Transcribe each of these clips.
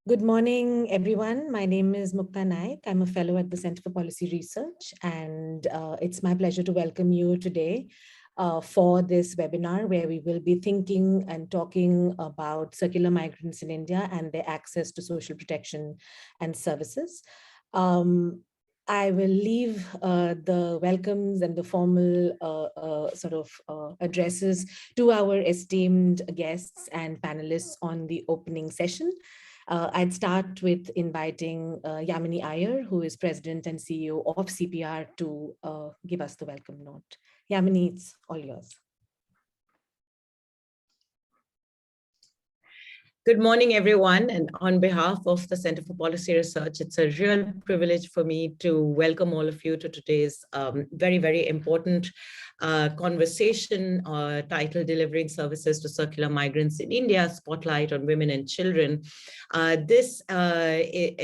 Good morning, everyone. My name is Mukta Naik. I'm a fellow at the Center for Policy Research, and it's my pleasure to welcome you today for this webinar where we will be thinking and talking about circular migrants in India and their access to social protection and services. I will leave the welcomes and the formal addresses to our esteemed guests and panelists on the opening session. I'd start with inviting Yamini Aiyar, who is President and CEO of CPR, to give us the welcome note. Yamini, it's all yours. Good morning, everyone. And on behalf of the Center for Policy Research, it's a real privilege for me to welcome all of you to today's very, very important conversation titled Delivering Services to Circular Migrants in India, Spotlight on Women and Children. This webinar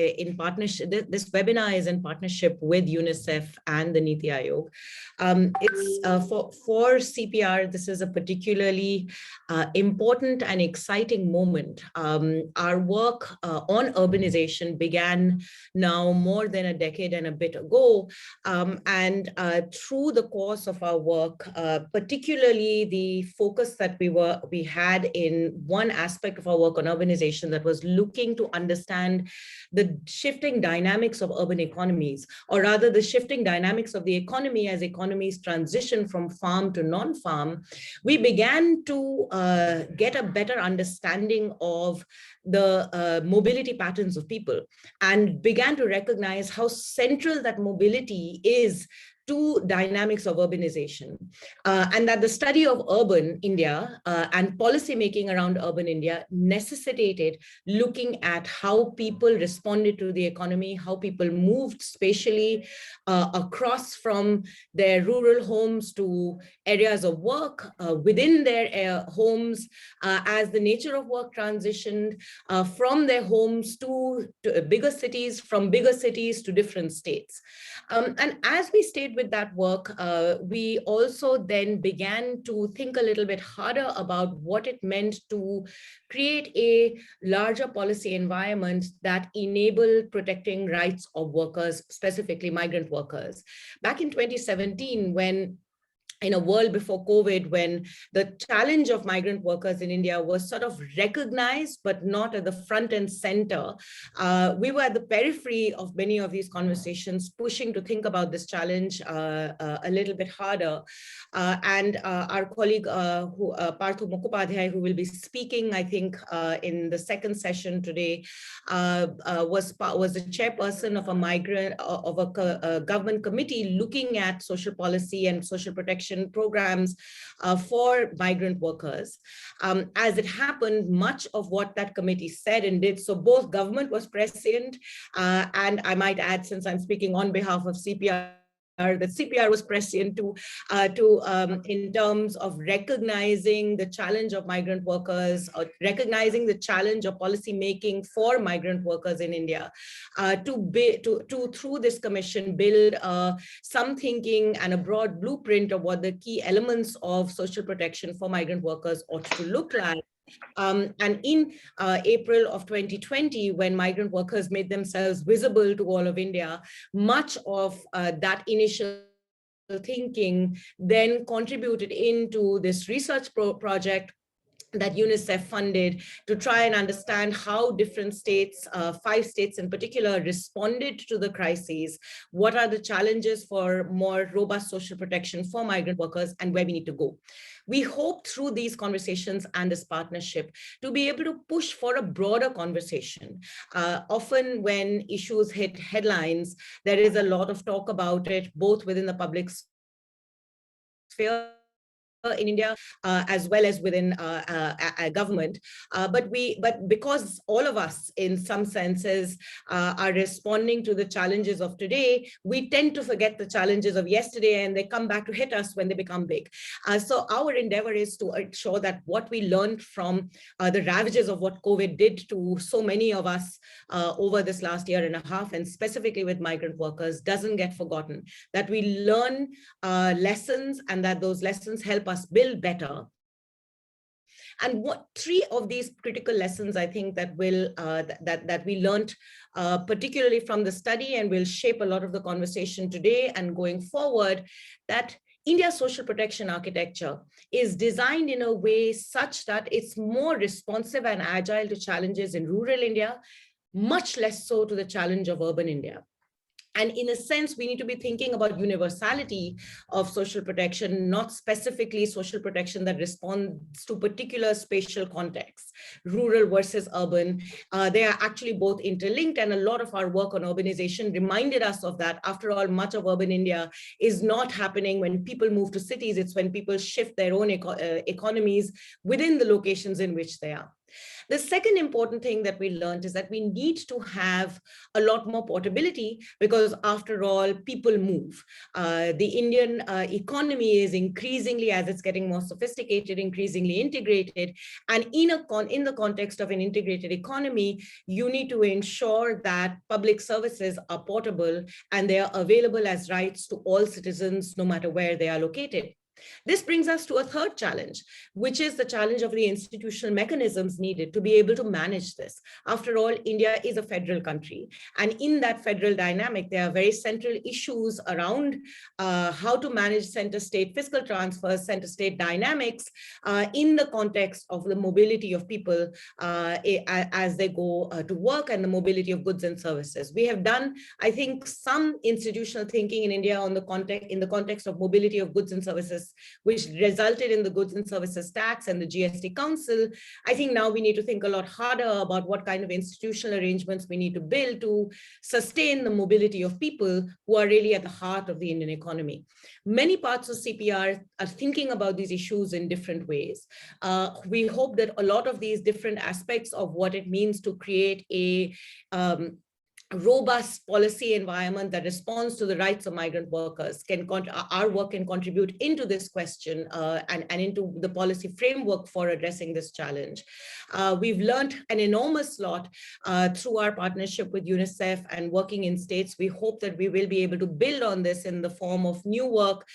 is in partnership with UNICEF and the Niti Aayog. For CPR, this is a particularly important and exciting moment. Our work on urbanization began now more than a decade and a bit ago. Through the course of our work, particularly the focus that we had in one aspect of our work on urbanization that was looking to understand the shifting dynamics of urban economies, or rather the shifting dynamics of the economy as economies transition from farm to non-farm, we began to get a better understanding of the mobility patterns of people and began to recognize how central that mobility is to dynamics of urbanization, and that the study of urban India and policy making around urban India necessitated looking at how people responded to the economy, how people moved spatially across from their rural homes to areas of work within their homes as the nature of work transitioned from their homes to bigger cities, from bigger cities to different states. And as we stayed with that work, we also then began to think a little bit harder about what it meant to create a larger policy environment that enabled protecting rights of workers, specifically migrant workers. Back in 2017, when in a world before COVID, when the challenge of migrant workers in India was sort of recognized, but not at the front and center, we were at the periphery of many of these conversations, pushing to think about this challenge a little bit harder. Our colleague, Partha Mukhopadhyay, who will be speaking, I think, in the second session today, was the chairperson of a government committee looking at social policy and social protection programs for migrant workers. As it happened, much of what that committee said and did, so both government was prescient, and I might add, since I'm speaking on behalf of CPR, that CPR was prescient in terms of recognizing the challenge of migrant workers, or recognizing the challenge of policy making for migrant workers in India, through this commission build some thinking and a broad blueprint of what the key elements of social protection for migrant workers ought to look like. And in April of 2020, when migrant workers made themselves visible to all of India, much of that initial thinking then contributed into this research project that UNICEF funded to try and understand how different states, 5 states in particular, responded to the crises, what are the challenges for more robust social protection for migrant workers, and where we need to go. We hope through these conversations and this partnership to be able to push for a broader conversation. Often when issues hit headlines, there is a lot of talk about it, both within the public sphere in India, as well as within government. But because all of us, in some senses, are responding to the challenges of today, we tend to forget the challenges of yesterday, and they come back to hit us when they become big. So our endeavor is to ensure that what we learned from the ravages of what COVID did to so many of us over this last year and a half, and specifically with migrant workers, doesn't get forgotten, that we learn lessons, and that those lessons help us build better. And what three of these critical lessons I think that will that we learned particularly from the study and will shape a lot of the conversation today and going forward, that India's social protection architecture is designed in a way such that it's more responsive and agile to challenges in rural India, much less so to the challenge of urban India. And in a sense, we need to be thinking about universality of social protection, not specifically social protection that responds to particular spatial contexts, rural versus urban. They are actually both interlinked, and a lot of our work on urbanization reminded us of that. After all, much of urban India is not happening when people move to cities. It's when people shift their own economies within the locations in which they are. The second important thing that we learned is that we need to have a lot more portability, because after all, people move. The Indian economy is increasingly, as it's getting more sophisticated, increasingly integrated. And in the context of an integrated economy, you need to ensure that public services are portable and they are available as rights to all citizens, no matter where they are located. This brings us to a third challenge, which is the challenge of the institutional mechanisms needed to be able to manage this. After all, India is a federal country. And in that federal dynamic, there are very central issues around how to manage center-state fiscal transfers, center-state dynamics in the context of the mobility of people as they go to work, and the mobility of goods and services. We have done, I think, some institutional thinking in India in the context of mobility of goods and services, which resulted in the Goods and Services Tax and the GST Council. I think now we need to think a lot harder about what kind of institutional arrangements we need to build to sustain the mobility of people who are really at the heart of the Indian economy. Many parts of CPR are thinking about these issues in different ways. We hope that a lot of these different aspects of what it means to create a robust policy environment that responds to the rights of migrant workers our work can contribute into this question and into the policy framework for addressing this challenge. We've learned an enormous lot through our partnership with UNICEF and working in states. We hope that we will be able to build on this in the form of new work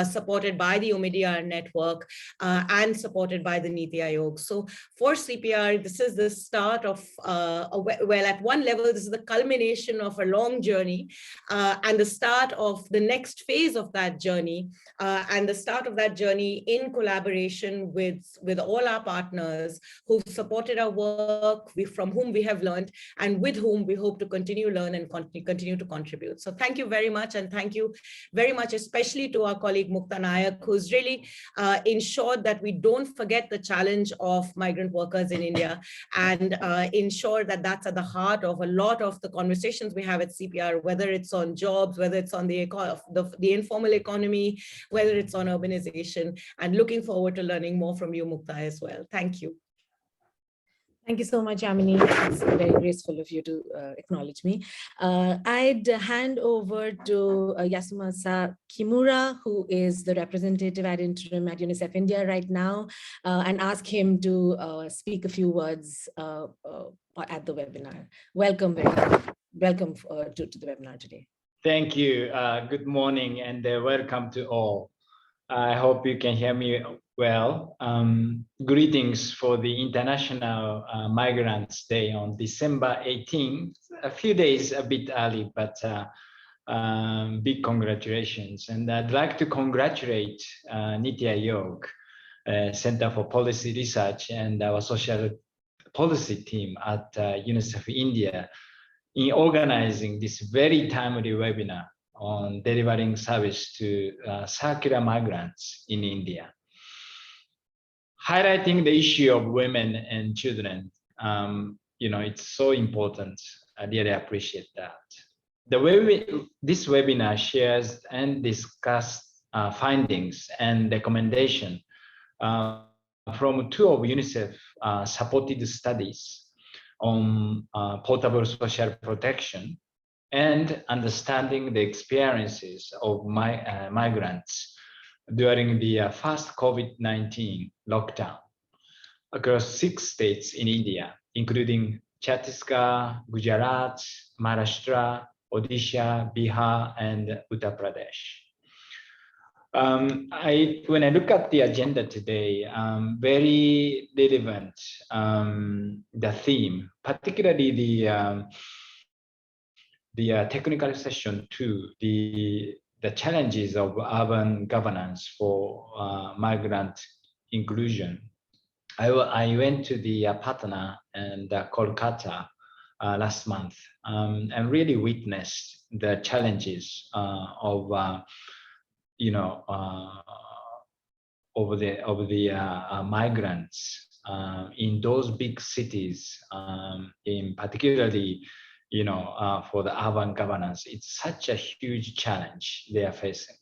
supported by the Omidyar network and supported by the Niti Aayog. So for CPR, this is the start of, well, at one level, this is the culmination of a long journey and the start of the next phase of that journey and the start of that journey in collaboration with all our partners who've supported our work, from whom we have learned, and with whom we hope to continue learn and continue to contribute. So thank you very much, and thank you very much, especially to our colleague Mukta Naik, who's really ensured that we don't forget the challenge of migrant workers in India and ensure that that's at the heart of a lot of the conversations we have at CPR, whether it's on jobs, whether it's on the informal economy, whether it's on urbanization, and looking forward to learning more from you, Mukta, as well. Thank you. Thank you so much, Yamini. It's very graceful of you to acknowledge me. I'd hand over to Yasumasa Kimura, who is the representative ad interim at UNICEF India right now, and ask him to speak a few words at the webinar. Welcome to the webinar today. Thank you. Good morning and welcome to all. I hope you can hear me well. Greetings for the International Migrants Day on December 18th. A few days a bit early, but big congratulations. And I'd like to congratulate Niti Aayog, Center for Policy Research, and our social policy team at UNICEF India in organizing this very timely webinar on delivering service to circular migrants in India. Highlighting the issue of women and children, it's so important. I really appreciate that. This webinar shares and discusses findings and recommendations from two of UNICEF supported studies on portable social protection and understanding the experiences of migrants during the first COVID-19 lockdown across 6 states in India, including Chhattisgarh, Gujarat, Maharashtra, Odisha, Bihar, and Uttar Pradesh. When I look at the agenda today, very relevant, the theme, particularly the technical session two, the challenges of urban governance for migrant inclusion. I went to the Patna and Kolkata last month and really witnessed the challenges of over the migrants in those big cities, in particularly, for the urban governance. It's such a huge challenge they are facing.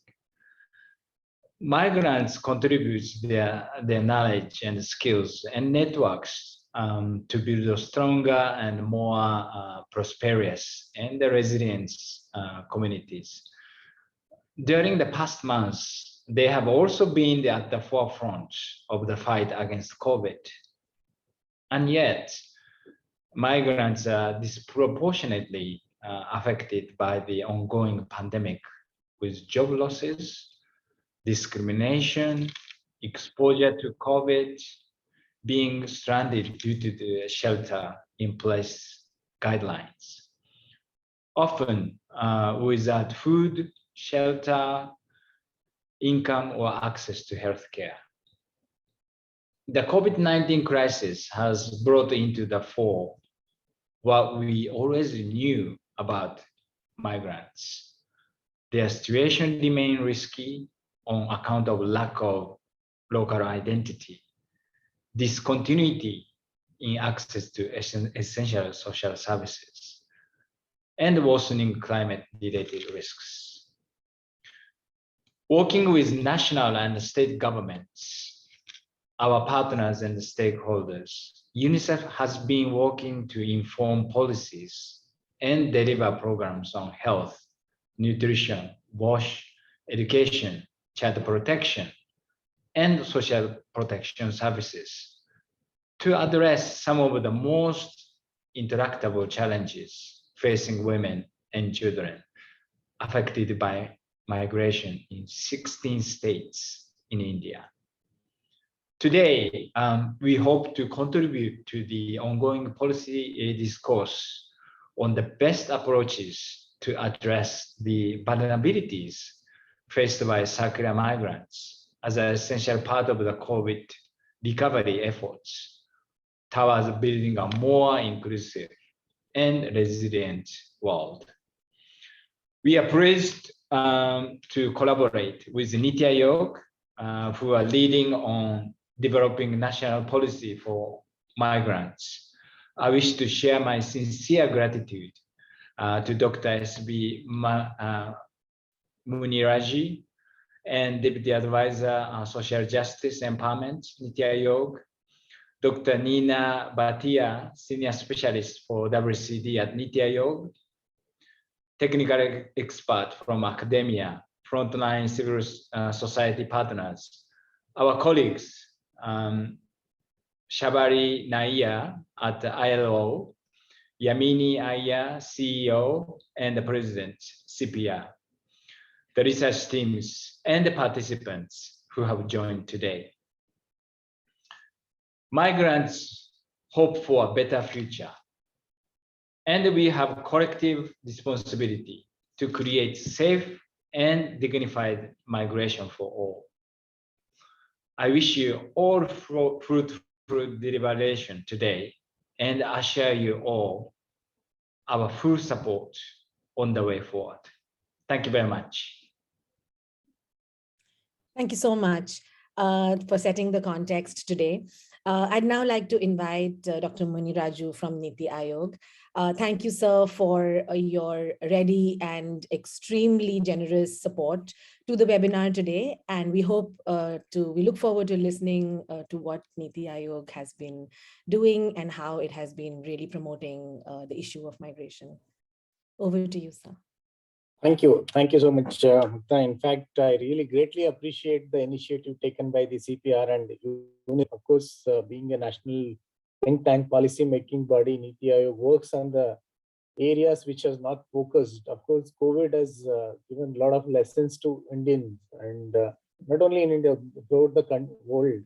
Migrants contribute their knowledge and skills and networks to build a stronger and more prosperous and resilient communities. During the past months, they have also been at the forefront of the fight against COVID. And yet, migrants are disproportionately affected by the ongoing pandemic, with job losses, discrimination, exposure to COVID, being stranded due to the shelter-in-place guidelines. Often without food, shelter, income, or access to healthcare. The COVID-19 crisis has brought into the fore what we always knew about migrants. Their situation remains risky on account of lack of local identity, discontinuity in access to essential social services, and worsening climate-related risks. Working with national and state governments, our partners and stakeholders, UNICEF has been working to inform policies and deliver programs on health, nutrition, WASH, education, child protection, and social protection services to address some of the most intractable challenges facing women and children affected by migration in 16 states in India. Today, we hope to contribute to the ongoing policy discourse on the best approaches to address the vulnerabilities faced by circular migrants as an essential part of the COVID recovery efforts towards building a more inclusive and resilient world. We are pleased to collaborate with Niti Aayog, who are leading on developing national policy for migrants. I wish to share my sincere gratitude to Dr. S.B. Muniraju and Deputy Advisor on Social Justice Empowerment, Niti Aayog, Dr. Neena Bhatia, Senior Specialist for WCD at Niti Aayog, technical expert from academia, frontline civil society partners, our colleagues, Shabarinath at ILO, Yamini Aiyar, CEO and the President, CPR, the research teams and the participants who have joined today. Migrants hope for a better future, and we have collective responsibility to create safe and dignified migration for all. I wish you all fruitful deliberation today, and I assure you all our full support on the way forward. Thank you very much. Thank you so much for setting the context today. I'd now like to invite Dr. Muniraju from Niti Aayog. Thank you, sir, for your ready and extremely generous support to the webinar today. And we look forward to listening to what Niti Aayog has been doing and how it has been really promoting the issue of migration. Over to you, sir. Thank you. Thank you so much, Mukta. In fact, I really greatly appreciate the initiative taken by the CPR and UNICEF. Of course, being a national think tank policy making body, Niti Aayog works on the areas which has not focused. Of course, COVID has given a lot of lessons to Indians, and not only in India, throughout the world.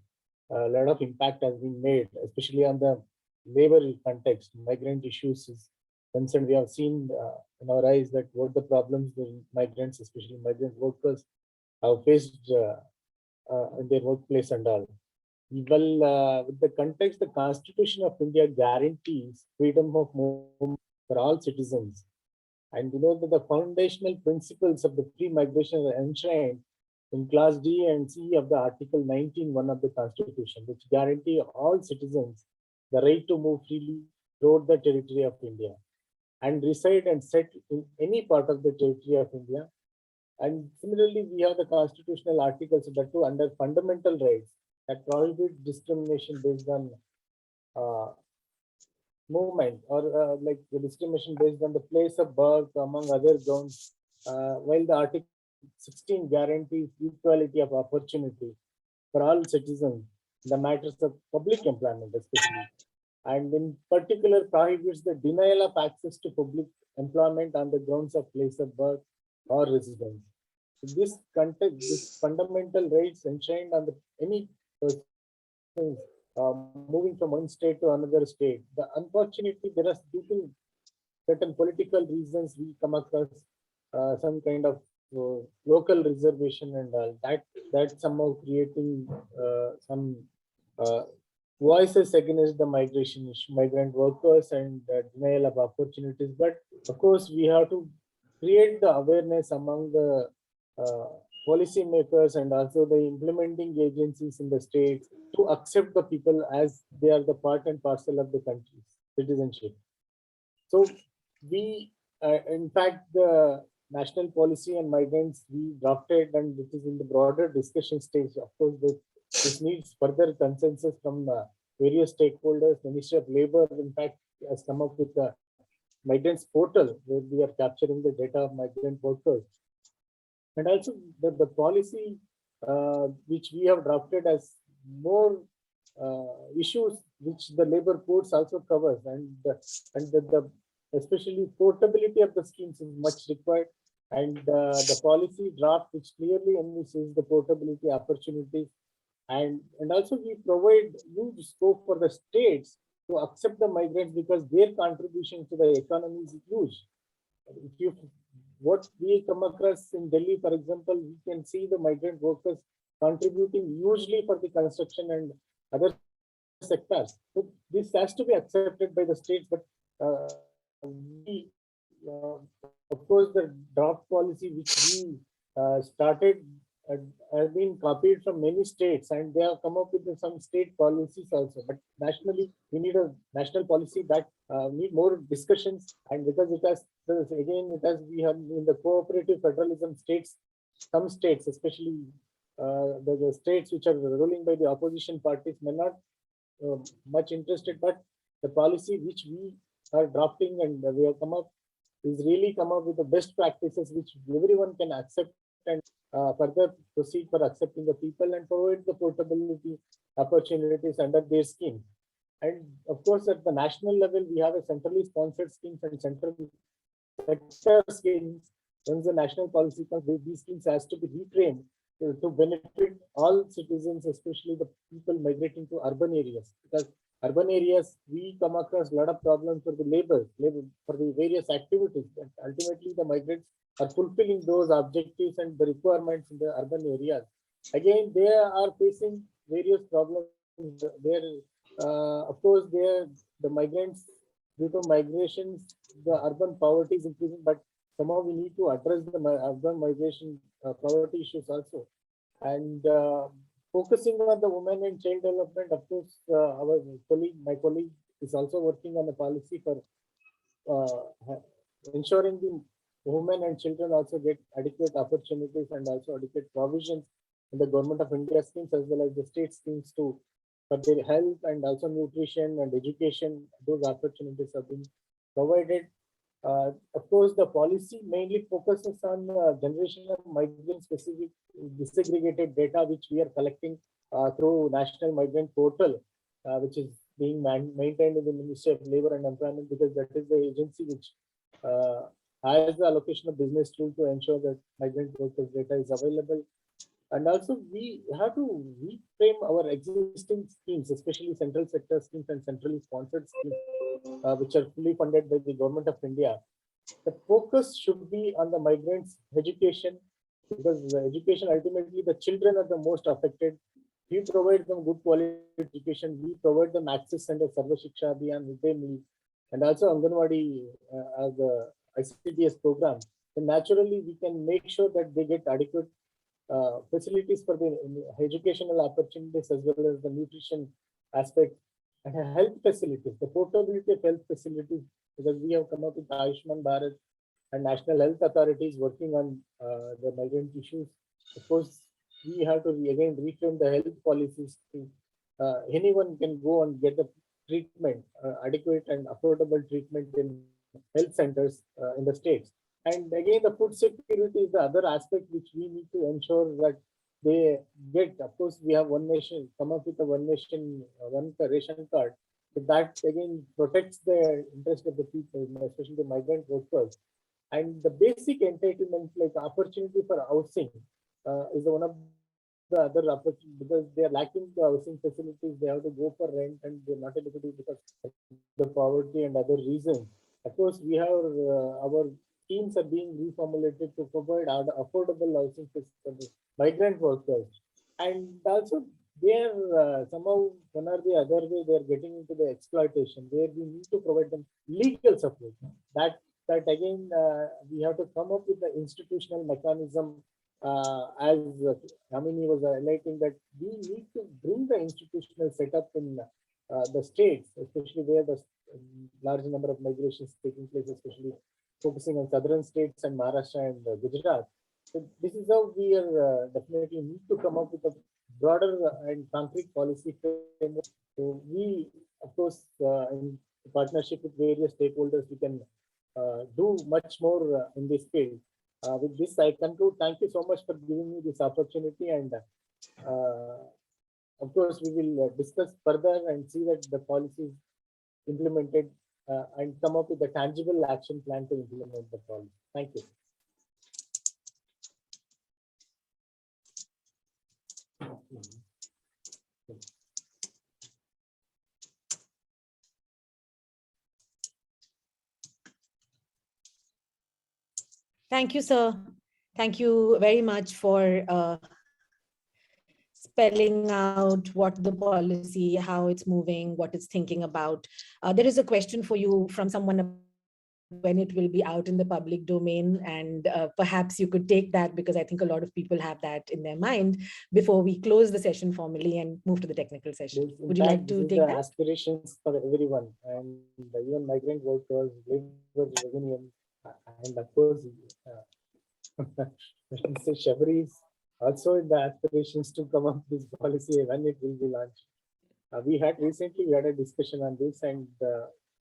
A lot of impact has been made, especially on the labor context. Migrant issues is concerned. We have seen in our eyes that what the problems the migrants, especially migrant workers, have faced in their workplace and all. Well, with the context, the Constitution of India guarantees freedom of movement for all citizens. And you know that the foundational principles of the free migration are enshrined in Class D and C of the Article 19(1) of the Constitution, which guarantee all citizens the right to move freely throughout the territory of India and reside and settle in any part of the territory of India. And similarly, we have the constitutional articles that too under fundamental rights that prohibit discrimination based on uh, movement or like the discrimination based on the place of birth, among other grounds, while the Article 16 guarantees equality of opportunity for all citizens in the matters of public employment, especially, and in particular prohibits the denial of access to public employment on the grounds of place of birth or residence. This context, this fundamental rights enshrined on the any person moving from one state to another state. The unfortunately, there are due to certain political reasons we come across some kind of local reservation and all that somehow creating some uh, voices against the migration issue, migrant workers and denial of opportunities. But of course, we have to create the awareness among the uh, policy makers and also the implementing agencies in the states to accept the people as they are the part and parcel of the country's citizenship. So we, in fact, the national policy on migrants we drafted, and it is in the broader discussion stage. Of course, this needs further consensus from various stakeholders. Ministry of Labor, in fact, has come up with the migrants portal where we are capturing the data of migrant workers, and also the policy which we have drafted as more issues which the labor codes also covers, and the especially portability of the schemes is much required, and the policy draft which clearly envisages the portability opportunities, and also we provide huge scope for the states to accept the migrants because their contribution to the economy is huge. If you what we come across in Delhi, for example, we can see the migrant workers contributing hugely for the construction and other sectors. So this has to be accepted by the states, but we, of course, the draft policy which we started has been copied from many states, and they have come up with some state policies also. But nationally, we need a national policy that need more discussions, and because it has again it has we have in the cooperative federalism states, some states, especially the states which are ruling by the opposition parties, may not much interested, but the policy which we are drafting and we have come up is really come up with the best practices which everyone can accept and further proceed for accepting the people and provide the portability opportunities under their scheme. And of course, at the national level, we have a centrally sponsored schemes and central sector schemes. Once the national policy comes, these schemes has to be reframed to benefit all citizens, especially the people migrating to urban areas. Because urban areas, we come across a lot of problems for the labor for the various activities. But ultimately, the migrants are fulfilling those objectives and the requirements in the urban areas. Again, they are facing various problems. There, of course, the migrants due to migrations, the urban poverty is increasing, but somehow we need to address the urban migration poverty issues also. And focusing on the women and child development, of course, my colleague is also working on a policy for ensuring the women and children also get adequate opportunities and also adequate provisions in the government of India schemes as well as the state schemes to for their health and also nutrition and education. Those opportunities have been provided. Of course, the policy mainly focuses on generation of migrant specific disaggregated data, which we are collecting through National Migrant Portal, which is being maintained in the Ministry of Labor and Employment, because that is the agency which has the allocation of business tool to ensure that migrant workers data is available. And also we have to reframe our existing schemes, especially central sector schemes and centrally sponsored schemes, which are fully funded by the government of India. The focus should be on the migrants' education, because the education, ultimately the children are the most affected. We provide them good quality education. We provide them access under Sarva Shiksha Abhiyan, midday meal, and also Anganwadi as a ICDS program. Then naturally we can make sure that they get adequate facilities for the educational opportunities as well as the nutrition aspect, and health facilities, the portability of health facilities, because we have come up with Ayushman Bharat and national health authorities working on the migrant issues. Of course, we have to again reframe the health policies. Anyone can go and get the treatment, adequate and affordable treatment in health centers in the states. And again, the food security is the other aspect which we need to ensure that they get. Of course, we have one nation, come up with a one nation, one ration card. So that again protects the interest of the people, especially the migrant workers. And the basic entitlement, like opportunity for housing, is one of the other opportunity, because they are lacking the housing facilities. They have to go for rent and they're not able to do because of the poverty and other reasons. Of course, we have our schemes are being reformulated to provide affordable housing for the migrant workers. And also, they're somehow one or the other way they're getting into the exploitation, where we need to provide them legal support. That again, we have to come up with the institutional mechanism, as Yamini was highlighting, that we need to bring the institutional setup in the states, especially where the large number of migrations taking place, especially focusing on southern states and Maharashtra and Gujarat. So this is how we are definitely need to come up with a broader and concrete policy framework. So we, of course, in partnership with various stakeholders, we can do much more in this field. With this, I conclude. Thank you so much for giving me this opportunity, and of course, we will discuss further and see that the policy is implemented and come up with a tangible action plan to implement the policy. Thank you. Thank you, sir. Thank you very much for spelling out what the policy, how it's moving, what it's thinking about. There is a question for you from someone when it will be out in the public domain, and perhaps you could take that, because I think a lot of people have that in their mind before we close the session formally and move to the technical session. Would you like to take that? Aspirations for everyone, and even migrant workers, labor union, and of course, Shabari is also in the aspirations to come up with this policy when it will be launched. We had a discussion on this, and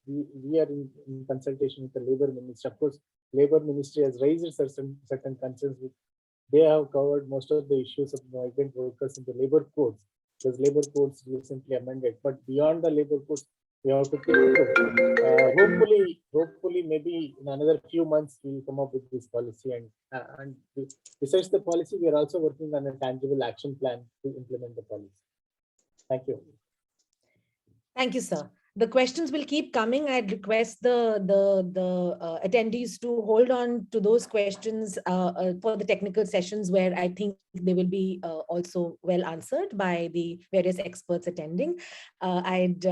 we are in consultation with the labor ministry. Of course, labor ministry has raised certain concerns. They have covered most of the issues of migrant workers in the labor codes, because labor codes recently amended. But beyond the labor codes, we have to think. Hopefully, maybe in another few months we will come up with this policy. And besides the policy, we are also working on a tangible action plan to implement the policy. Thank you. Thank you, sir. The questions will keep coming. I'd request the attendees to hold on to those questions for the technical sessions, where I think they will be also well answered by the various experts attending. I'd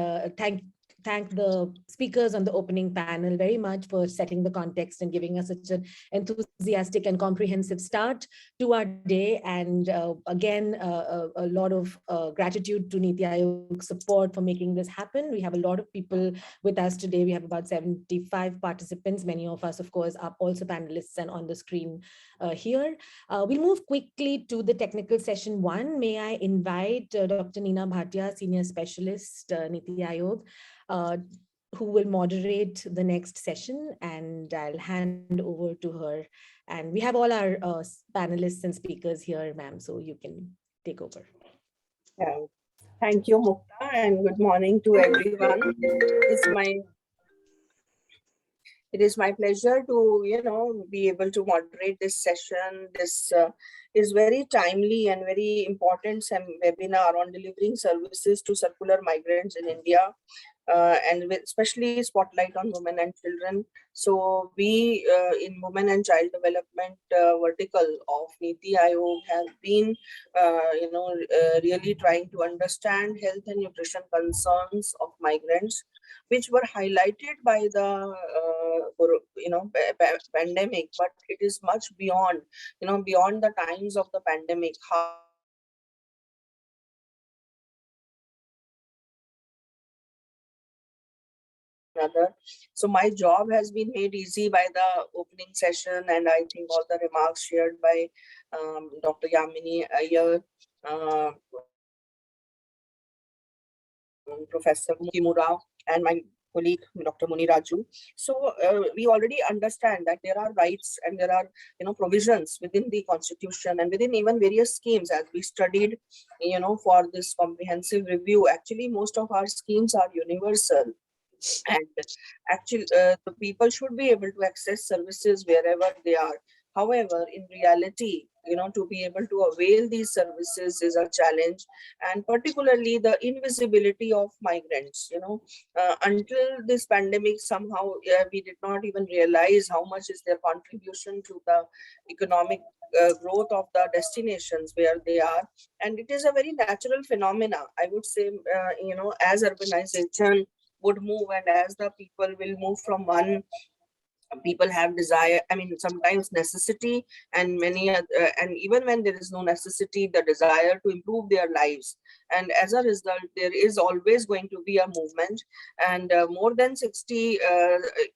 thank the speakers on the opening panel very much for setting the context and giving us such an enthusiastic and comprehensive start to our day. And again, a lot of gratitude to Niti Aayog's support for making this happen. We have a lot of people with us today. We have about 75 participants. Many of us, of course, are also panelists and on the screen here. We'll move quickly to the technical session 1. May I invite Dr. Neena Bhatia, Senior Specialist, Niti Aayog, who will moderate the next session, and I'll hand over to her. And we have all our panelists and speakers here, ma'am, so you can take over. Yeah. Thank you, Mukta, and good morning to everyone. It is my pleasure to, be able to moderate this session. This is very timely and very important webinar on delivering services to circular migrants in India, and with especially spotlight on women and children. So we in Women and Child Development vertical of Niti Aayog have been, really trying to understand health and nutrition concerns of migrants, which were highlighted by the pandemic, but it is much beyond, beyond the times of the pandemic. How another. So my job has been made easy by the opening session, and I think all the remarks shared by Dr. Yamini, Aiyar, Professor Kimura, and my colleague Dr. Muniraju. So we already understand that there are rights and there are provisions within the constitution and within even various schemes, as we studied for this comprehensive review. Actually, most of our schemes are universal, and actually the people should be able to access services wherever they are. However, in reality, to be able to avail these services is a challenge, and particularly the invisibility of migrants. Until this pandemic, somehow we did not even realize how much is their contribution to the economic growth of the destinations where they are. And it is a very natural phenomena, I would say. As urbanization would move, and as the people will move from one, people have desire, I mean sometimes necessity, and and even when there is no necessity, the desire to improve their lives, and as a result there is always going to be a movement. And more than 60,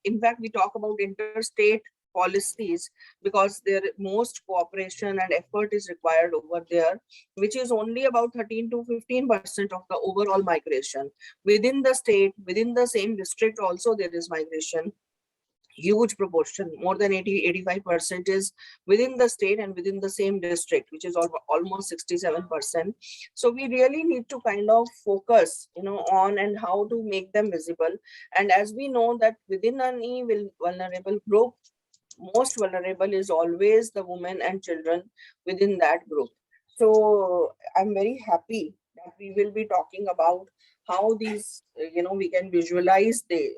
in fact we talk about interstate policies, because their most cooperation and effort is required over there, which is only about 13 to 15% of the overall migration. Within the state, within the same district also there is migration. Huge proportion, more than 80-85% is within the state and within the same district, which is almost 67%. So we really need to kind of focus on and how to make them visible. And as we know that within any vulnerable group, most vulnerable is always the women and children within that group. So I'm very happy that we will be talking about how these, we can visualize these,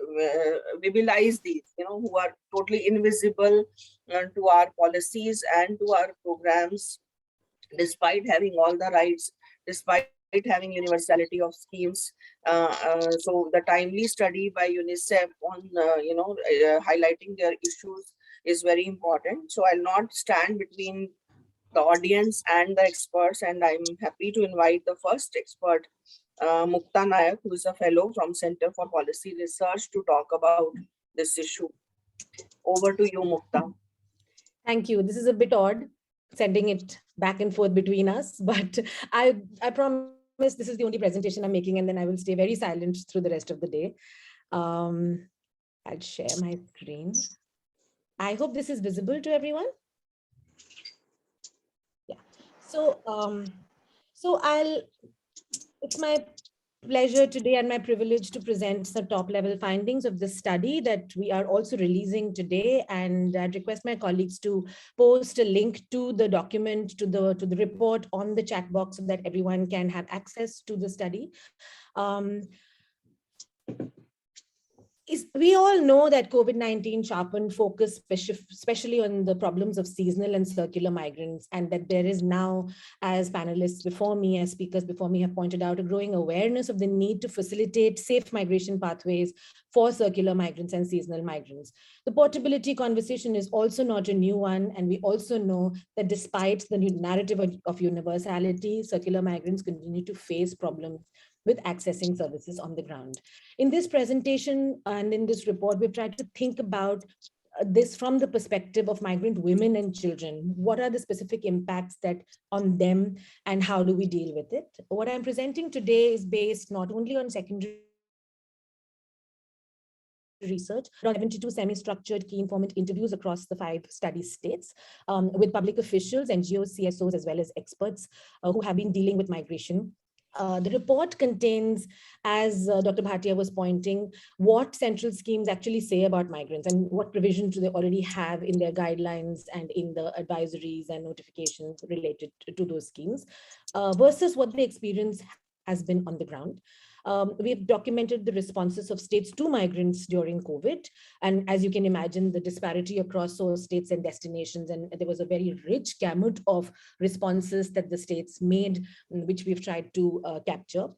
who are totally invisible to our policies and to our programs, despite having all the rights, despite having universality of schemes. So the timely study by UNICEF on, highlighting their issues is very important. So I'll not stand between the audience and the experts, and I'm happy to invite the first expert, Mukta Naik, who is a fellow from Center for Policy Research, to talk about this issue. Over to you, Mukta. Thank you. This is a bit odd, sending it back and forth between us, but I promise this is the only presentation I'm making, and then I will stay very silent through the rest of the day. I'll share my screen. I hope this is visible to everyone. Yeah. So, it's my pleasure today and my privilege to present the top level findings of the study that we are also releasing today. And I'd request my colleagues to post a link to the document, to the report on the chat box so that everyone can have access to the study. We all know that COVID-19 sharpened focus, especially on the problems of seasonal and circular migrants, and that there is now, as panelists before me, as speakers before me have pointed out, a growing awareness of the need to facilitate safe migration pathways for circular migrants and seasonal migrants. The portability conversation is also not a new one, and we also know that despite the narrative of universality, circular migrants continue to face problems with accessing services on the ground. In this presentation and in this report, we've tried to think about this from the perspective of migrant women and children. What are the specific impacts that on them, and how do we deal with it? What I'm presenting today is based not only on secondary research, around 72 semi-structured key informant interviews across the 5 study states with public officials, NGOs, CSOs, as well as experts who have been dealing with migration The report contains, as Dr. Bhatia was pointing, what central schemes actually say about migrants and what provisions do they already have in their guidelines and in the advisories and notifications related to those schemes, versus what the experience has been on the ground. We've documented the responses of states to migrants during COVID. And as you can imagine, the disparity across those states and destinations, and there was a very rich gamut of responses that the states made, which we've tried to capture.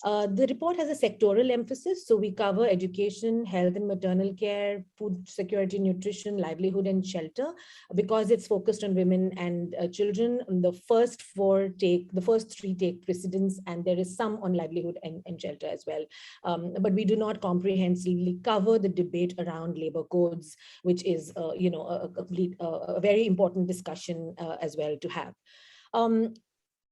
The report has a sectoral emphasis. So we cover education, health and maternal care, food security, nutrition, livelihood and shelter, because it's focused on women and children. The first three take precedence, and there is some on livelihood and shelter as well. But we do not comprehensively cover the debate around labor codes, which is a very important discussion as well to have.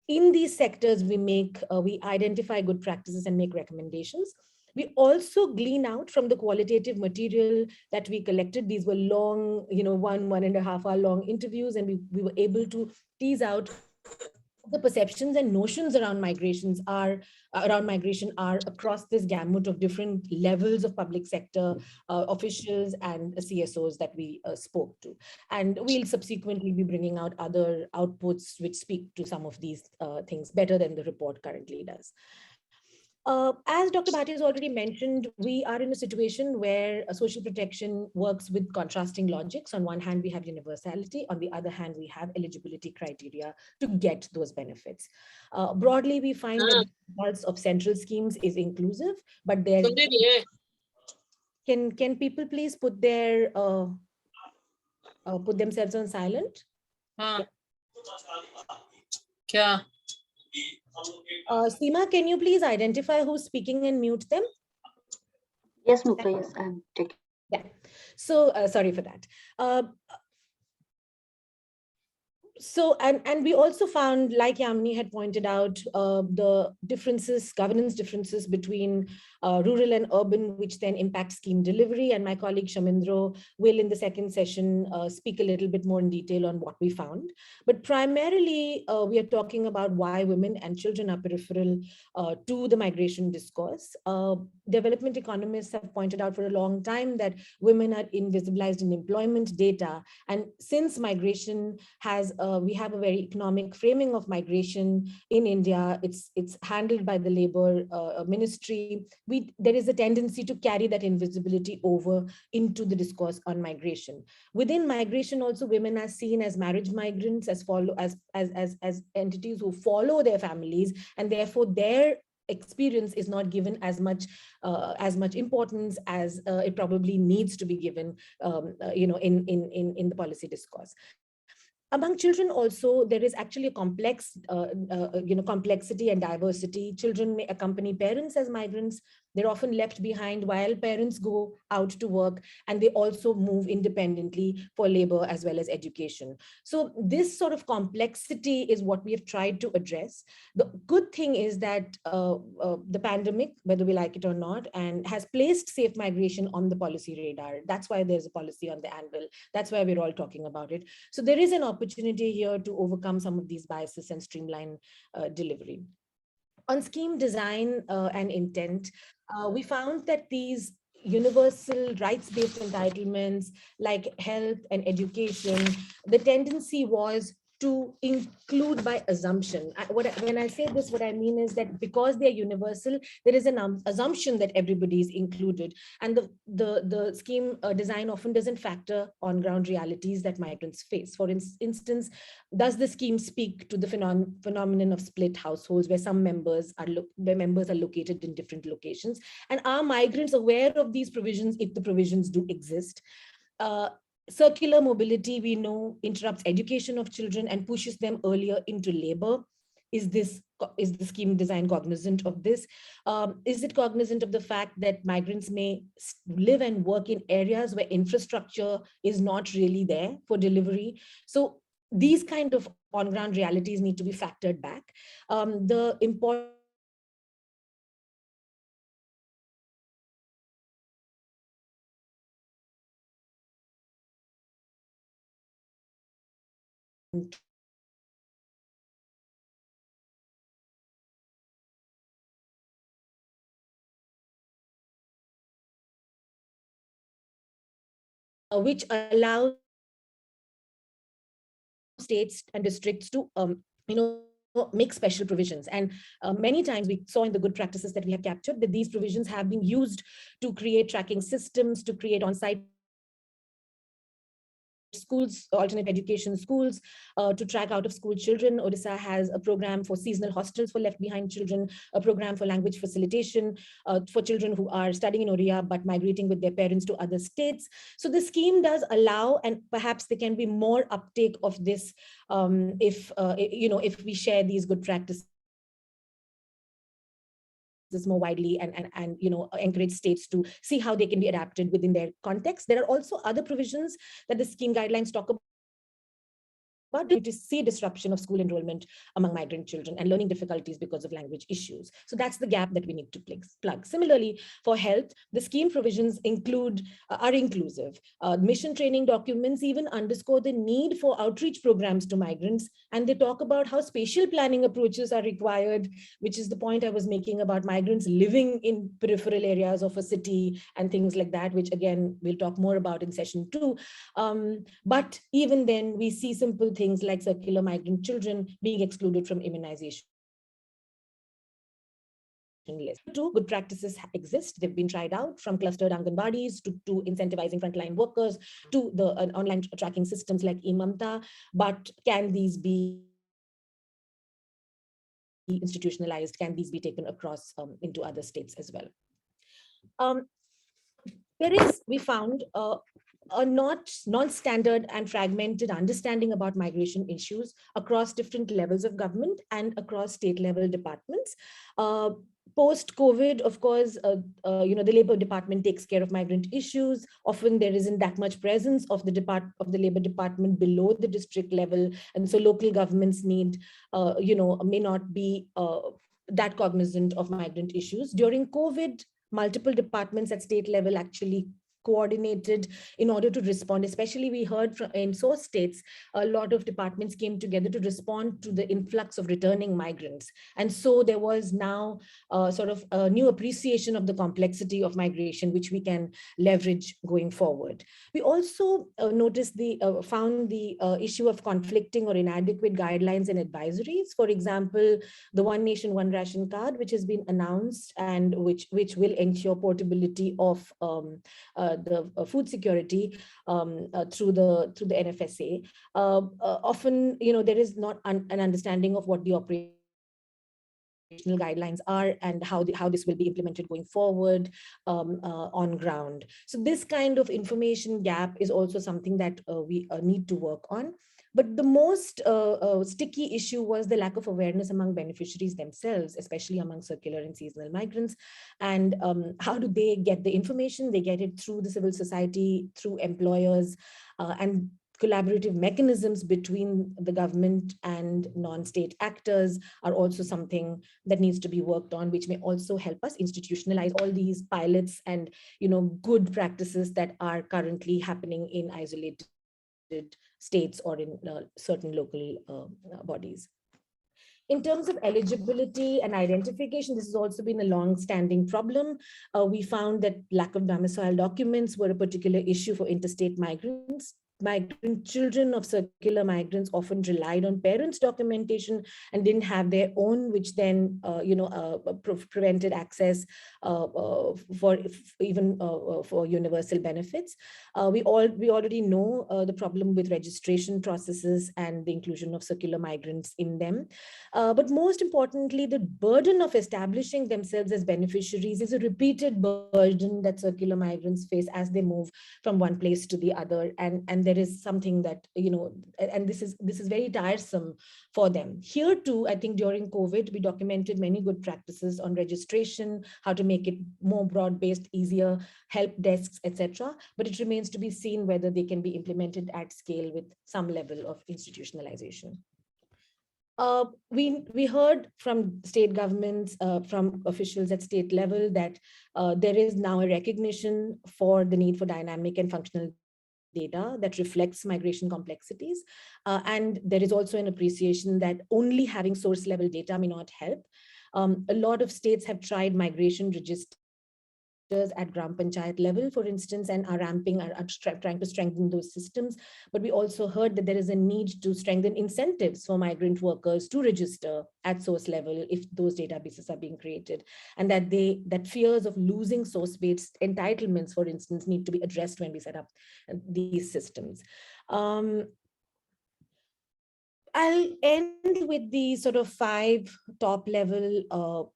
In these sectors, we identify good practices and make recommendations. We also glean out from the qualitative material that we collected. These were long, 1.5 hour long interviews, and we were able to tease out the perceptions and notions around migration are across this gamut of different levels of public sector officials and CSOs that we spoke to. And we'll subsequently be bringing out other outputs which speak to some of these things better than the report currently does. As Dr. Bhatia has already mentioned, we are in a situation where social protection works with contrasting logics. On one hand, we have universality. On the other hand, we have eligibility criteria to get those benefits. Broadly, we find that the results of central schemes is inclusive, but there can people please put their put themselves on silent? Yeah. Seema, can you please identify who's speaking and mute them? Yes, Mukta, yes, I'm taking. Yeah. So sorry for that. And we also found, like Yamini had pointed out, the governance differences between rural and urban, which then impact scheme delivery. And my colleague Shamindra will, in the second session, speak a little bit more in detail on what we found. But primarily, we are talking about why women and children are peripheral to the migration discourse. Development economists have pointed out for a long time that women are invisibilized in employment data. And since migration has we have a very economic framing of migration in India. It's handled by the labor ministry. There is a tendency to carry that invisibility over into the discourse on migration. Within migration, also women are seen as marriage migrants, as entities who follow their families, and therefore their experience is not given as much importance as it probably needs to be given, in the policy discourse. Among children also, there is actually a complexity and diversity. Children may accompany parents as migrants. They're often left behind while parents go out to work, and they also move independently for labor as well as education. So this sort of complexity is what we have tried to address. The good thing is that the pandemic, whether we like it or not, and has placed safe migration on the policy radar. That's why there's a policy on the anvil. That's why we're all talking about it. So there is an opportunity here to overcome some of these biases and streamline delivery. On scheme design and intent, we found that these universal rights-based entitlements like health and education, the tendency was to include by assumption. When I say this, what I mean is that because they're universal, there is an assumption that everybody is included. And the scheme design often doesn't factor on ground realities that migrants face. For instance, does the scheme speak to the phenomenon of split households where some members are located in different locations? And are migrants aware of these provisions if the provisions do exist? Circular mobility, we know, interrupts education of children and pushes them earlier into labor. Is the scheme design cognizant of this? Is it cognizant of the fact that migrants may live and work in areas where infrastructure is not really there for delivery? So these kind of on-ground realities need to be factored back. The important which allows states and districts to make special provisions. And many times we saw in the good practices that we have captured that these provisions have been used to create tracking systems, to create on-site schools, alternate education schools, to track out of school children. Odisha has a program for seasonal hostels for left behind children, a program for language facilitation for children who are studying in Oriya but migrating with their parents to other states. So the scheme does allow, and perhaps there can be more uptake of this if we share these good practices more widely and encourage states to see how they can be adapted within their context. There are also other provisions that the scheme guidelines talk about to see disruption of school enrollment among migrant children and learning difficulties because of language issues. So that's the gap that we need to plug. Similarly, for health, the scheme provisions are inclusive. Mission training documents even underscore the need for outreach programs to migrants, and they talk about how spatial planning approaches are required, which is the point I was making about migrants living in peripheral areas of a city and things like that, which again, we'll talk more about in session 2. But even then, we see simple things like circular migrant children being excluded from immunization list. Two good practices exist. They've been tried out, from clustered Anganwadis to incentivizing frontline workers to the online tracking systems like Amita. But can these be institutionalized? Can these be taken across into other states as well? We found a non-standard and fragmented understanding about migration issues across different levels of government and across state level departments. Post-COVID, of course, the Labor Department takes care of migrant issues. Often there isn't that much presence of the Labor Department below the district level, and so local governments may not be that cognizant of migrant issues. During COVID, multiple departments at state level actually coordinated in order to respond. Especially we heard from in source states, a lot of departments came together to respond to the influx of returning migrants. And so there was now sort of a new appreciation of the complexity of migration, which we can leverage going forward. We also found the issue of conflicting or inadequate guidelines and advisories. For example, the One Nation, One Ration card, which has been announced and which will ensure portability of the food security through the NFSA. Often, there is not an understanding of what the operational guidelines are and how this will be implemented going forward on ground. So this kind of information gap is also something that we need to work on. But the most sticky issue was the lack of awareness among beneficiaries themselves, especially among circular and seasonal migrants. And how do they get the information? They get it through the civil society, through employers, and collaborative mechanisms between the government and non-state actors are also something that needs to be worked on, which may also help us institutionalize all these pilots and good practices that are currently happening in isolated states or in certain local bodies. In terms of eligibility and identification, this has also been a long-standing problem. We found that lack of domicile documents were a particular issue for interstate migrants. Migrant children of circular migrants often relied on parents' documentation and didn't have their own, which then prevented access for universal benefits. We already know the problem with registration processes and the inclusion of circular migrants in them. But most importantly, the burden of establishing themselves as beneficiaries is a repeated burden that circular migrants face as they move from one place to the other, and there is something that and this is very tiresome for them. Here too, I think during COVID, we documented many good practices on registration, how to make it more broad-based, easier, help desks, etc. But it remains to be seen whether they can be implemented at scale with some level of institutionalization. We heard from state governments, from officials at state level, that there is now a recognition for the need for dynamic and functional data that reflects migration complexities. And there is also an appreciation that only having source level data may not help. A lot of states have tried migration registers at Gram Panchayat level, for instance, and are trying to strengthen those systems. But we also heard that there is a need to strengthen incentives for migrant workers to register at source level if those databases are being created, and that fears of losing source-based entitlements, for instance, need to be addressed when we set up these systems. I'll end with the sort of 5 top level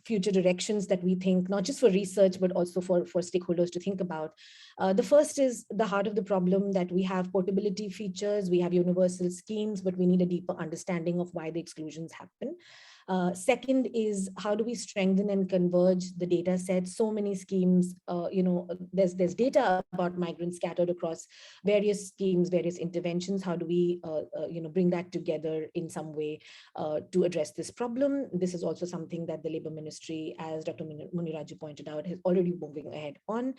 future directions that we think, not just for research, but also for stakeholders to think about. The first is the heart of the problem, that we have portability features, we have universal schemes, but we need a deeper understanding of why the exclusions happen. Second is, how do we strengthen and converge the data set? So many schemes, there's data about migrants scattered across various schemes, various interventions. How do we, bring that together in some way to address this problem? This is also something that the Labour Ministry, as Dr. Muniraju pointed out, is already moving ahead on.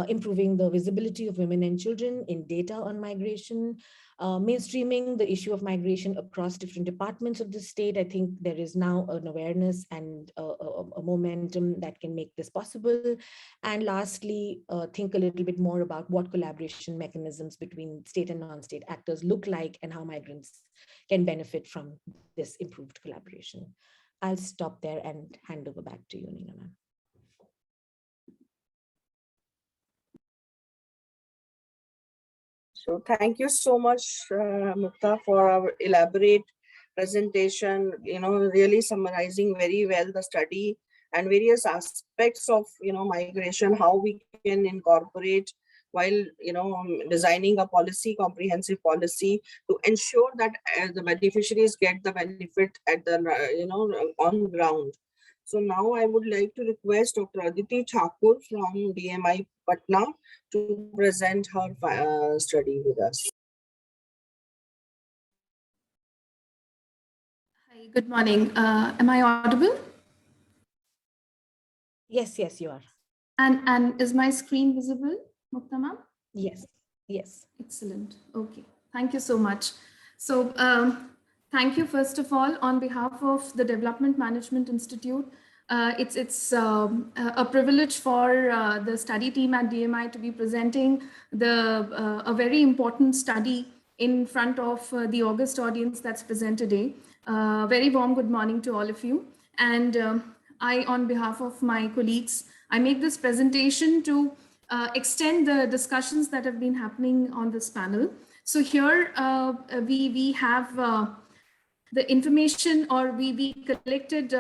Improving the visibility of women and children in data on migration. Mainstreaming the issue of migration across different departments of the state. I think there is now an awareness and a momentum that can make this possible. And lastly, think a little bit more about what collaboration mechanisms between state and non-state actors look like, and how migrants can benefit from this improved collaboration. I'll stop there and hand over back to you, Neena, ma'am. So thank you so much, Mukta, for our elaborate presentation, really summarizing very well the study and various aspects of, migration, how we can incorporate while, designing a policy, comprehensive policy, to ensure that the beneficiaries get the benefit at the, on ground. So now I would like to request Dr. Aditi Thakur from DMI Patna to present her study with us. Hi, good morning. Am I audible? Yes, you are. And is my screen visible, Mukta ma'am? Yes. Excellent. Okay, thank you so much. So thank you, first of all, on behalf of the Development Management Institute. It's a privilege for the study team at DMI to be presenting a very important study in front of the August audience that's present today. Very warm good morning to all of you. And I, on behalf of my colleagues, I make this presentation to extend the discussions that have been happening on this panel. So here we have the information, or we collected,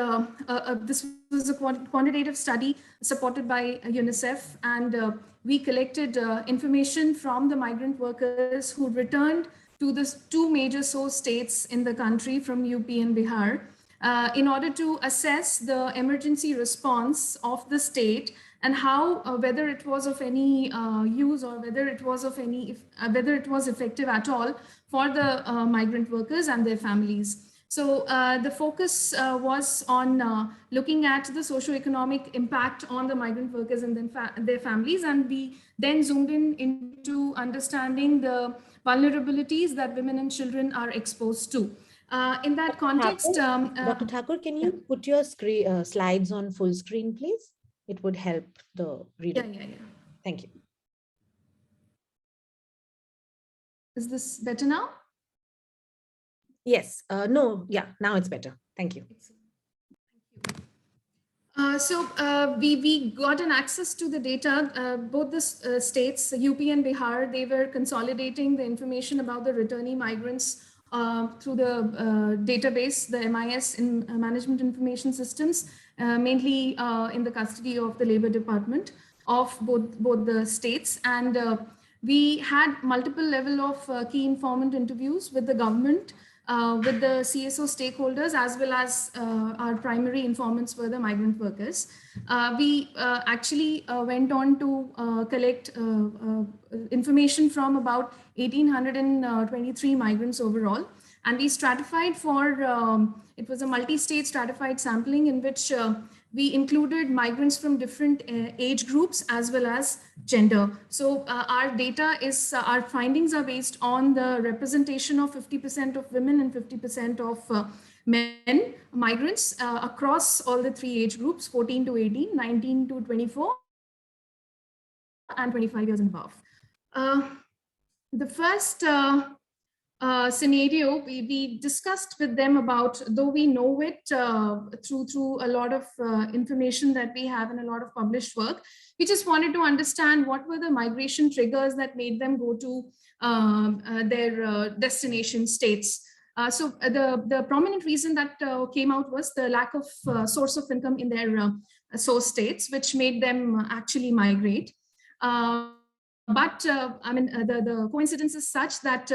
this was a quantitative study supported by UNICEF, and we collected information from the migrant workers who returned to the 2 major source states in the country, from UP and Bihar, in order to assess the emergency response of the state, and how, whether it was of any use, or whether it was effective at all for the migrant workers and their families. So the focus was on looking at the socioeconomic impact on the migrant workers and their families, and we then zoomed into understanding the vulnerabilities that women and children are exposed to. In that context, Dr. Thakur, can you put your slides on full screen, please? It would help the reader. Yeah. Thank you. Is this better now? Yes. No. Yeah. Now it's better. Thank you. So we got an access to the data. Both the states, UP and Bihar, they were consolidating the information about the returnee migrants through the database, the MIS, in Management Information Systems, mainly in the custody of the Labour Department of both the states. And we had multiple level of key informant interviews with the government, with the CSO stakeholders, as well as our primary informants were the migrant workers. We actually went on to collect information from about 1,823 migrants overall. And we stratified for, it was a multi-state stratified sampling in which we included migrants from different age groups as well as gender. So our data is, our findings are based on the representation of 50% of women and 50% of men migrants across all the 3 age groups, 14 to 18, 19 to 24, and 25 years and above. The first scenario we discussed with them about, though we know it through a lot of information that we have and a lot of published work, we just wanted to understand what were the migration triggers that made them go to their destination states. So the prominent reason that came out was the lack of source of income in their source states, which made them actually migrate. But I mean, the coincidence is such that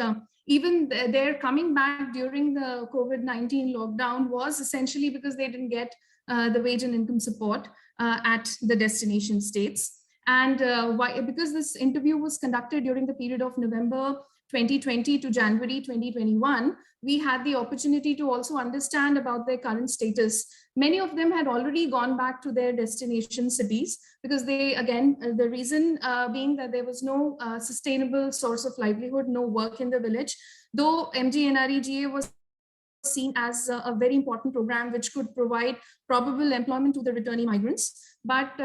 even their coming back during the COVID-19 lockdown was essentially because they didn't get the wage and income support at the destination states. And why? Because this interview was conducted during the period of November 2020 to January 2021, we had the opportunity to also understand about their current status. Many of them had already gone back to their destination cities because they, again, the reason being that there was no sustainable source of livelihood, no work in the village, though MGNREGA was seen as a very important program which could provide probable employment to the returning migrants. But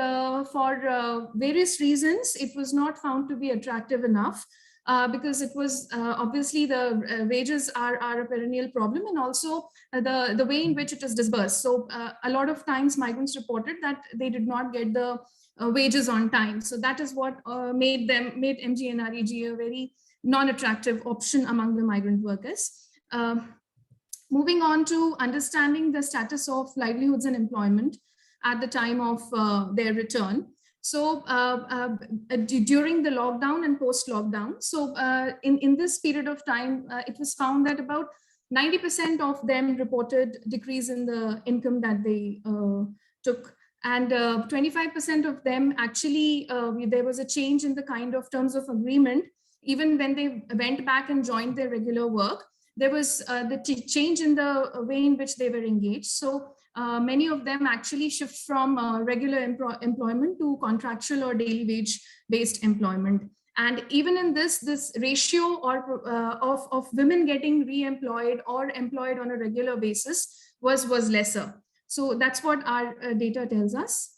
for various reasons, it was not found to be attractive enough. Because it was obviously the wages are a perennial problem, and also the way in which it is disbursed. So a lot of times migrants reported that they did not get the wages on time. So that is what made MGNREGA a very non-attractive option among the migrant workers. Moving on to understanding the status of livelihoods and employment at the time of their return. So during the lockdown and post-lockdown, so in this period of time, it was found that about 90% of them reported decrease in the income that they took. And 25% of them actually, there was a change in the kind of terms of agreement. Even when they went back and joined their regular work, there was the change in the way in which they were engaged. So many of them actually shift from regular employment to contractual or daily wage based employment. And even in this ratio of women getting re-employed or employed on a regular basis was lesser. So that's what our data tells us.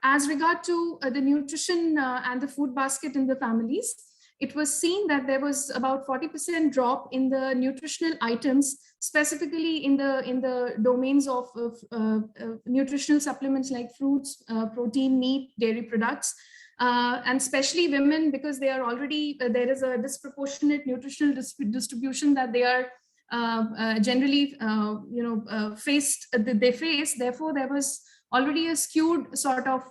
As regard to the nutrition and the food basket in the families, it was seen that there was about 40% drop in the nutritional items, specifically in the domains of nutritional supplements like fruits, protein, meat, dairy products, and especially women, because they are already, there is a disproportionate nutritional distribution that they are generally, they face. Therefore, there was already a skewed sort of,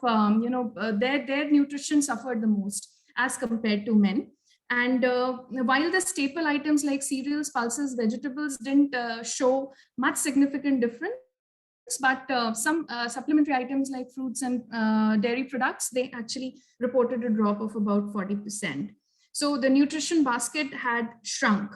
their nutrition suffered the most as compared to men. And while the staple items like cereals, pulses, vegetables didn't show much significant difference, but some supplementary items like fruits and dairy products, they actually reported a drop of about 40%. So the nutrition basket had shrunk.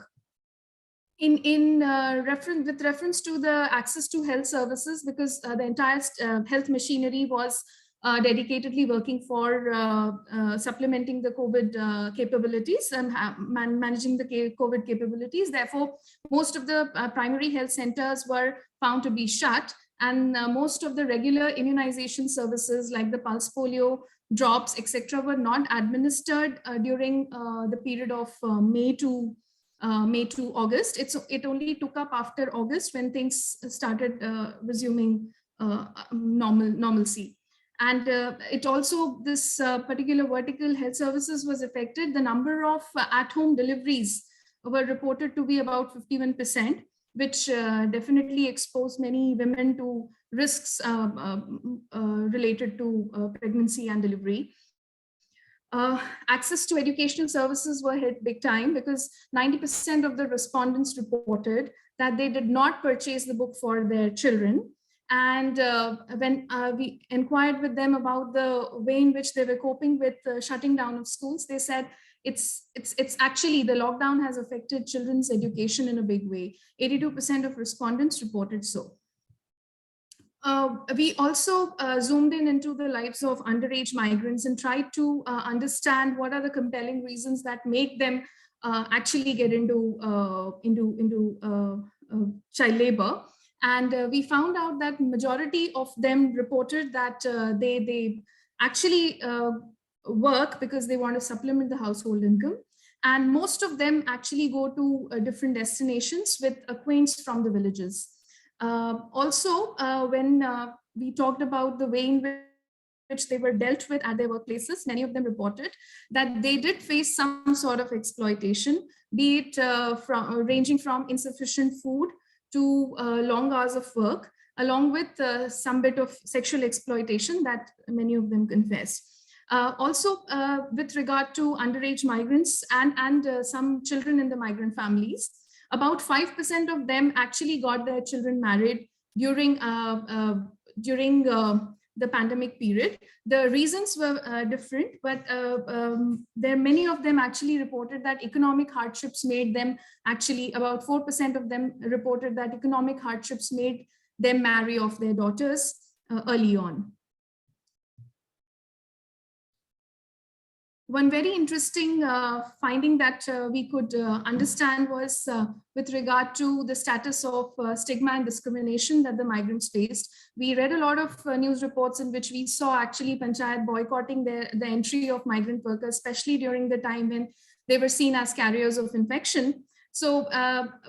With reference to the access to health services, because the entire health machinery was dedicatedly working for supplementing the COVID capabilities and managing the COVID capabilities. Therefore, most of the primary health centers were found to be shut, and most of the regular immunization services like the pulse polio, drops, etc., were not administered during the period of May to August. It only took up after August when things started resuming normalcy. And it also, this particular vertical health services was affected. The number of at-home deliveries were reported to be about 51%, which definitely exposed many women to risks related to pregnancy and delivery. Access to educational services were hit big time because 90% of the respondents reported that they did not purchase the book for their children. And when we inquired with them about the way in which they were coping with shutting down of schools, they said it's actually the lockdown has affected children's education in a big way. 82% of respondents reported so. We also zoomed into the lives of underage migrants and tried to understand what are the compelling reasons that make them actually get into child labor. And we found out that majority of them reported that they actually work because they want to supplement the household income. And most of them actually go to different destinations with acquaintances from the villages. Also, when we talked about the way in which they were dealt with at their workplaces, many of them reported that they did face some sort of exploitation, be it ranging from insufficient food to long hours of work, along with some bit of sexual exploitation that many of them confessed. Also, with regard to underage migrants and some children in the migrant families, about 5% of them actually got their children married during the pandemic period. The reasons were different, but many of them actually reported that economic hardships made them, actually about 4% of them reported that economic hardships made them marry off their daughters early on. One very interesting finding that we could understand was with regard to the status of stigma and discrimination that the migrants faced. We read a lot of news reports in which we saw actually Panchayat boycotting the entry of migrant workers, especially during the time when they were seen as carriers of infection. So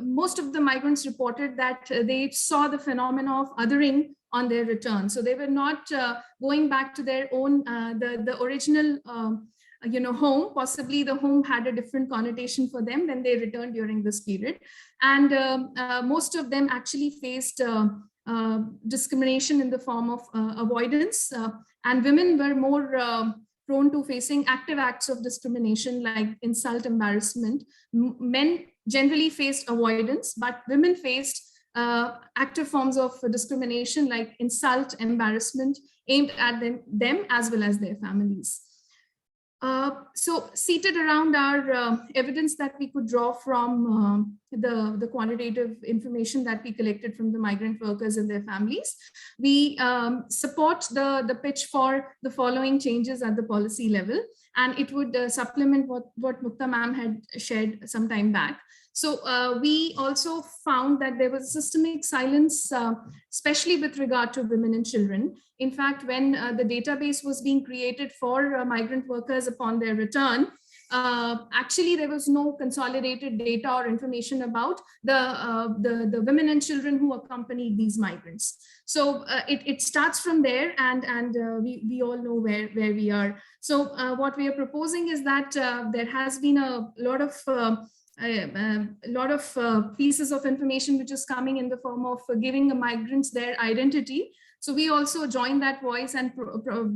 most of the migrants reported that they saw the phenomena of othering on their return. So they were not going back to their own, the original home. Possibly the home had a different connotation for them when they returned during this period. And most of them actually faced discrimination in the form of avoidance. And women were more prone to facing active acts of discrimination like insult, embarrassment. Men generally faced avoidance, but women faced active forms of discrimination like insult, embarrassment aimed at them as well as their families. So seated around our evidence that we could draw from the quantitative information that we collected from the migrant workers and their families, we support the pitch for the following changes at the policy level, and it would supplement what Mukta ma'am had shared some time back. So we also found that there was systemic silence, especially with regard to women and children. In fact, when the database was being created for migrant workers upon their return, actually there was no consolidated data or information about the women and children who accompanied these migrants. So it starts from there, and we all know where we are. So what we are proposing is that there has been a lot of pieces of information which is coming in the form of giving the migrants their identity. So we also join that voice, and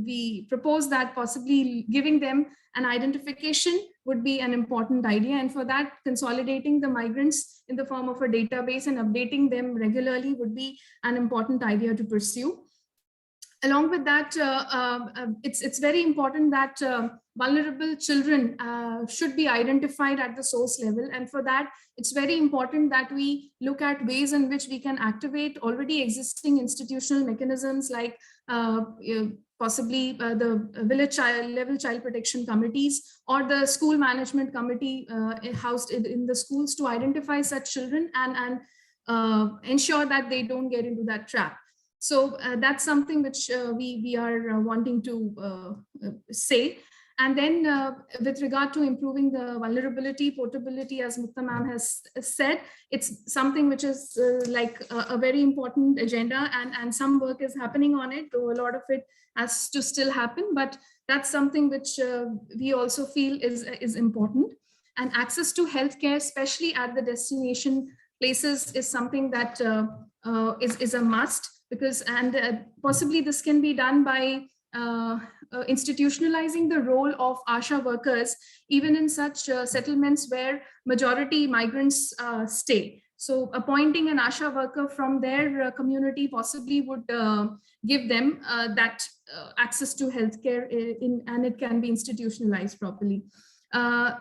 we propose that possibly giving them an identification would be an important idea. And for that, consolidating the migrants in the form of a database and updating them regularly would be an important idea to pursue. Along with that, it's very important that vulnerable children should be identified at the source level. And for that, it's very important that we look at ways in which we can activate already existing institutional mechanisms like possibly the village level child protection committees or the school management committee housed in the schools to identify such children and ensure that they don't get into that trap. So that's something which we are wanting to say. And then with regard to improving the vulnerability, portability, as Mukta ma'am has said, it's something which is like a very important agenda, and some work is happening on it, though a lot of it has to still happen, but that's something which we also feel is important. And access to healthcare, especially at the destination places, is something that is a must. Because, and possibly this can be done by institutionalizing the role of ASHA workers, even in such settlements where majority migrants stay. So appointing an ASHA worker from their community possibly would give them that access to healthcare, and it can be institutionalized properly.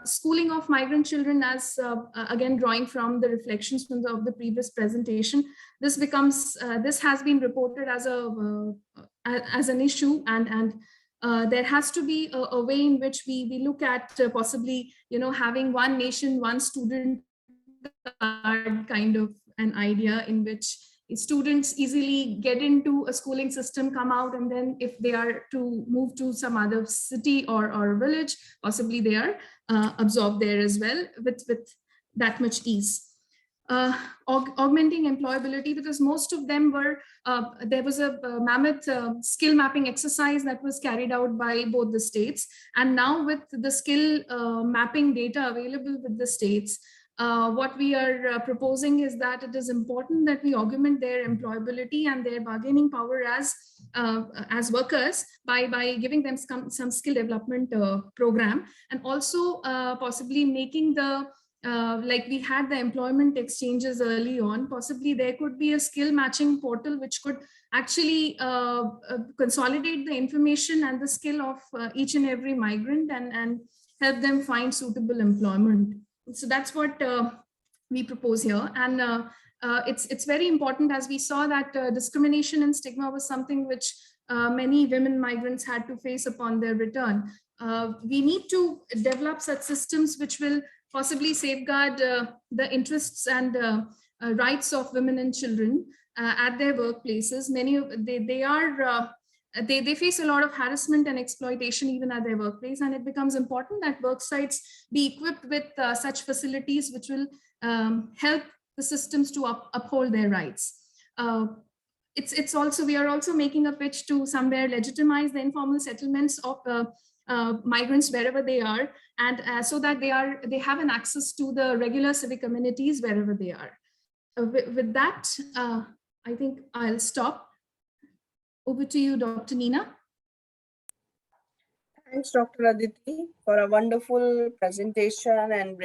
Schooling of migrant children, as again drawing from the reflections from of the previous presentation, this has been reported as an issue, and there has to be a way in which we look at possibly having one nation, one student card kind of an idea, in which students easily get into a schooling system, come out, and then if they are to move to some other city or village, possibly they are absorbed there as well with that much ease. Augmenting employability, because most of them were, there was a mammoth skill mapping exercise that was carried out by both the states. And now with the skill mapping data available with the states, what we are proposing is that it is important that we augment their employability and their bargaining power as workers by giving them some skill development program, and also possibly making the like we had the employment exchanges early on, possibly there could be a skill matching portal which could actually consolidate the information and the skill of each and every migrant and help them find suitable employment. So that's what we propose here. And it's very important, as we saw that discrimination and stigma was something which many women migrants had to face upon their return. We need to develop such systems which will possibly safeguard the interests and rights of women and children at their workplaces. Many of they face a lot of harassment and exploitation even at their workplace, and it becomes important that work sites be equipped with such facilities which will help the systems to uphold their rights. It's also, we are also making a pitch to somewhere legitimize the informal settlements of migrants wherever they are, and so that they have an access to the regular civic amenities wherever they are. With that, I think I'll stop. Over to you, Dr. Neena. Thanks, Dr. Aditi, for a wonderful presentation and,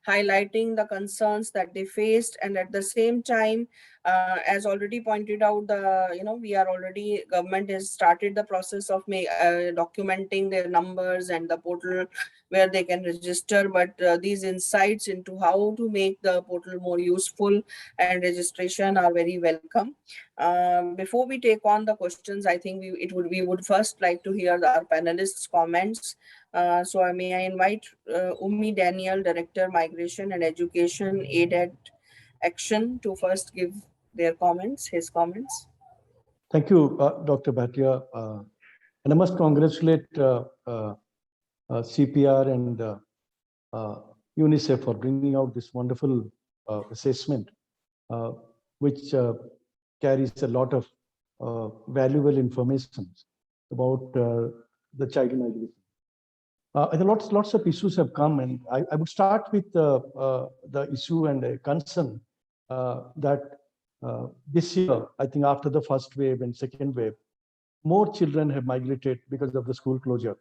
highlighting the concerns that they faced. And at the same time, as already pointed out, government has started the process of documenting their numbers and the portal where they can register. But these insights into how to make the portal more useful and registration are very welcome. Before we take on the questions, I think we would first like to hear our panelists' comments. So may I invite Ummi Daniel, Director, Migration and Education, Aid at Action, to first give their comments, his comments. Thank you, Dr. Bhatia. And I must congratulate CPR and UNICEF for bringing out this wonderful assessment, which carries a lot of valuable information about the child migration. And lots of issues have come, and I would start with the issue and concern that this year, I think after the first wave and second wave, more children have migrated because of the school closure.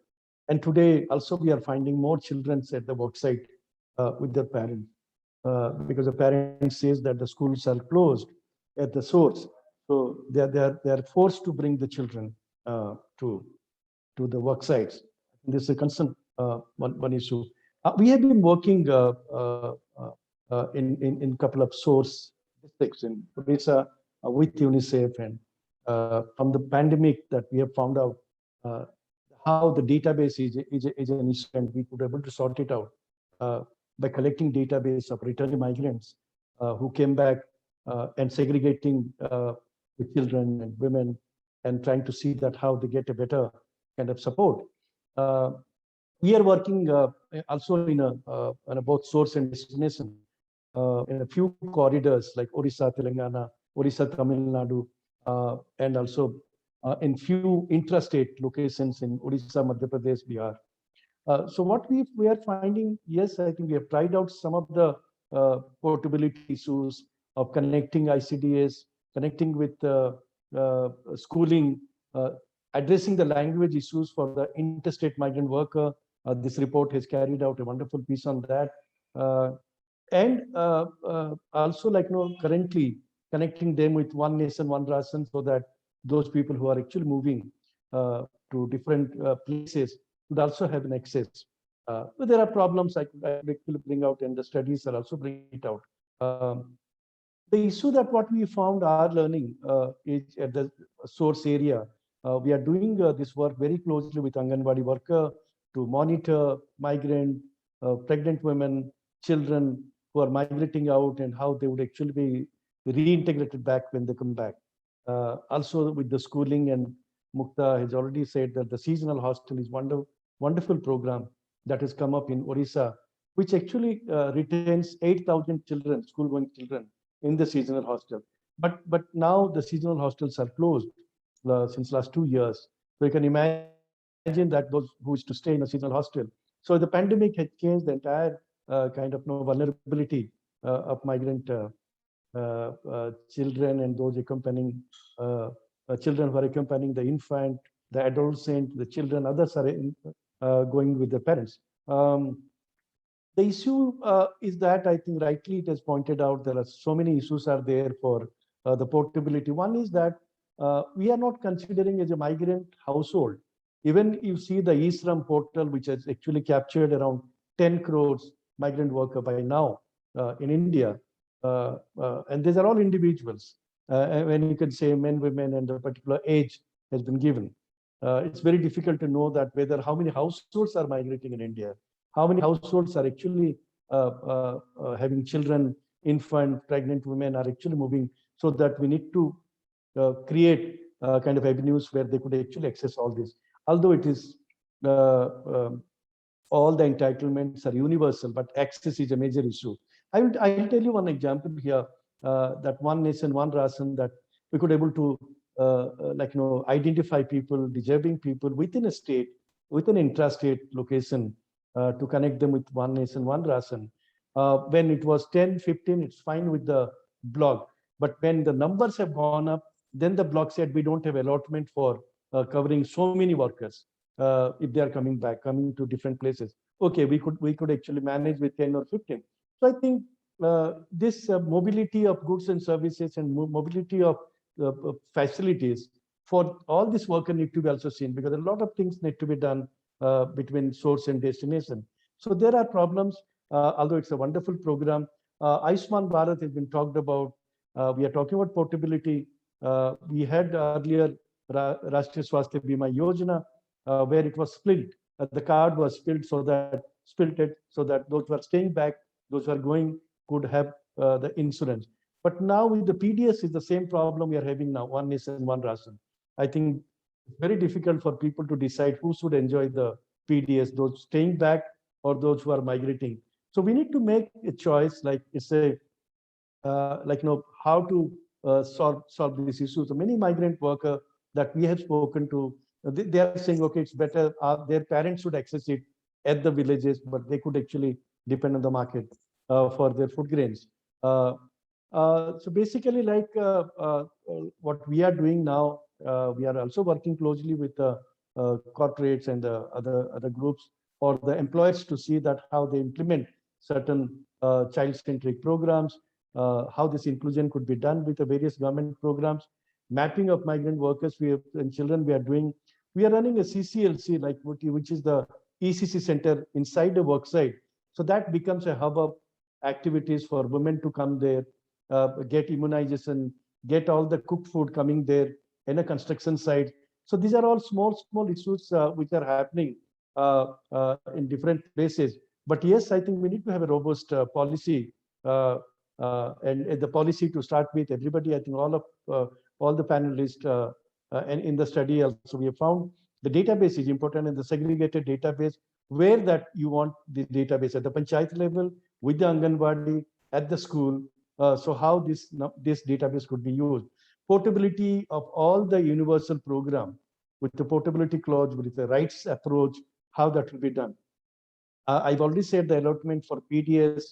And today also we are finding more children at the worksite with their parents because the parents says that the schools are closed at the source. So they are forced to bring the children to the work sites. This is a concern, one issue. We have been working in couple of source districts in Odisha with UNICEF, and from the pandemic that we have found out how the database is an issue, and we could able to sort it out by collecting database of returning migrants who came back and segregating the children and women and trying to see that how they get a better kind of support. We are working also in both source and destination in a few corridors like Odisha, Telangana, Odisha, Tamil Nadu, and also in few intrastate locations in Odisha, Madhya Pradesh, Bihar. So what we are finding, yes, I think we have tried out some of the portability issues of connecting ICDS, connecting with schooling, addressing the language issues for the interstate migrant worker. This report has carried out a wonderful piece on that. And also, currently connecting them with one nation, one ration, so that those people who are actually moving to different places would also have an access. But there are problems I could actually bring out, and the studies are also bringing it out. The issue that what we found our learning is at the source area. We are doing this work very closely with Anganwadi worker to monitor migrant, pregnant women, children who are migrating out, and how they would actually be reintegrated back when they come back. Also with the schooling, and Mukta has already said that the seasonal hostel is wonderful program that has come up in Orissa, which actually retains 8,000 children, school-going children in the seasonal hostel. But now the seasonal hostels are closed since last 2 years. So you can imagine that those who is to stay in a seasonal hostel. So the pandemic had changed the entire kind of vulnerability of migrant children and those accompanying children who are accompanying the infant, the adolescent, the children, others are going with the parents. The issue is that I think rightly it has pointed out there are so many issues are there for the portability. One is that we are not considering as a migrant household. Even you see the eSram portal, which has actually captured around 10 crores migrant worker by now in India. And these are all individuals. When you can say men, women, and a particular age has been given. It's very difficult to know that whether how many households are migrating in India, how many households are actually having children, infant, pregnant women are actually moving, so that we need to create kind of avenues where they could actually access all this. Although it is all the entitlements are universal, but access is a major issue. I'll tell you one example here, that one nation, one ration, that we could able to identify people, deserving people within a state, within intrastate location, to connect them with one nation, one ration. When it was 10, 15, it's fine with the block. But when the numbers have gone up, then the block said we don't have allotment for covering so many workers if they are coming back, coming to different places. Okay, we could actually manage with 10 or 15. So I think this mobility of goods and services and mobility of facilities for all this worker need to be also seen, because a lot of things need to be done between source and destination. So there are problems, although it's a wonderful program. Ayushman Bharat has been talked about. We are talking about portability. We had earlier Rashtriya Swasthya Bima Yojana, where it was split. The card was split so that those who are staying back, those who are going, could have the insurance. But now with the PDS is the same problem we are having now, one nation, one ration. I think it's very difficult for people to decide who should enjoy the PDS, those staying back or those who are migrating. So we need to make a choice, like it's a how to solve this issue. So many migrant workers that we have spoken to, they are saying, okay, it's better, their parents should access it at the villages, but they could actually depend on the market for their food grains. So basically, what we are doing now, we are also working closely with the corporates and the other groups or the employers to see that how they implement certain child-centric programs, how this inclusion could be done with the various government programs, mapping of migrant workers and children. We are running a CCLC, which is the ECC center inside the work site. So that becomes a hub of activities for women to come there, get immunization, get all the cooked food coming there in a construction site. So these are all small issues which are happening in different places. But yes, I think we need to have a robust policy and the policy to start with everybody. I think all the panelists and in the study also we have found the database is important, and the segregated database where that you want the database at the panchayat level with the Anganwadi at the school. So how this database could be used. Portability of all the universal program with the portability clause, with the rights approach, how that will be done. I've already said the allotment for PDS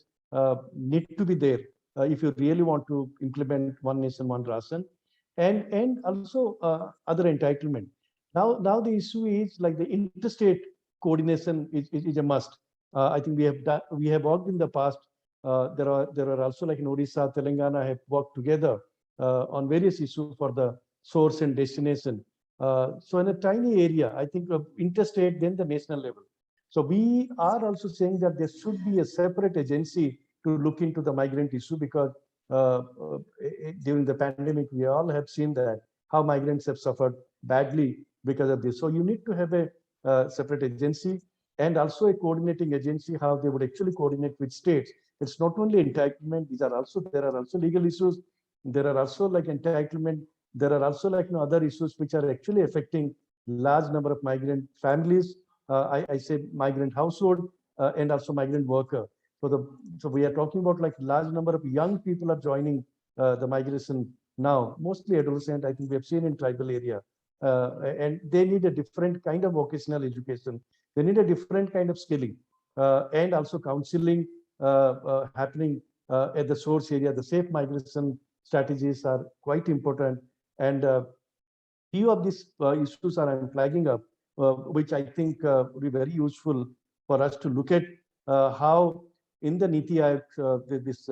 need to be there if you really want to implement one nation, one ration, and also other entitlement. Now the issue is like the interstate coordination is a must. I think we have worked in the past. There are also like in Odisha, Telangana have worked together on various issues for the source and destination. So in a tiny area, I think of interstate, then the national level. So we are also saying that there should be a separate agency to look into the migrant issue, because during the pandemic, we all have seen that how migrants have suffered badly because of this. So you need to have a separate agency and also a coordinating agency, how they would actually coordinate with states. It's not only entitlement, there are also legal issues. there are also like entitlement. There are also like other issues which are actually affecting large number of migrant families. I say migrant household and also migrant worker. So we are talking about like large number of young people are joining the migration now, mostly adolescent. I think we have seen in tribal area, and they need a different kind of vocational education. They need a different kind of skilling and also counseling happening at the source area. The safe migration strategies are quite important, and few of these issues are I'm flagging up, which I think would be very useful for us to look at how in the Niti Aayog this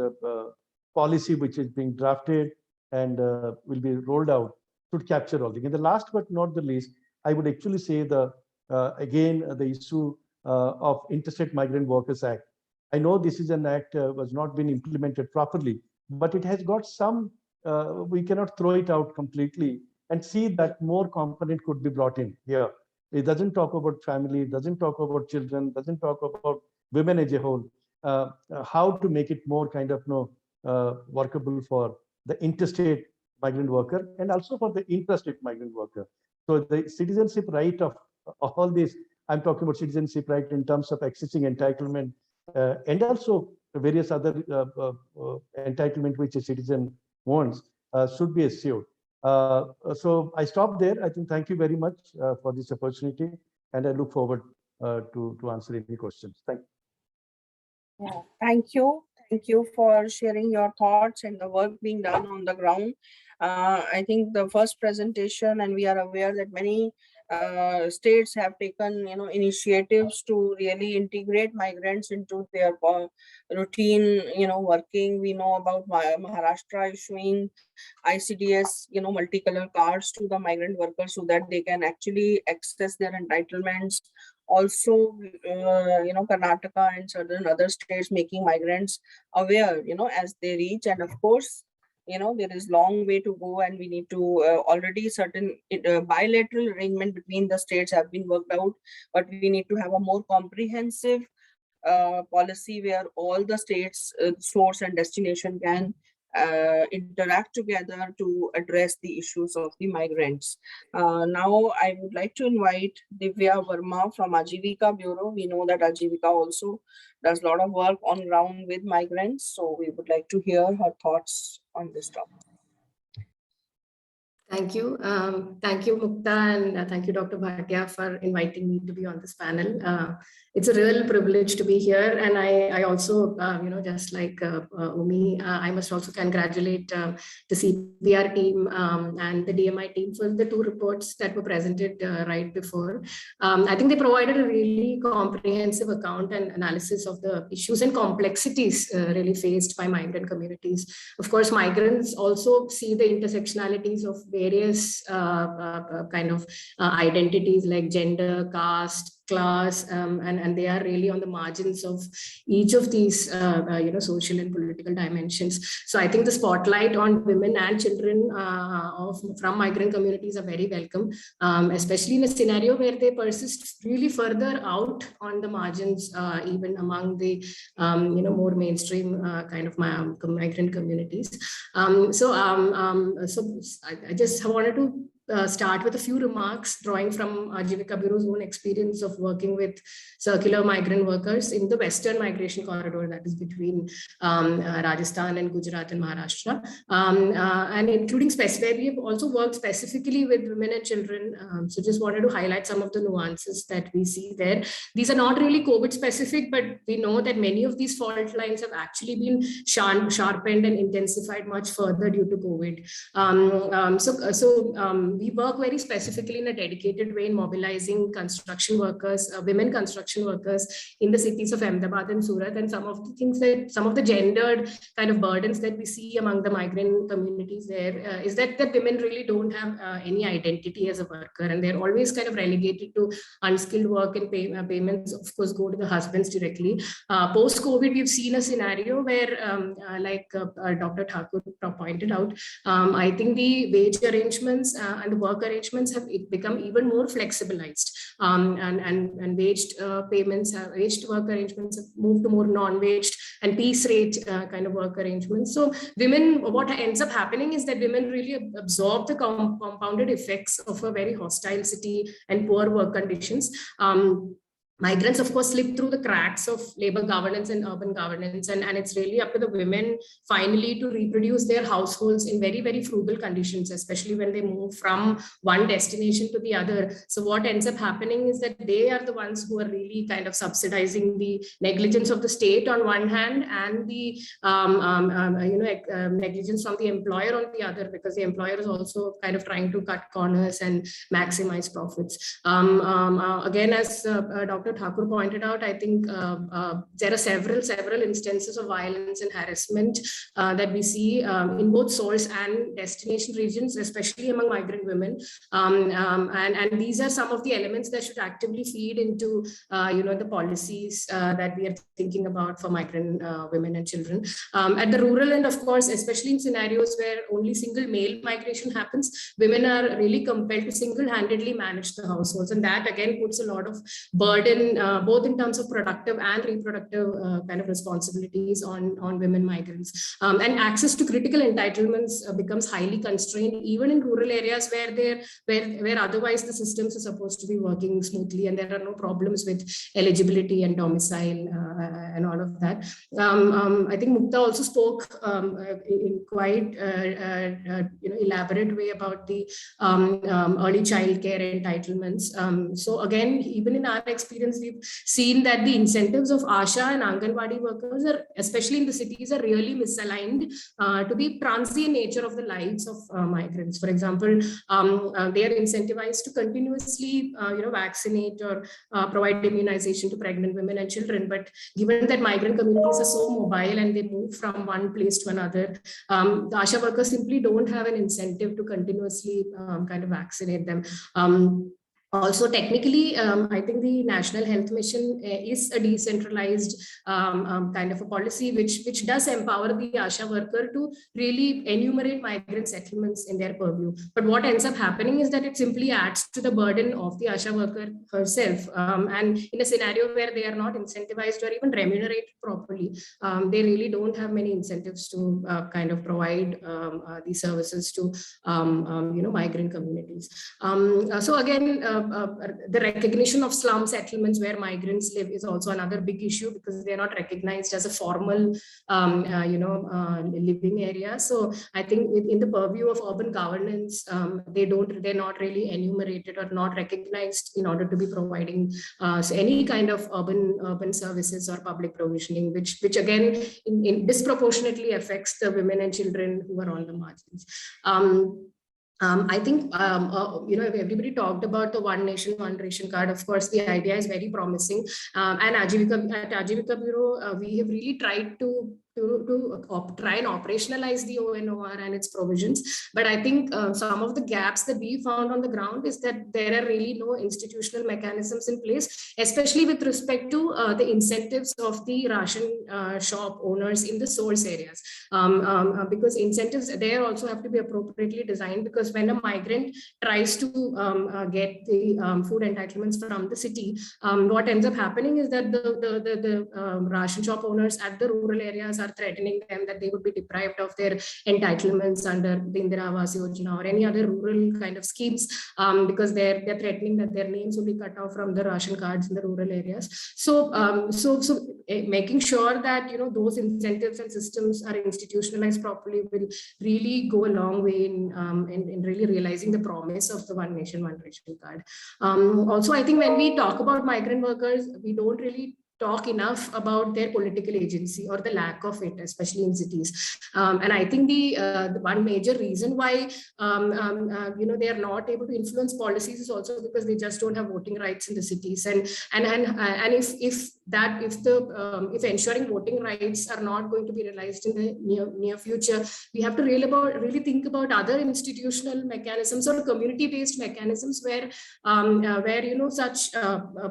policy which is being drafted and will be rolled out should capture all things. And the last but not the least, I would actually say the again the issue of Interstate Migrant Workers Act. I know this is an act was not been implemented properly, but it has got some. We cannot throw it out completely and see that more component could be brought in here. It doesn't talk about family, it doesn't talk about children, doesn't talk about women as a whole. How to make it more kind of workable for the interstate migrant worker and also for the intrastate migrant worker. So the citizenship right of all this, I'm talking about citizenship right in terms of accessing entitlement and also various other entitlement which a citizen wants should be assured. So I stop there. I think thank you very much for this opportunity, and I look forward to answer any questions. Thank you. Yeah, thank you. Thank you for sharing your thoughts and the work being done on the ground. I think the first presentation, and we are aware that many states have taken initiatives to really integrate migrants into their routine working. We know about Maharashtra issuing ICDS multicolor cards to the migrant workers so that they can actually access their entitlements. Also Karnataka and certain other states making migrants aware as they reach. And of course there is long way to go, and we need to already certain bilateral arrangement between the states have been worked out, but we need to have a more comprehensive policy where all the states source and destination can interact together to address the issues of the migrants. Now I would like to invite Divya Varma from Ajivika Bureau. We know that Ajivika also does a lot of work on ground with migrants, so we would like to hear her thoughts on this topic. Thank you. Thank you, Mukta, and thank you, Dr. Bhatia, for inviting me to be on this panel. It's a real privilege to be here, and I also, just like Umi, I must also congratulate the CPR team and the DMI team for the 2 reports that were presented right before. I think they provided a really comprehensive account and analysis of the issues and complexities really faced by migrant communities. Of course, migrants also see the intersectionalities of various kind of identities like gender, caste, class, and they are really on the margins of each of these social and political dimensions. So I think the spotlight on women and children from migrant communities are very welcome, especially in a scenario where they persist really further out on the margins, even among the more mainstream kind of migrant communities. So I just wanted to start with a few remarks drawing from Ajivika Bureau's own experience of working with circular migrant workers in the Western migration corridor, that is between Rajasthan and Gujarat and Maharashtra, and including specific. We have also worked specifically with women and children. So just wanted to highlight some of the nuances that we see there. These are not really COVID specific, but we know that many of these fault lines have actually been sharpened and intensified much further due to COVID. We work very specifically in a dedicated way in mobilizing construction workers, women construction workers in the cities of Ahmedabad and Surat. And some of the things that, some of the gendered kind of burdens that we see among the migrant communities there is that the women really don't have any identity as a worker, and they're always kind of relegated to unskilled work, and payments of course go to the husbands directly. Post-COVID, we've seen a scenario where like Dr. Thakur pointed out, I think the wage arrangements and the work arrangements have become even more flexibilized, and waged payments, waged work arrangements have moved to more non-waged and piece rate kind of work arrangements. So women, what ends up happening is that women really absorb the compounded effects of a very hostile city and poor work conditions. Migrants, of course, slip through the cracks of labor governance and urban governance, and it's really up to the women finally to reproduce their households in very, very frugal conditions, especially when they move from one destination to the other. So what ends up happening is that they are the ones who are really kind of subsidizing the negligence of the state on one hand, and the negligence from the employer on the other, because the employer is also kind of trying to cut corners and maximize profits. Again, as Dr. Thakur pointed out, I think there are several instances of violence and harassment that we see in both source and destination regions, especially among migrant women. And these are some of the elements that should actively feed into the policies that we are thinking about for migrant women and children. At the rural end, of course, especially in scenarios where only single male migration happens, women are really compelled to single-handedly manage the households, and that again puts a lot of burden both in terms of productive and reproductive kind of responsibilities on women migrants. And access to critical entitlements becomes highly constrained, even in rural areas where otherwise the systems are supposed to be working smoothly and there are no problems with eligibility and domicile and all of that. I think Mukta also spoke in quite elaborate way about the early childcare entitlements. So again, even in our experience, we've seen that the incentives of ASHA and Anganwadi workers, are, especially in the cities, are really misaligned to the transient nature of the lives of migrants. For example, they are incentivized to continuously vaccinate or provide immunization to pregnant women and children. But given that migrant communities are so mobile and they move from one place to another, the ASHA workers simply don't have an incentive to continuously kind of vaccinate them. Also, technically, I think the National Health Mission is a decentralized kind of a policy which does empower the ASHA worker to really enumerate migrant settlements in their purview. But what ends up happening is that it simply adds to the burden of the ASHA worker herself. And in a scenario where they are not incentivized or even remunerated properly, they really don't have many incentives to kind of provide these services to migrant communities. So again, the recognition of slum settlements where migrants live is also another big issue, because they are not recognized as a formal, living area. So I think in the purview of urban governance, they're not really enumerated or not recognized in order to be providing any kind of urban services or public provisioning, which again in disproportionately affects the women and children who are on the margins. I think, everybody talked about the One Nation, One Ration card. Of course, the idea is very promising. And at Ajivika Bureau, we have really tried to try and operationalize the ONOR and its provisions. But I think some of the gaps that we found on the ground is that there are really no institutional mechanisms in place, especially with respect to the incentives of the ration shop owners in the source areas. Because incentives there also have to be appropriately designed, because when a migrant tries to get the food entitlements from the city, what ends up happening is that the ration shop owners at the rural areas are threatening them that they would be deprived of their entitlements under the Indira Awas Yojana or any other rural kind of schemes, because they're threatening that their names will be cut off from the ration cards in the rural areas. So making sure that those incentives and systems are institutionalized properly will really go a long way in really realizing the promise of the One Nation, One Ration card. Also, I think when we talk about migrant workers, we don't really talk enough about their political agency or the lack of it, especially in cities. And I think the one major reason why they are not able to influence policies is also because they just don't have voting rights in the cities. And if that if ensuring voting rights are not going to be realized in the near future, we have to really think about other institutional mechanisms or community-based mechanisms where such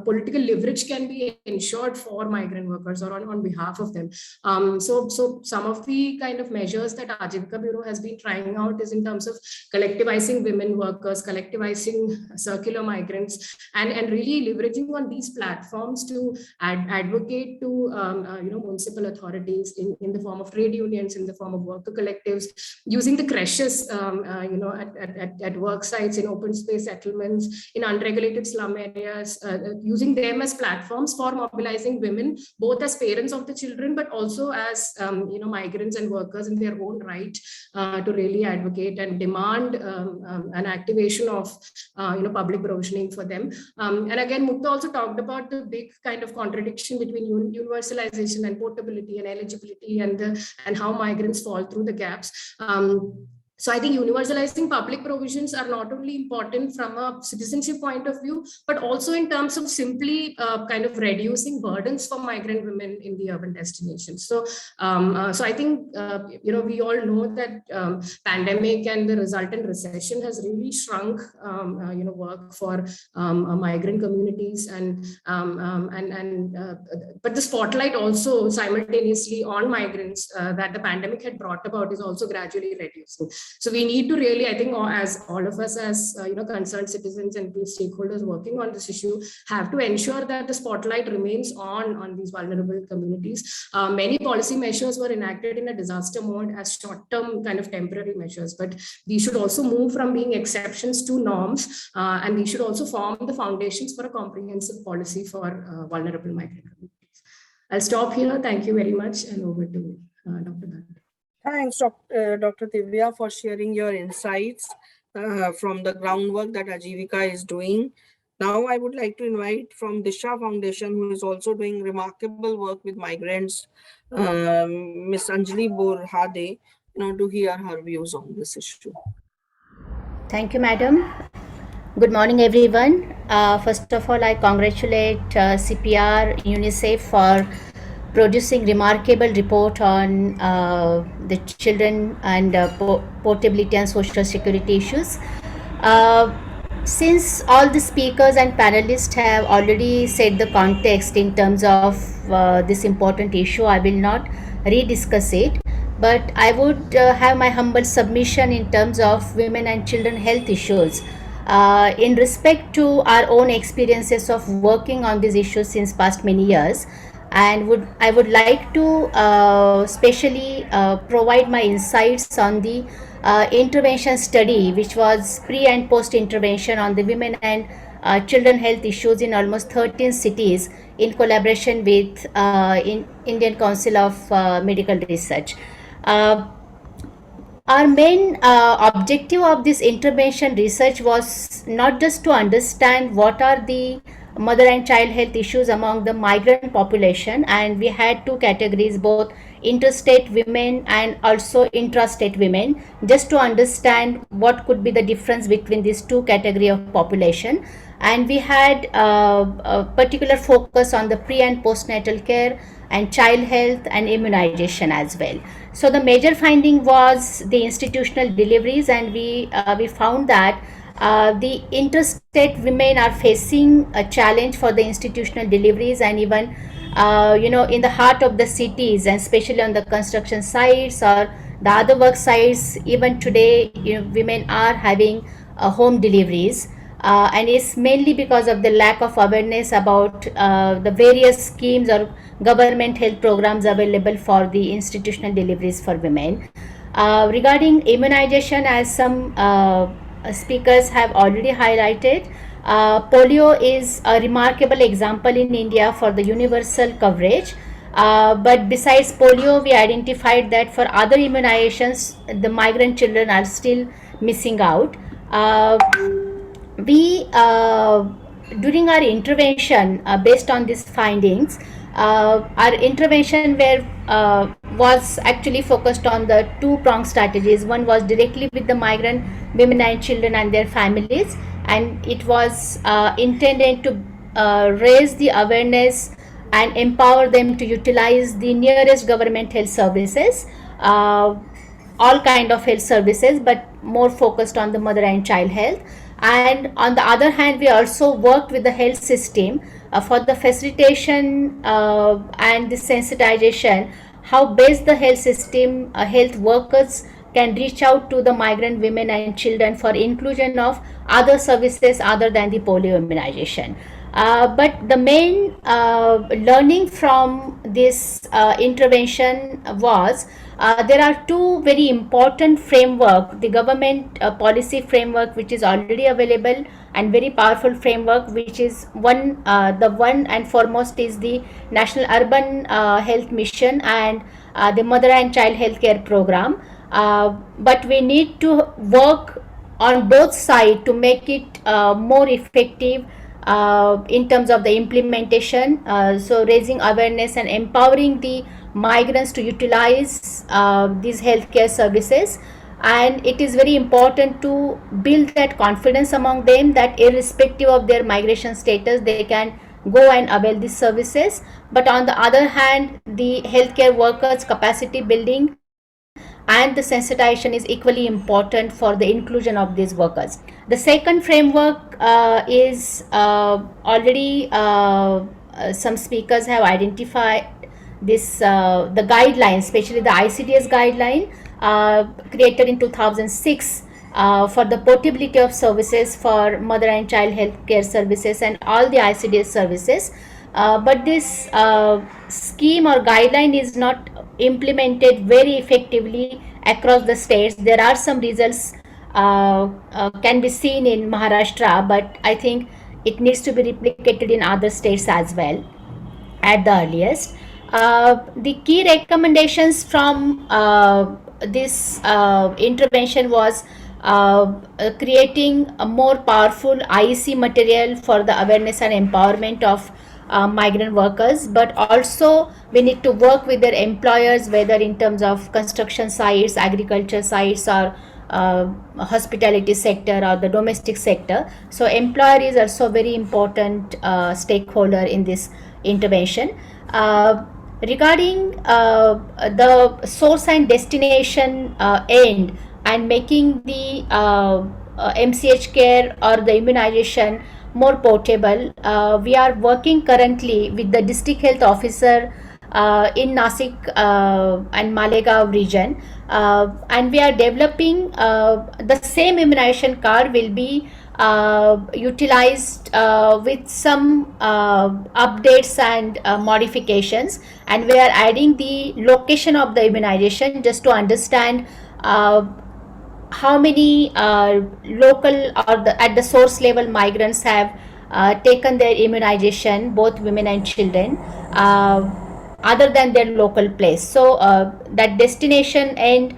political leverage can be ensured for migrant workers or on behalf of them. So some of the kind of measures that Ajivika Bureau has been trying out is in terms of collectivizing women workers, collectivizing circular migrants, and really leveraging on these platforms to advocate to municipal authorities in the form of trade unions, in the form of worker collectives, using the creches at work sites, in open space settlements, in unregulated slum areas, using them as platforms for mobilizing women, both as parents of the children, but also as migrants and workers in their own right, to really advocate and demand an activation of public provisioning for them. And again, Mukta also talked about the big kind of contradiction between universalization and portability and eligibility, and how migrants fall through the gaps. So I think universalizing public provisions are not only important from a citizenship point of view, but also in terms of simply kind of reducing burdens for migrant women in the urban destinations. So I think, we all know that pandemic and the resultant recession has really shrunk, work for migrant communities, but the spotlight also simultaneously on migrants that the pandemic had brought about is also gradually reducing. So we need to really, I think, as all of us as concerned citizens and stakeholders working on this issue, have to ensure that the spotlight remains on these vulnerable communities. Many policy measures were enacted in a disaster mode as short-term kind of temporary measures, but we should also move from being exceptions to norms, and we should also form the foundations for a comprehensive policy for vulnerable migrant communities. I'll stop here. Thank you very much, and over to Dr. Bhatia. Thanks, Dr. Divya, for sharing your insights from the groundwork that Ajivika is doing. Now, I would like to invite from Disha Foundation, who is also doing remarkable work with migrants, Ms. Anjali Borhade, to hear her views on this issue. Thank you, madam. Good morning, everyone. First of all, I congratulate CPR, UNICEF for producing remarkable report on the children and portability and social security issues. Since all the speakers and panelists have already set the context in terms of this important issue, I will not rediscuss it, but I would have my humble submission in terms of women and children health issues. In respect to our own experiences of working on these issues since past many years, and I would like to specially provide my insights on the intervention study, which was pre and post intervention on the women and children health issues in almost 13 cities in collaboration with Indian Council of Medical Research. Our main objective of this intervention research was not just to understand what are the mother and child health issues among the migrant population, and we had two categories, both interstate women and also intrastate women, just to understand what could be the difference between these two categories of population. And we had a particular focus on the pre and postnatal care and child health and immunization as well. So the major finding was the institutional deliveries, and we found that the interstate women are facing a challenge for the institutional deliveries, and even in the heart of the cities, and especially on the construction sites or the other work sites, even today women are having home deliveries, and it's mainly because of the lack of awareness about the various schemes or government health programs available for the institutional deliveries for women. Regarding immunization, as some speakers have already highlighted, polio is a remarkable example in India for the universal coverage. But besides polio, we identified that for other immunizations, the migrant children are still missing out. During our intervention, based on these findings, our intervention was actually focused on the two-pronged strategies. One was directly with the migrant women and children and their families, and it was intended to raise the awareness and empower them to utilize the nearest government health services, all kind of health services, but more focused on the mother and child health. And on the other hand, we also worked with the health system for the facilitation and the sensitization, how best the health system, health workers can reach out to the migrant women and children for inclusion of other services other than the polio immunization. But the main learning from this intervention was there are two very important framework, the government policy framework which is already available, and very powerful framework which is the one and foremost is the National Urban Health Mission and the Mother and Child Healthcare Program. But we need to work on both sides to make it more effective in terms of the implementation, so raising awareness and empowering the migrants to utilize these healthcare services. And it is very important to build that confidence among them that irrespective of their migration status, they can go and avail these services. But on the other hand, the healthcare workers capacity building and the sensitization is equally important for the inclusion of these workers. The second framework is already some speakers have identified this, the guidelines, especially the ICDS guideline created in 2006 for the portability of services for mother and child health care services and all the ICDS services. But this scheme or guideline is not implemented very effectively across the states. There are some results can be seen in Maharashtra, but I think it needs to be replicated in other states as well at the earliest. The key recommendations from this intervention was creating a more powerful IEC material for the awareness and empowerment of migrant workers, but also we need to work with their employers, whether in terms of construction sites, agriculture sites, or hospitality sector or the domestic sector. So employer is also very important stakeholder in this intervention. Regarding the source and destination end and making the MCH care or the immunization more portable, we are working currently with the district health officer in Nasik and Malegaon region, and we are developing the same immunization card will be utilized with some updates and modifications, and we are adding the location of the immunization just to understand how many local or at the source level migrants have taken their immunization, both women and children, other than their local place. So that destination and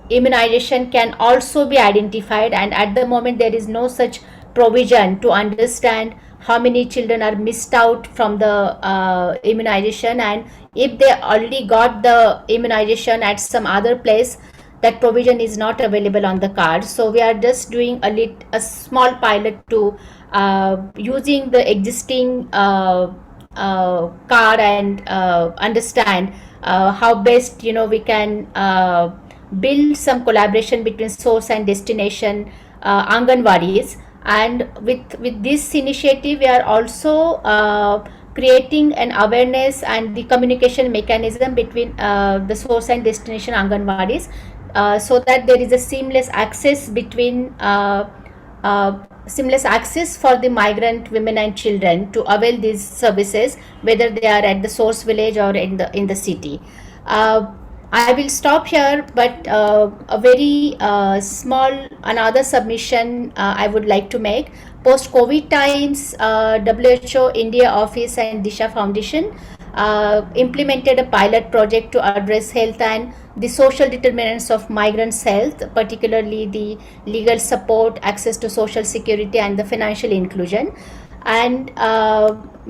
immunization can also be identified, and at the moment there is no such provision to understand how many children are missed out from the immunization, and if they already got the immunization at some other place, that provision is not available on the card. So we are just doing a small pilot to using the existing card and understand how best we can build some collaboration between source and destination Anganwadis. And with this initiative, we are also creating an awareness and the communication mechanism between the source and destination Anganwadis, so that there is a seamless access between seamless access for the migrant women and children to avail these services, whether they are at the source village or in the city. I will stop here, but a very small another submission I would like to make. Post-COVID times, WHO India Office and Disha Foundation implemented a pilot project to address health and the social determinants of migrants' health, particularly the legal support, access to social security, and the financial inclusion. And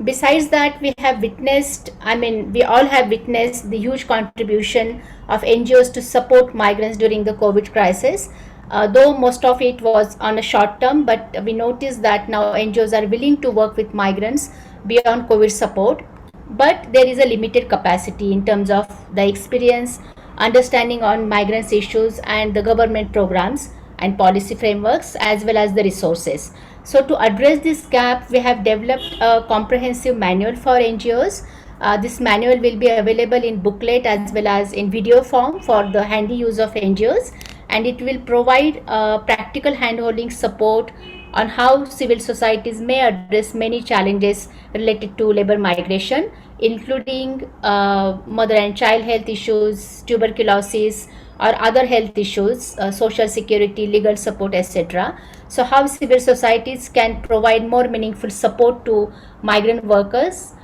besides that, we have witnessed, we all have witnessed the huge contribution of NGOs to support migrants during the COVID crisis. Though most of it was on a short term, but we noticed that now NGOs are willing to work with migrants beyond COVID support, but there is a limited capacity in terms of the experience, understanding on migrants issues and the government programs and policy frameworks as well as the resources. So to address this gap, we have developed a comprehensive manual for NGOs. This manual will be available in booklet as well as in video form for the handy use of NGOs, and it will provide practical handholding support on how civil societies may address many challenges related to labor migration, including mother and child health issues, tuberculosis, or other health issues, social security, legal support, etc. So how civil societies can provide more meaningful support to migrant workers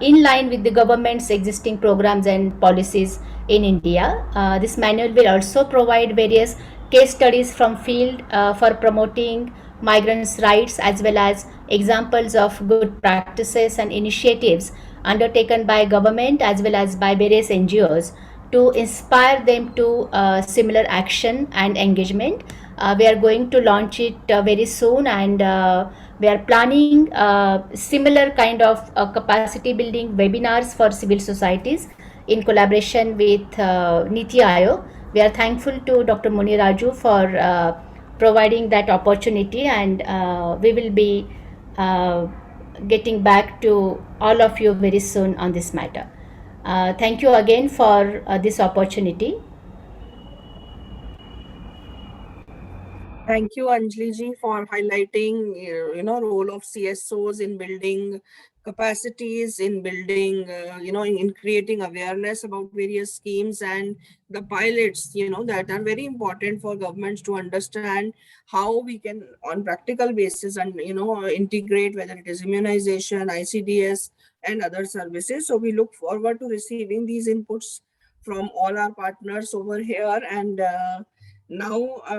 in line with the government's existing programs and policies in India. This manual will also provide various case studies from field for promoting migrants' rights as well as examples of good practices and initiatives undertaken by government as well as by various NGOs to inspire them to similar action and engagement. We are going to launch it very soon, and we are planning similar kind of capacity building webinars for civil societies in collaboration with Niti Aayog. We are thankful to Dr. Muniraju for providing that opportunity, and we will be getting back to all of you very soon on this matter. Thank you again for this opportunity. Thank you, Anjali ji, for highlighting, role of CSOs in building capacities, in building, in creating awareness about various schemes and the pilots, that are very important for governments to understand how we can, on practical basis, and, integrate whether it is immunization, ICDS, and other services. So we look forward to receiving these inputs from all our partners over here. And now, I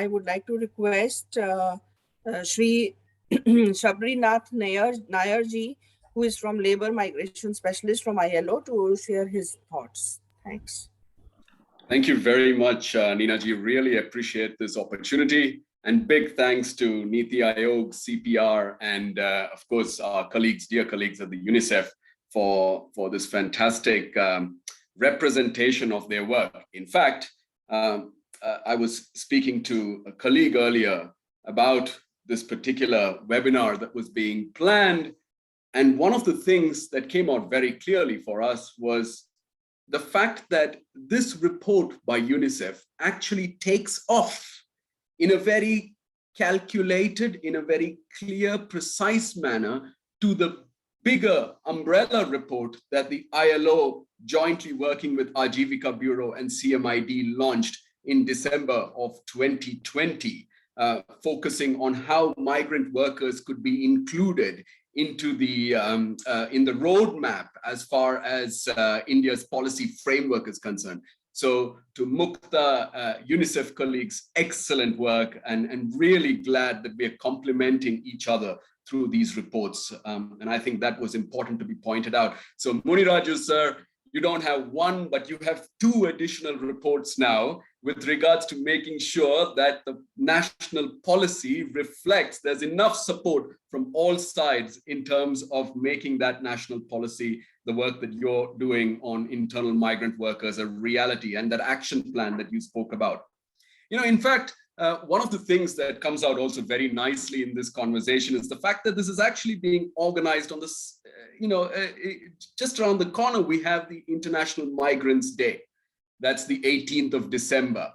would like to request Shri Shabarinath Nair ji, who is from Labor Migration Specialist from ILO, to share his thoughts. Thanks. Thank you very much, Neena ji. Really appreciate this opportunity. And big thanks to Niti Aayog, CPR, and of course, our colleagues, dear colleagues at the UNICEF for this fantastic representation of their work. In fact, I was speaking to a colleague earlier about this particular webinar that was being planned. And one of the things that came out very clearly for us was the fact that this report by UNICEF actually takes off in a very calculated, in a very clear, precise manner to the bigger umbrella report that the ILO, jointly working with Ajivika Bureau and CMID, launched in December of 2020, focusing on how migrant workers could be included into the in the roadmap as far as India's policy framework is concerned. So to Mukta, UNICEF colleagues, excellent work, and really glad that we are complementing each other through these reports. And I think that was important to be pointed out. So Muniraju, sir, you don't have one, but you have two additional reports now with regards to making sure that the national policy reflects there's enough support from all sides in terms of making that national policy, the work that you're doing on internal migrant workers, a reality, and that action plan that you spoke about. In fact, one of the things that comes out also very nicely in this conversation is the fact that this is actually being organized on this, just around the corner, we have the International Migrants Day. That's the 18th of December.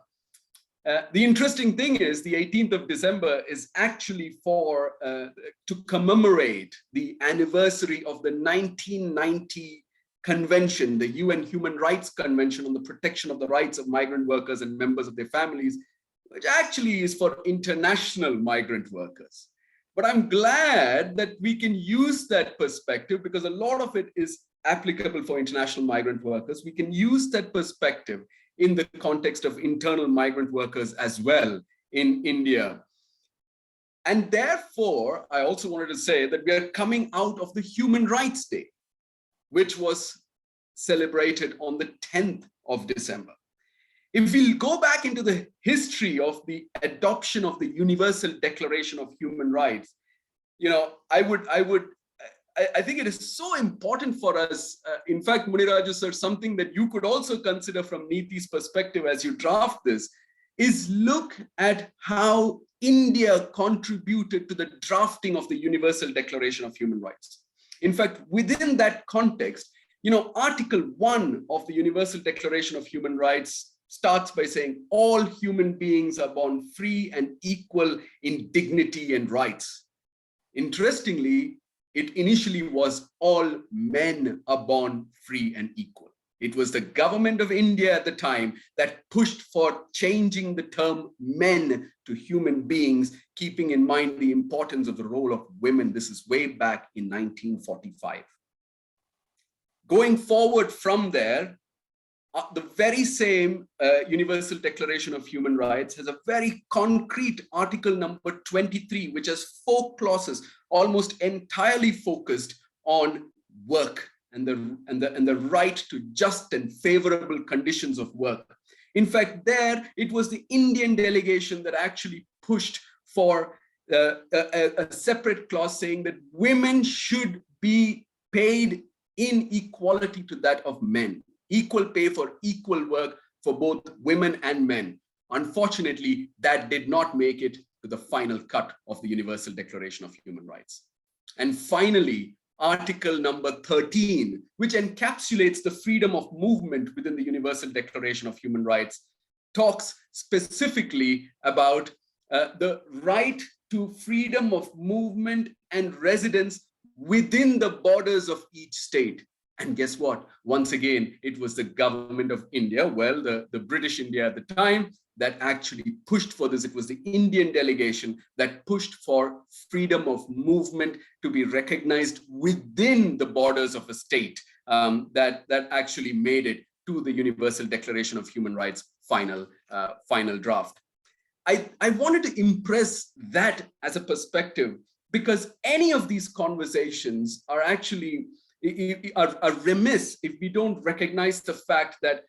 The interesting thing is the 18th of December is actually to commemorate the anniversary of the 1990 convention, the UN Human Rights Convention on the protection of the rights of migrant workers and members of their families, which actually is for international migrant workers. But I'm glad that we can use that perspective because a lot of it is applicable for international migrant workers. We can use that perspective in the context of internal migrant workers as well in India. And therefore, I also wanted to say that we are coming out of the Human Rights Day, which was celebrated on the 10th of December. If we go back into the history of the adoption of the Universal Declaration of Human Rights, I would I think it is so important for us. In fact, Muniraju sir, something that you could also consider from Neeti's perspective as you draft this is look at how India contributed to the drafting of the Universal Declaration of Human Rights. In fact, within that context, Article 1 of the Universal Declaration of Human Rights starts by saying all human beings are born free and equal in dignity and rights. Interestingly, it initially was all men are born free and equal. It was the government of India at the time that pushed for changing the term men to human beings, keeping in mind the importance of the role of women. This is way back in 1945. Going forward from there, the very same Universal Declaration of Human Rights has a very concrete article number 23, which has 4 clauses, almost entirely focused on work and the right to just and favorable conditions of work. In fact, there it was the Indian delegation that actually pushed for a separate clause saying that women should be paid in equality to that of men. Equal pay for equal work for both women and men. Unfortunately, that did not make it to the final cut of the Universal Declaration of Human Rights. And finally, Article number 13, which encapsulates the freedom of movement within the Universal Declaration of Human Rights, talks specifically about the right to freedom of movement and residence within the borders of each state. And guess what? Once again, it was the government of India, well, the British India at the time, that actually pushed for this. It was the Indian delegation that pushed for freedom of movement to be recognized within the borders of a state, that actually made it to the Universal Declaration of Human Rights final draft. I wanted to impress that as a perspective, because any of these conversations are actually are remiss if we don't recognize the fact that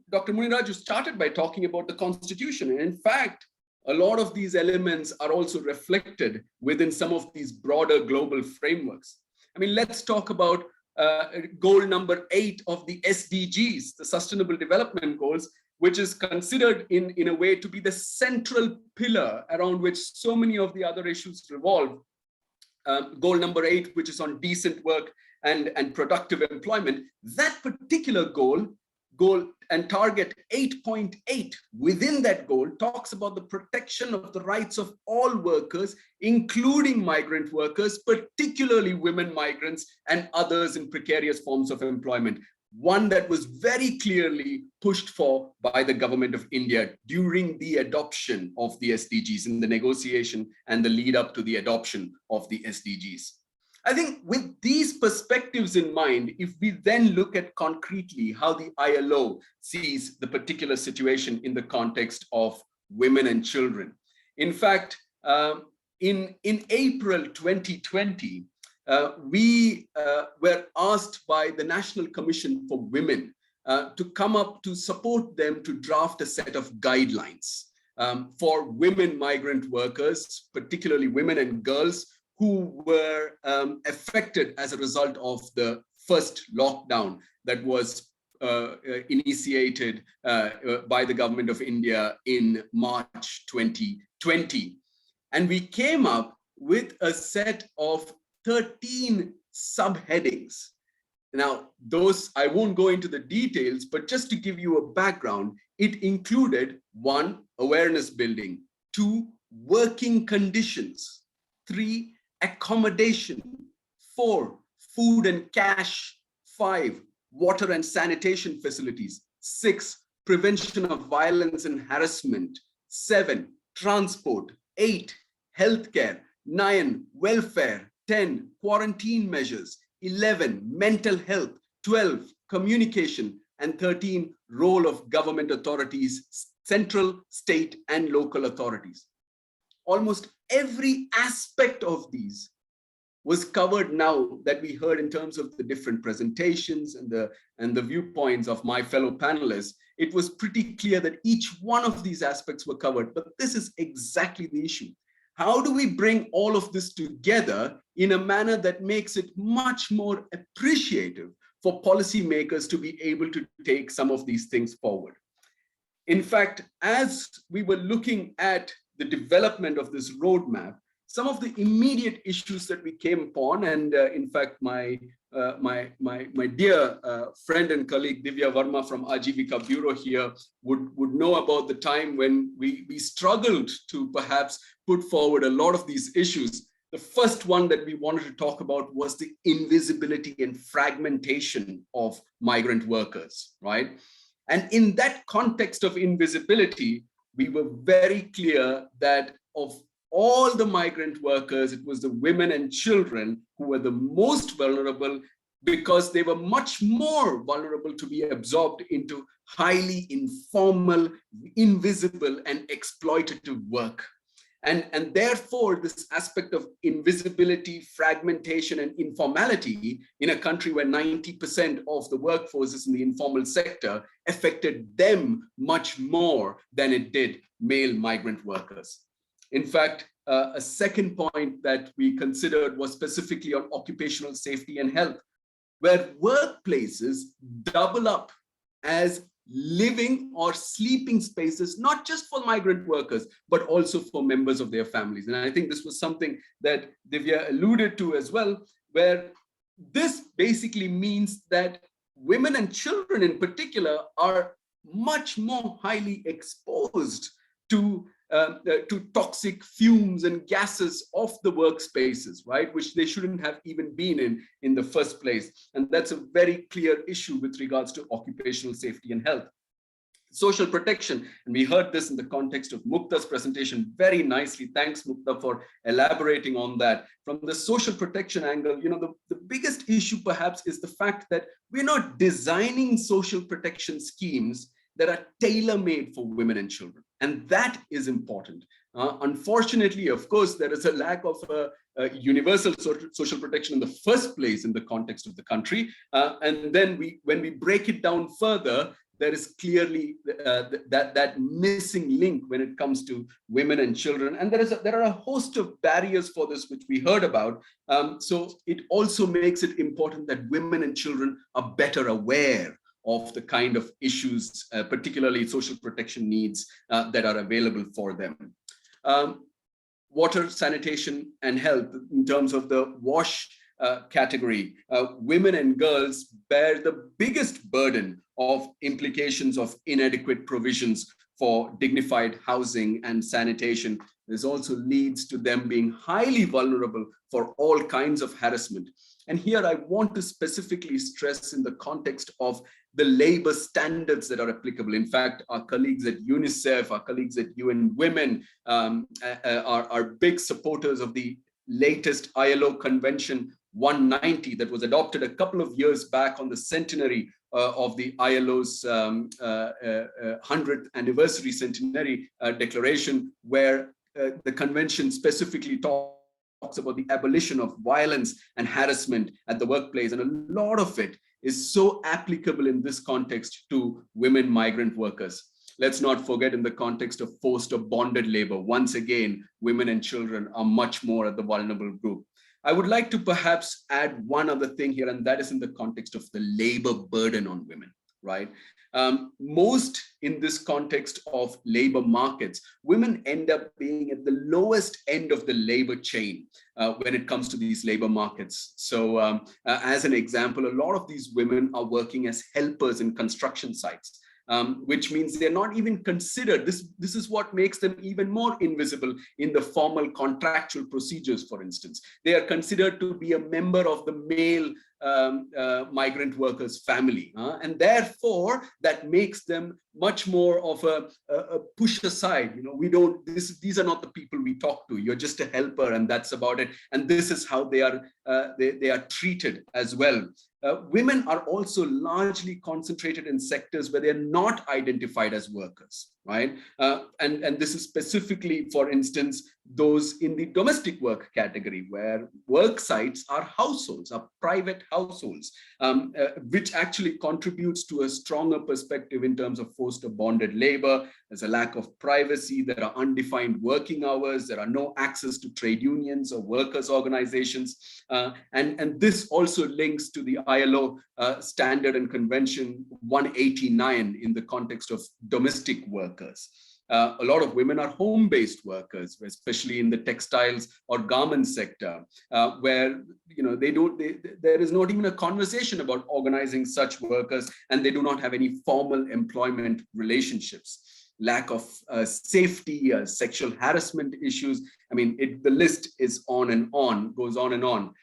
Dr. Muniraju started by talking about the Constitution. And in fact, a lot of these elements are also reflected within some of these broader global frameworks. I mean, let's talk about goal number 8 of the SDGs, the Sustainable Development Goals, which is considered in a way to be the central pillar around which so many of the other issues revolve. Goal number 8, which is on decent work and productive employment, that particular goal and target 8.8 within that goal talks about the protection of the rights of all workers, including migrant workers, particularly women migrants and others in precarious forms of employment. One that was very clearly pushed for by the government of India during the adoption of the SDGs, in the negotiation and the lead up to the adoption of the SDGs. I think with these perspectives in mind, if we then look at concretely how the ILO sees the particular situation in the context of women and children. In fact, in April 2020, we were asked by the National Commission for Women to come up to support them to draft a set of guidelines for women migrant workers, particularly women and girls who were affected as a result of the first lockdown that was initiated by the government of India in March 2020. And we came up with a set of 13 subheadings. Now, those, I won't go into the details, but just to give you a background, it included 1, awareness building, 2, working conditions, 3, accommodation, 4, food and cash, 5, water and sanitation facilities, 6, prevention of violence and harassment, 7, transport, 8, healthcare, 9, welfare, 10, quarantine measures, 11, mental health, 12, communication, and 13, role of government authorities, central, state, and local authorities. Almost every aspect of these was covered now that we heard in terms of the different presentations and the viewpoints of my fellow panelists. It was pretty clear that each one of these aspects were covered, but this is exactly the issue. how do we bring all of this together in a manner that makes it much more appreciative for policymakers to be able to take some of these things forward? In fact, as we were looking at the development of this roadmap, some of the immediate issues that we came upon, and in fact, my dear friend and colleague Divya Varma from Ajivika Bureau here would know about the time when we struggled to perhaps put forward a lot of these issues. The first one that we wanted to talk about was the invisibility and fragmentation of migrant workers, right? And in that context of invisibility, we were very clear that of all the migrant workers, it was the women and children who were the most vulnerable, because they were much more vulnerable to be absorbed into highly informal, invisible, and exploitative work. And therefore, this aspect of invisibility, fragmentation, and informality in a country where 90% of the workforce is in the informal sector affected them much more than it did male migrant workers. In fact, a second point that we considered was specifically on occupational safety and health, where workplaces double up as living or sleeping spaces, not just for migrant workers, but also for members of their families. And I think this was something that Divya alluded to as well, where this basically means that women and children in particular are much more highly exposed to toxic fumes and gases of the workspaces, right? Which they shouldn't have even been in the first place. And that's a very clear issue with regards to occupational safety and health. Social protection, and we heard this in the context of Mukta's presentation very nicely. Thanks, Mukta, for elaborating on that. From the social protection angle, the biggest issue perhaps is the fact that we're not designing social protection schemes that are tailor-made for women and children. And that is important. Unfortunately, of course, there is a lack of universal social protection in the first place in the context of the country. And then when we break it down further, there is clearly that missing link when it comes to women and children. And there are a host of barriers for this, which we heard about. So it also makes it important that women and children are better aware of the kind of issues, particularly social protection needs that are available for them. Water, sanitation, and health, in terms of the WASH category, women and girls bear the biggest burden of implications of inadequate provisions for dignified housing and sanitation. This also leads to them being highly vulnerable for all kinds of harassment. And here I want to specifically stress in the context of the labor standards that are applicable. In fact, our colleagues at UNICEF, our colleagues at UN Women are big supporters of the latest ILO Convention 190 that was adopted a couple of years back on the centenary of the ILO's 100th anniversary centenary declaration, where the convention specifically talks about the abolition of violence and harassment at the workplace. And a lot of it is so applicable in this context to women migrant workers. Let's not forget, in the context of forced or bonded labor, once again, women and children are much more at the vulnerable group. I would like to perhaps add one other thing here, and that is in the context of the labor burden on women, right? Most in this context of labor markets, women end up being at the lowest end of the labor chain when it comes to these labor markets. So as an example, a lot of these women are working as helpers in construction sites. Which means they're not even considered. This is what makes them even more invisible in the formal contractual procedures, for instance. They are considered to be a member of the male migrant workers' family. And therefore, that makes them much more of a push aside. These are not the people we talk to. You're just a helper, and that's about it. And this is how they are treated as well. Women are also largely concentrated in sectors where they're not identified as workers, right? And this is specifically, for instance, those in the domestic work category, where work sites are households, are private households, which actually contributes to a stronger perspective in terms of forced or bonded labor. There's a lack of privacy, there are undefined working hours, there are no access to trade unions or workers' organizations. And this also links to the ILO Standard and Convention 189 in the context of domestic workers. A lot of women are home-based workers, especially in the textiles or garment sector, where there is not even a conversation about organizing such workers, and they do not have any formal employment relationships. Lack of safety, sexual harassment issues. I mean, the list is on and on, goes on and on.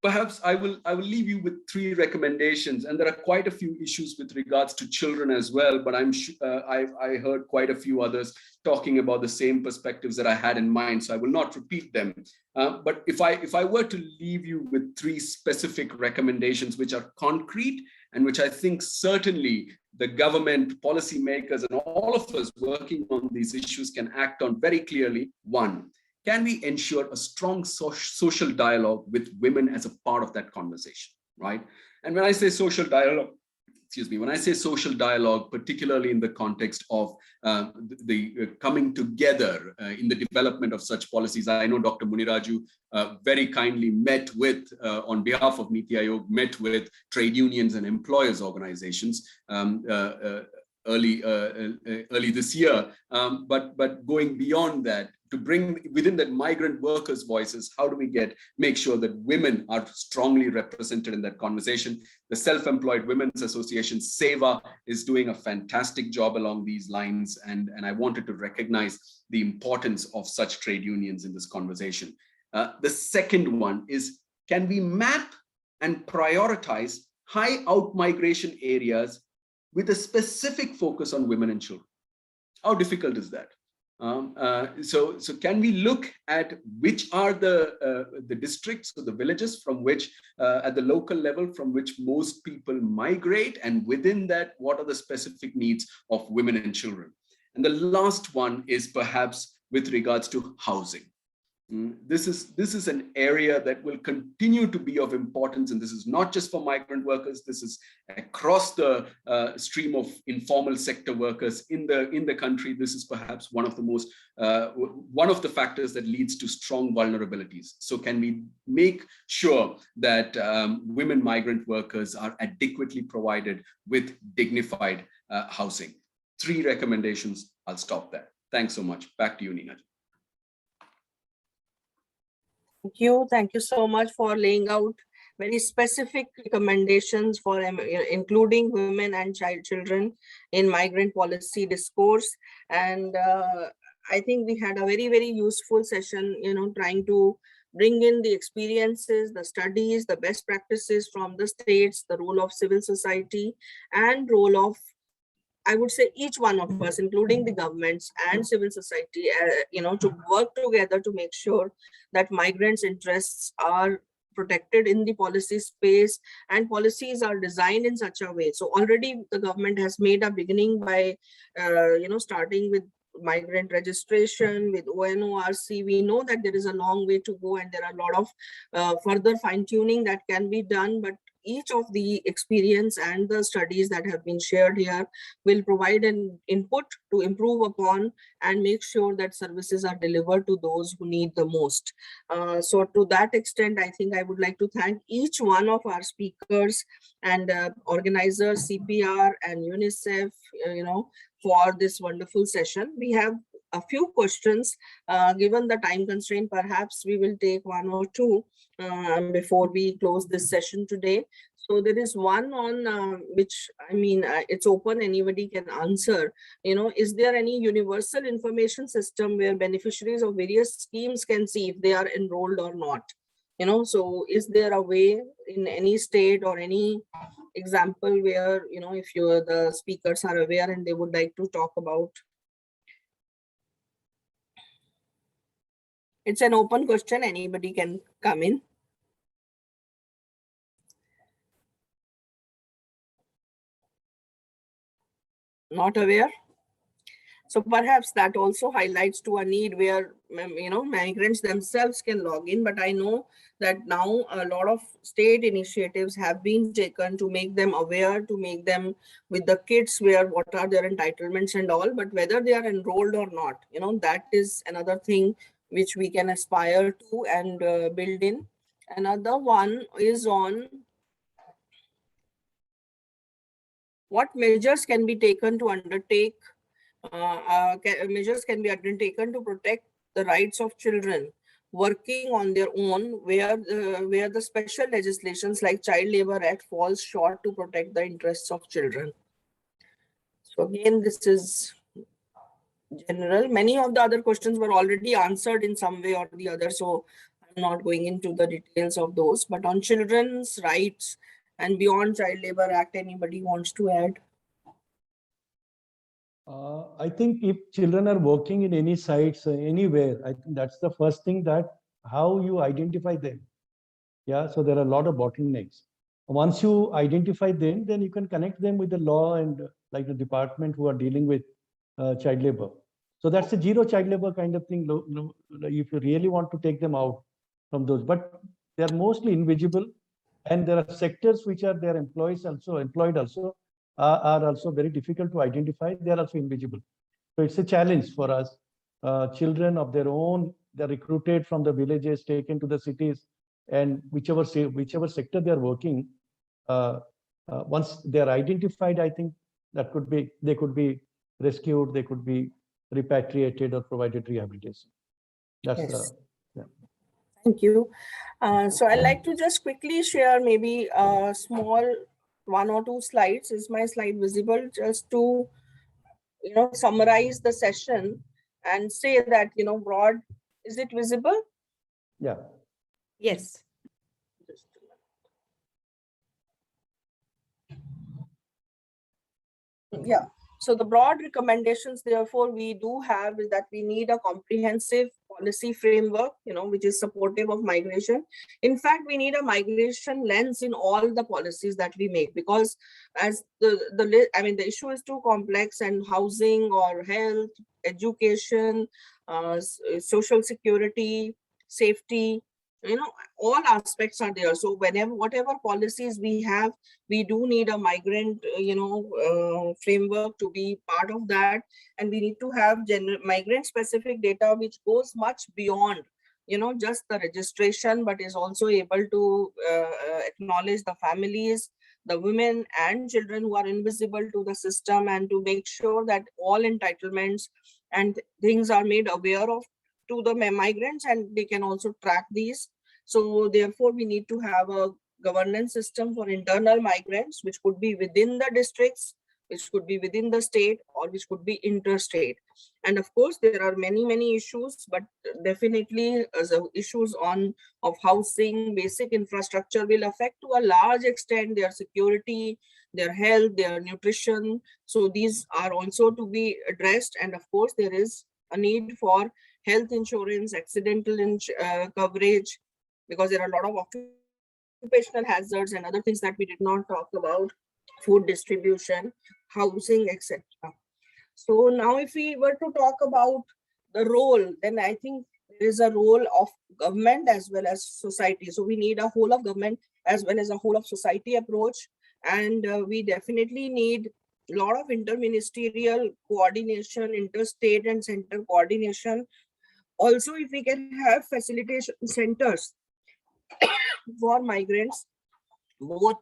Perhaps I will leave you with 3 recommendations, and there are quite a few issues with regards to children as well, but I heard quite a few others talking about the same perspectives that I had in mind, so I will not repeat them. But if I were to leave you with 3 specific recommendations which are concrete and which I think certainly the government, policymakers, and all of us working on these issues can act on very clearly. 1, can we ensure a strong social dialogue with women as a part of that conversation, right? And when I say social dialogue, when I say social dialogue, particularly in the context of the coming together in the development of such policies, I know Dr. Muniraju very kindly met with, on behalf of Niti Aayog, met with trade unions and employers organizations early this year. But going beyond that, to bring within that migrant workers' voices, how do we make sure that women are strongly represented in that conversation? The Self-Employed Women's Association, SEVA, is doing a fantastic job along these lines, and I wanted to recognize the importance of such trade unions in this conversation. The second one is, can we map and prioritize high out-migration areas with a specific focus on women and children? How difficult is that? So can we look at which are the districts or the villages from which, at the local level, from which most people migrate, and within that, what are the specific needs of women and children? And the last one is perhaps with regards to housing. This is an area that will continue to be of importance, and this is not just for migrant workers. This is across the stream of informal sector workers in the country. This is perhaps one of the factors that leads to strong vulnerabilities. So can we make sure that women migrant workers are adequately provided with dignified housing? 3 recommendations. I'll stop there. Thanks so much. Back to you, Neena. Thank you so much for laying out very specific recommendations for including women and children in migrant policy discourse. And I think we had a very, very useful session, trying to bring in the experiences, the studies, the best practices from the states, the role of civil society, and role of, I would say, each one of us, including the governments and civil society, to work together to make sure that migrants' interests are protected in the policy space, and policies are designed in such a way. So already the government has made a beginning by, starting with migrant registration, with ONORC. We know that there is a long way to go, and there are a lot of further fine-tuning that can be done, but each of the experience and the studies that have been shared here will provide an input to improve upon and make sure that services are delivered to those who need the most. So to that extent, I think I would like to thank each one of our speakers and organizers, CPR and UNICEF, for this wonderful session. We have a few questions. Given the time constraint, perhaps we will take 1 or 2 before we close this session today. So there is one on which, it's open, anybody can answer. Is there any universal information system where beneficiaries of various schemes can see if they are enrolled or not? So is there a way in any state or any example where, if the speakers are aware and they would like to talk about? It's an open question, anybody can come in. Not aware? So perhaps that also highlights to a need where, migrants themselves can log in. But I know that now a lot of state initiatives have been taken to make them aware, to make them with the kids where what are their entitlements and all, but whether they are enrolled or not, that is another thing which we can aspire to and build in. Another one is on what measures can be taken to undertake measures can be undertaken to protect the rights of children working on their own, where the special legislations like Child Labor Act falls short to protect the interests of children. So again, this is general. Many of the other questions were already answered in some way or the other, so I'm not going into the details of those. But on children's rights and beyond Child Labor Act, anybody wants to add? I think if children are working in any sites, anywhere, I think that's the first thing, that how you identify them. Yeah, so there are a lot of bottlenecks. Once you identify them, then you can connect them with the law and like the department who are dealing with child labor. So that's a zero child labor kind of thing. If you really want to take them out from those, but they're mostly invisible, and there are sectors which are their employed also are also very difficult to identify. They are also invisible. So it's a challenge for us. Children of their own, they're recruited from the villages, taken to the cities, and whichever sector they are working, once they are identified, I think that they could be rescued, they could be repatriated or provided rehabilitation. That's Yes. yeah. Thank you. So I'd like to just quickly share maybe a small 1 or 2 slides. Is my slide visible? Just to, summarize the session and say that, broad, is it visible? Yeah. Yes. Yeah. So the broad recommendations, therefore, we do have is that we need a comprehensive policy framework, which is supportive of migration. In fact, we need a migration lens in all the policies that we make, because as the issue is too complex, and housing or health, education, social security, safety, all aspects are there. So whatever policies we have, we do need a migrant framework to be part of that, and we need to have migrant specific data which goes much beyond just the registration, but is also able to acknowledge the families, the women and children who are invisible to the system, and to make sure that all entitlements and things are made aware of to the migrants, and they can also track these. So therefore we need to have a governance system for internal migrants, which could be within the districts, which could be within the state, or which could be interstate. And of course, there are many issues, but definitely the issues of housing, basic infrastructure will affect to a large extent their security, their health, their nutrition. So these are also to be addressed. And of course, there is a need for health insurance, accidental coverage, because there are a lot of occupational hazards and other things that we did not talk about, food distribution, housing, etc. So now if we were to talk about the role, then I think there is a role of government as well as society. So we need a whole of government as well as a whole of society approach. And we definitely need a lot of interministerial coordination, interstate and center coordination. Also, if we can have facilitation centers for migrants, both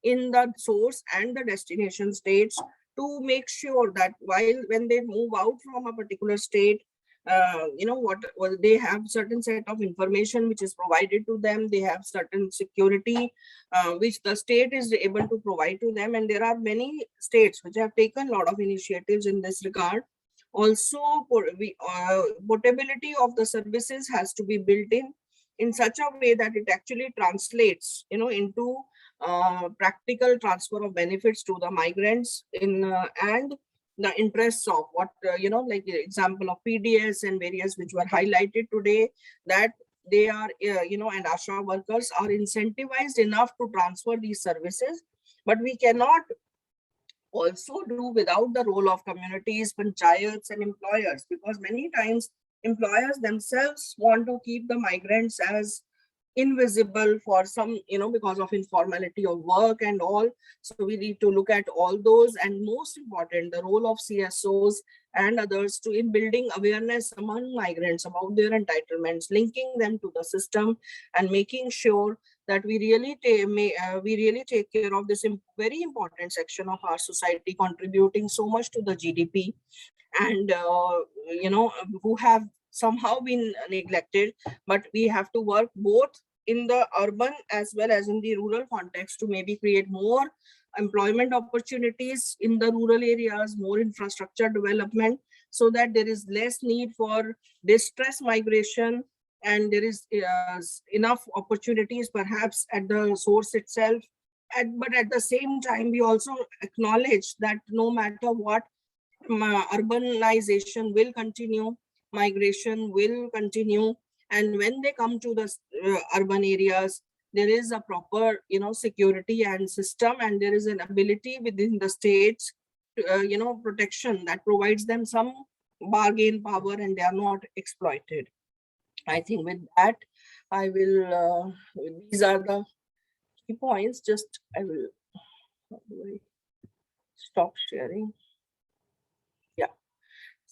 in the source and the destination states, to make sure that when they move out from a particular state, they have certain set of information which is provided to them. They have certain security which the state is able to provide to them. And there are many states which have taken a lot of initiatives in this regard. Also, portability of the services has to be built in such a way that it actually translates, into practical transfer of benefits to the migrants and the interests of what, like the example of PDS and various which were highlighted today, that they are, and ASHA workers are incentivized enough to transfer these services. But we cannot also do without the role of communities, panchayats and employers, because many times employers themselves want to keep the migrants as invisible for some, because of informality of work and all. So we need to look at all those, and most important, the role of CSOs and others in building awareness among migrants about their entitlements, linking them to the system, and making sure that we really take care of this very important section of our society, contributing so much to the GDP, and who have somehow been neglected. But we have to work both in the urban as well as in the rural context to maybe create more employment opportunities in the rural areas, more infrastructure development, so that there is less need for distress migration, and there is enough opportunities perhaps at the source itself. But at the same time, we also acknowledge that no matter what, urbanization will continue, migration will continue, and when they come to the urban areas, there is a proper security and system, and there is an ability within the states protection that provides them some bargain power, and they are not exploited. I think with that, I will these are the key points. Just I will stop sharing.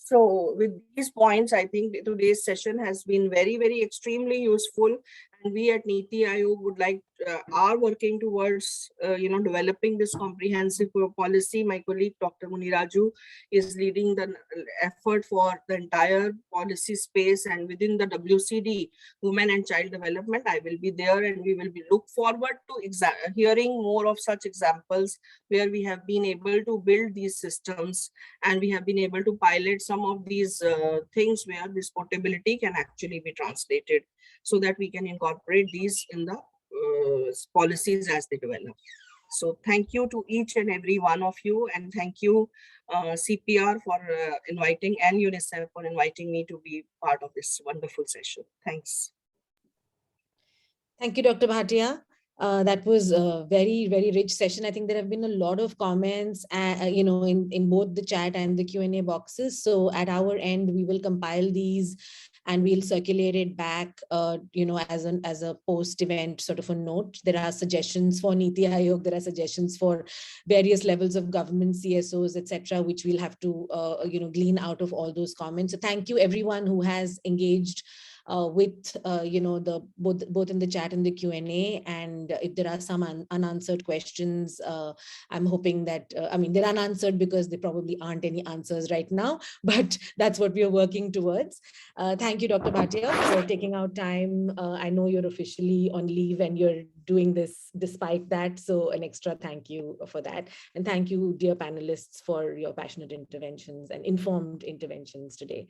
So with these points, I think today's session has been very, very extremely useful. And we at Niti Aayog would are working towards, developing this comprehensive policy. My colleague, Dr. Muniraju, is leading the effort for the entire policy space, and within the WCD, Women and Child Development, I will be there, and we will look forward to hearing more of such examples where we have been able to build these systems, and we have been able to pilot some of these things where this portability can actually be translated, so that we can incorporate these in the policies as they develop. So thank you to each and every one of you, and thank you CPR for inviting, and UNICEF for inviting me to be part of this wonderful session. Thanks. Thank you, Dr. Bhatia. That was a very, very rich session. I think there have been a lot of comments, in both the chat and the Q&A boxes. So at our end, we will compile these and we'll circulate it back, as a post-event sort of a note. There are suggestions for Niti Aayog, there are suggestions for various levels of government, CSOs, etc., which we'll have to, glean out of all those comments. So thank you everyone who has engaged with both in the chat and the Q&A, and if there are some unanswered questions, I'm hoping that they're unanswered because there probably aren't any answers right now, but that's what we are working towards. Thank you, Dr. Bhatia, for taking out time. I know you're officially on leave and you're doing this despite that, so an extra thank you for that. And thank you, dear panelists, for your passionate interventions and informed interventions today.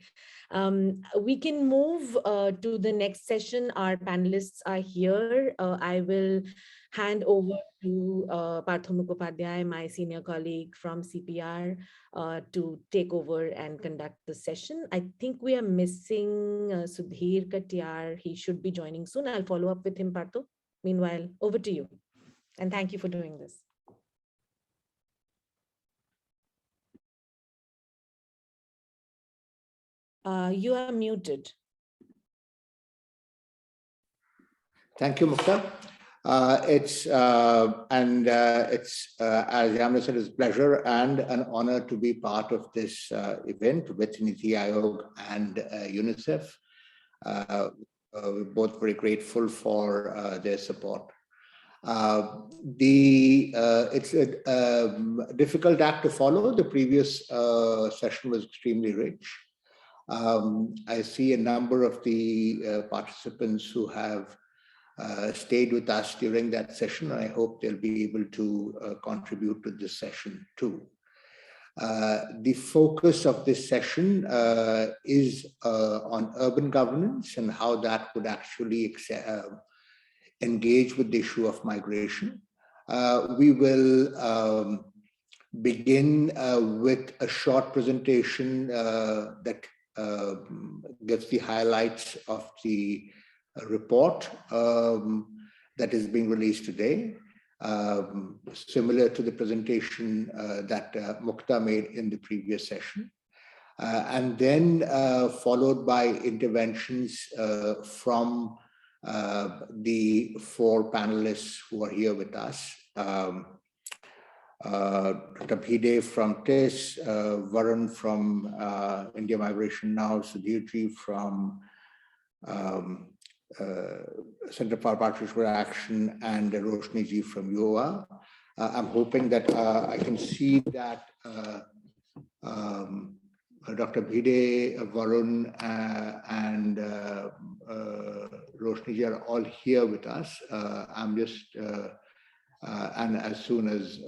We can move to the next session. Our panelists are here. I will hand over to Partha Mukhopadhyay, my senior colleague from CPR, to take over and conduct the session. I think we are missing Sudhir Katiyar. He should be joining soon. I'll follow up with him, Partha. Meanwhile, over to you. And thank you for doing this. You are muted. Thank you, Mukta. It's as Yamini said, it's a pleasure and an honor to be part of this event with Niti Aayog and UNICEF. We're both very grateful for their support. It's a difficult act to follow. The previous session was extremely rich. I see a number of the participants who have stayed with us during that session. I hope they'll be able to contribute to this session too. The focus of this session is on urban governance and how that would actually engage with the issue of migration. We will begin with a short presentation that gives the highlights of the report that is being released today. similar to the presentation that Mukta made in the previous session. And then followed by interventions from the four panelists who are here with us. Dr. Bhide from TIS, Varun from India Migration Now, Sudhir from Center for Participatory Action, and Roshni ji from UOA. I'm hoping that I can see that Dr. Bhide, Varun, and Roshni ji are all here with us. I'm just, and as soon as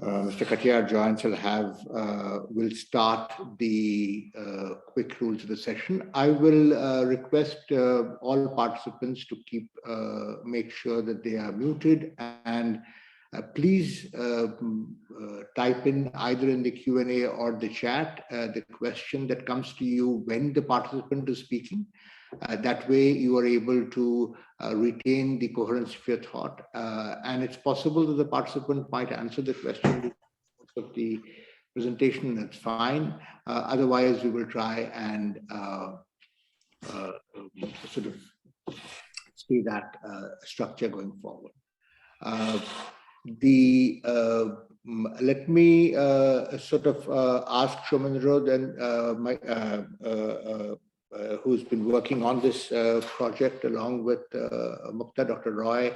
Mr. Katiyar joins, we'll start the quick rules of the session. I will request all participants to make sure that they are muted, and please type in either in the Q&A or the chat the question that comes to you when the participant is speaking. That way you are able to retain the coherence of your thought. And it's possible that the participant might answer the question of the presentation, that's fine. Otherwise, we will try and sort of see that structure going forward. Let me sort of ask Shamindra then, who's been working on this project along with Mukta, Dr. Roy,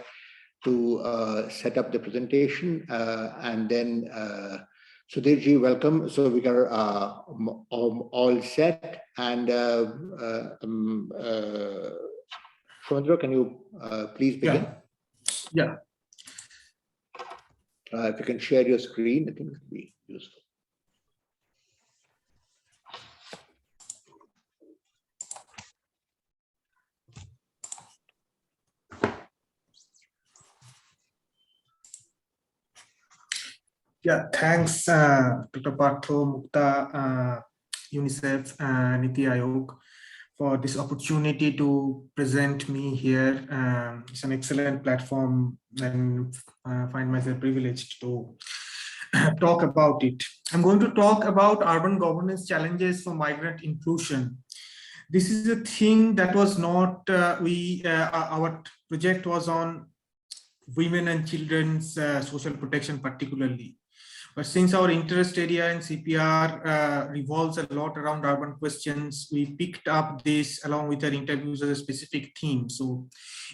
to set up the presentation, and then Sudhir ji, welcome. So we are all set, and Shamindra, can you please begin? Yeah. If you can share your screen, I think it would be useful. Yeah, thanks, Dr. Partha, Mukta, UNICEF, Niti Aayog, for this opportunity to present me here. It's an excellent platform, and I find myself privileged to talk about it. I'm going to talk about urban governance challenges for migrant inclusion. This is a thing that was not, our project was on women and children's social protection particularly. But since our interest area in CPR revolves a lot around urban questions, we picked up this along with our interviews as a specific theme. So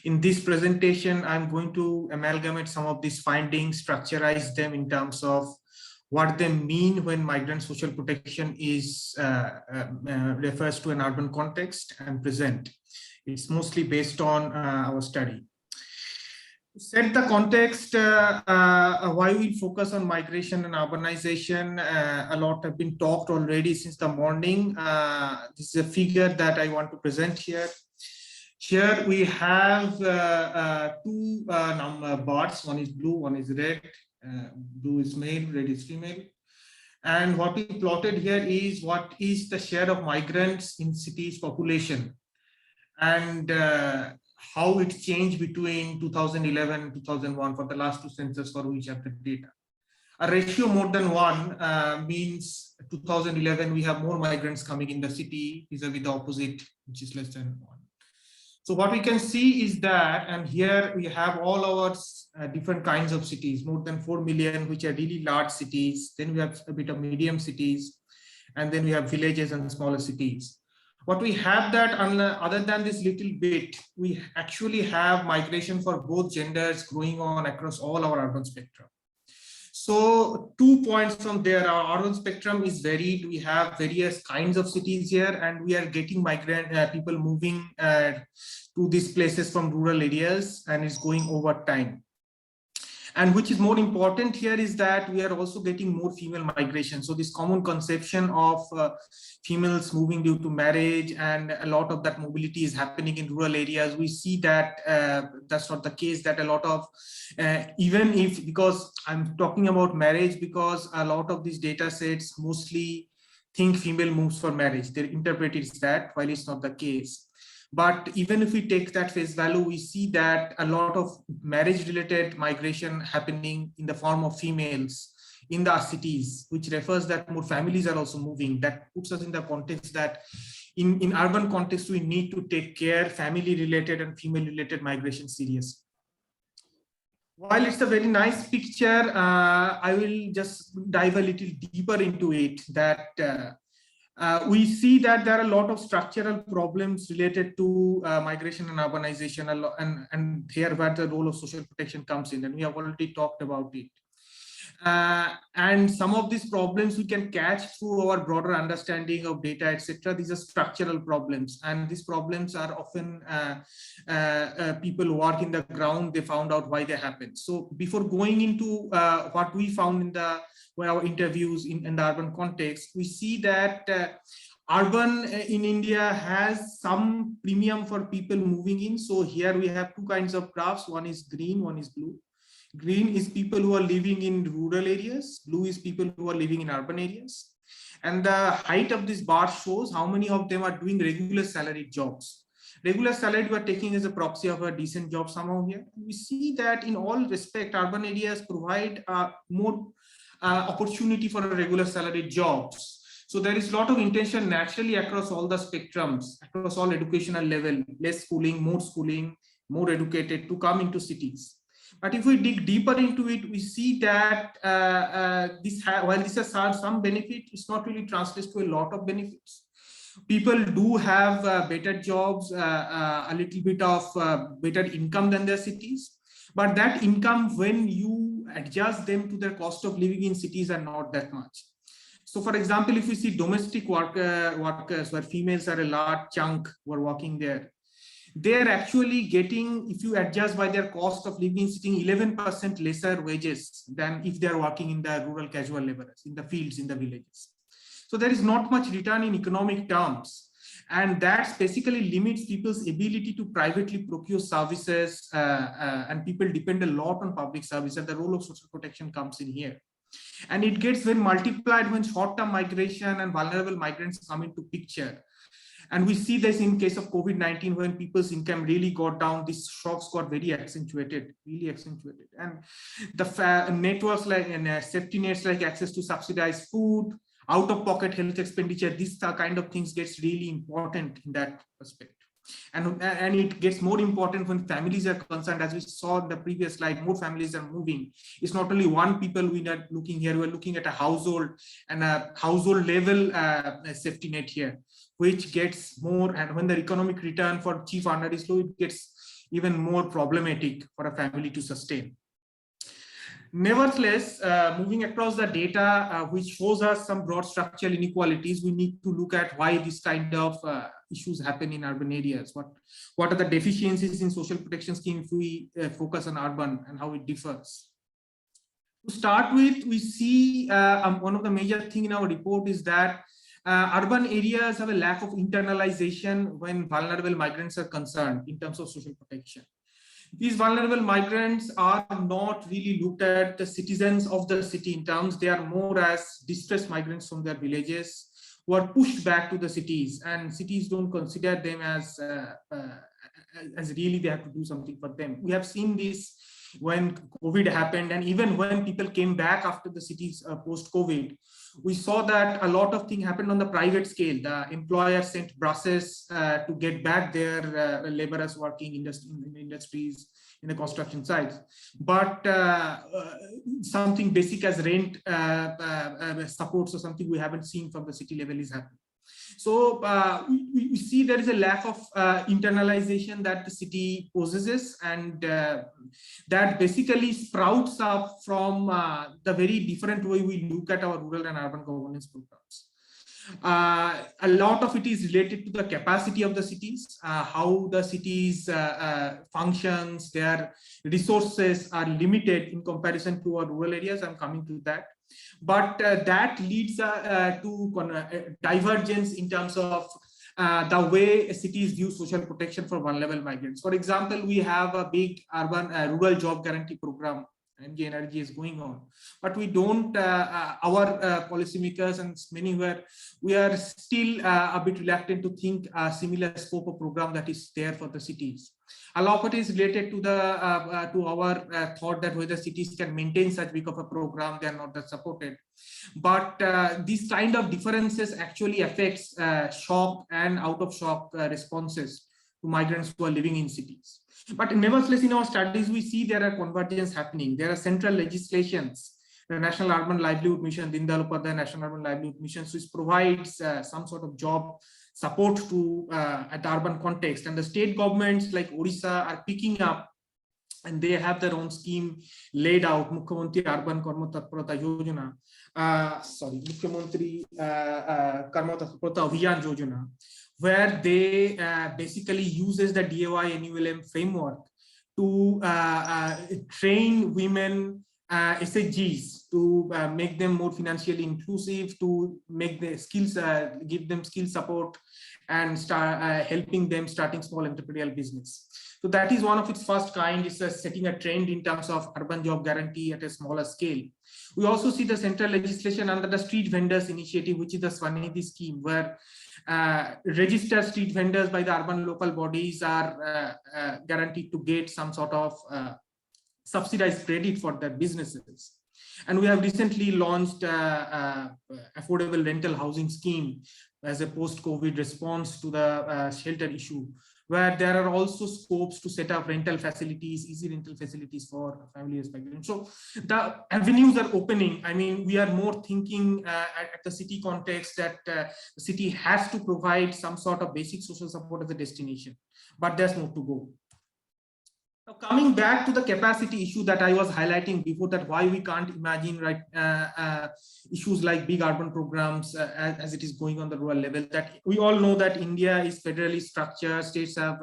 in this presentation, I'm going to amalgamate some of these findings, structurize them in terms of what they mean when migrant social protection is refers to an urban context, and present. It's mostly based on our study. Set the context, why we focus on migration and urbanization. A lot have been talked already since the morning. This is a figure that I want to present here. Here we have two bars. One is blue, one is red. Blue is male, red is female. And what we plotted here is what is the share of migrants in cities population, and how it changed between 2011 and 2001 for the last two census for which have the data. A ratio more than one means 2011 we have more migrants coming in the city vis-a-vis the opposite, which is less than one. So what we can see is that, and here we have all our different kinds of cities, more than 4 million, which are really large cities. Then we have a bit of medium cities, and then we have villages and smaller cities. What we have that, other than this little bit, we actually have migration for both genders going on across all our urban spectrum. So 2 points from there, our urban spectrum is varied. We have various kinds of cities here, and we are getting migrant people moving to these places from rural areas, and it's going over time. And which is more important here is that we are also getting more female migration. So this common conception of females moving due to marriage, and a lot of that mobility is happening in rural areas. We see that that's not the case, that a lot of, even if, because I'm talking about marriage, because a lot of these data sets mostly think female moves for marriage. They interpret it as that, while it's not the case. But even if we take that face value, we see that a lot of marriage-related migration happening in the form of females in the cities, which refers that more families are also moving. That puts us in the context that in urban context, we need to take care family-related and female-related migration seriously. While it's a very nice picture, I will just dive a little deeper into it. That we see that there are a lot of structural problems related to migration and urbanization, and here where the role of social protection comes in, and we have already talked about it. And some of these problems we can catch through our broader understanding of data, etc. These are structural problems, and these problems are often people who work in the ground, they found out why they happen. So before going into what we found in our interviews in the urban context, we see that urban in India has some premium for people moving in. So here we have two kinds of graphs. One is green, one is blue. Green is people who are living in rural areas. Blue is people who are living in urban areas. And the height of this bar shows how many of them are doing regular salaried jobs. Regular salaried we are taking as a proxy of a decent job somehow here. We see that in all respect, urban areas provide more opportunity for regular salaried jobs. So there is a lot of intention naturally across all the spectrums, across all educational level, less schooling, more educated to come into cities. But if we dig deeper into it, we see that while this has some benefit, it's not really translates to a lot of benefits. People do have better jobs, a little bit of better income than their cities. But that income, when you adjust them to their cost of living in cities, are not that much. So for example, if we see domestic workers, where females are a large chunk who are working there, they're actually getting, if you adjust by their cost of living, sitting 11% lesser wages than if they're working in the rural casual laborers, in the fields, in the villages. So there is not much return in economic terms. And that basically limits people's ability to privately procure services, and people depend a lot on public service, and the role of social protection comes in here. And it gets then multiplied when short-term migration and vulnerable migrants come into picture. And we see this in case of COVID-19, when people's income really got down, these shocks got very accentuated, really accentuated. And the networks like safety nets, like access to subsidized food, out-of-pocket health expenditure, these kind of things gets really important in that aspect. And it gets more important when families are concerned. As we saw in the previous slide, more families are moving. It's not only one people we are looking here, we're looking at a household and a household level safety net here, which gets more, and when the economic return for chief earner is low, it gets even more problematic for a family to sustain. Nevertheless, moving across the data, which shows us some broad structural inequalities, we need to look at why this kind of issues happen in urban areas. What are the deficiencies in social protection scheme if we focus on urban, and how it differs? To start with, we see one of the major things in our report is that urban areas have a lack of internalization when vulnerable migrants are concerned in terms of social protection. These vulnerable migrants are not really looked at the citizens of the city in terms, they are more as distressed migrants from their villages who are pushed back to the cities, and cities don't consider them as really they have to do something for them. We have seen this when COVID happened, and even when people came back after the cities post-COVID, we saw that a lot of things happened on the private scale. The employer sent buses to get back their laborers working in industries, in the construction sites. But something basic as rent supports or something we haven't seen from the city level is happening. So we see there is a lack of internalization that the city possesses, and that basically sprouts up from the very different way we look at our rural and urban governance programs. A lot of it is related to the capacity of the cities, how the cities functions, their resources are limited in comparison to our rural areas. I'm coming to that. But that leads to divergence in terms of the way cities view social protection for vulnerable migrants. For example, we have a big urban rural job guarantee program energy is going on, but we don't. Our policymakers and many we are still a bit reluctant to think a similar scope of program that is there for the cities. A lot of it is related to the to our thought that whether cities can maintain such big of a program, they are not that supported. But these kind of differences actually affects shock and out of shock responses to migrants who are living in cities. But nevertheless, in our studies, we see there are convergence happening. There are central legislations, the National Urban Livelihood Mission, Deen Dayal Upadhyay National Urban Livelihood Mission, which provides some sort of job support to at the urban context. And the state governments like Odisha are picking up, and they have their own scheme laid out, Mukhopadhyay Urban Karma Tatparata Yojana, Mukhyamantri Karma Tatparata Abhiyan Yojana, where they basically uses the DAY NULM framework to train women SHGs to make them more financially inclusive, to make the skills, give them skill support, and start helping them starting small entrepreneurial business. So that is one of its first kind, is setting a trend in terms of urban job guarantee at a smaller scale. We also see the central legislation under the street vendors initiative, which is the Swanidhi scheme, where registered street vendors by the urban local bodies are guaranteed to get some sort of subsidized credit for their businesses. And we have recently launched affordable rental housing scheme as a post-COVID response to the shelter issue, where there are also scopes to set up rental facilities, easy rental facilities for families migrants. So the avenues are opening. I mean, we are more thinking at the city context that the city has to provide some sort of basic social support as a destination, but there's more to go. Now, coming back to the capacity issue that I was highlighting before, that why we can't imagine issues like big urban programs as it is going on the rural level. That we all know that India is federally structured, states have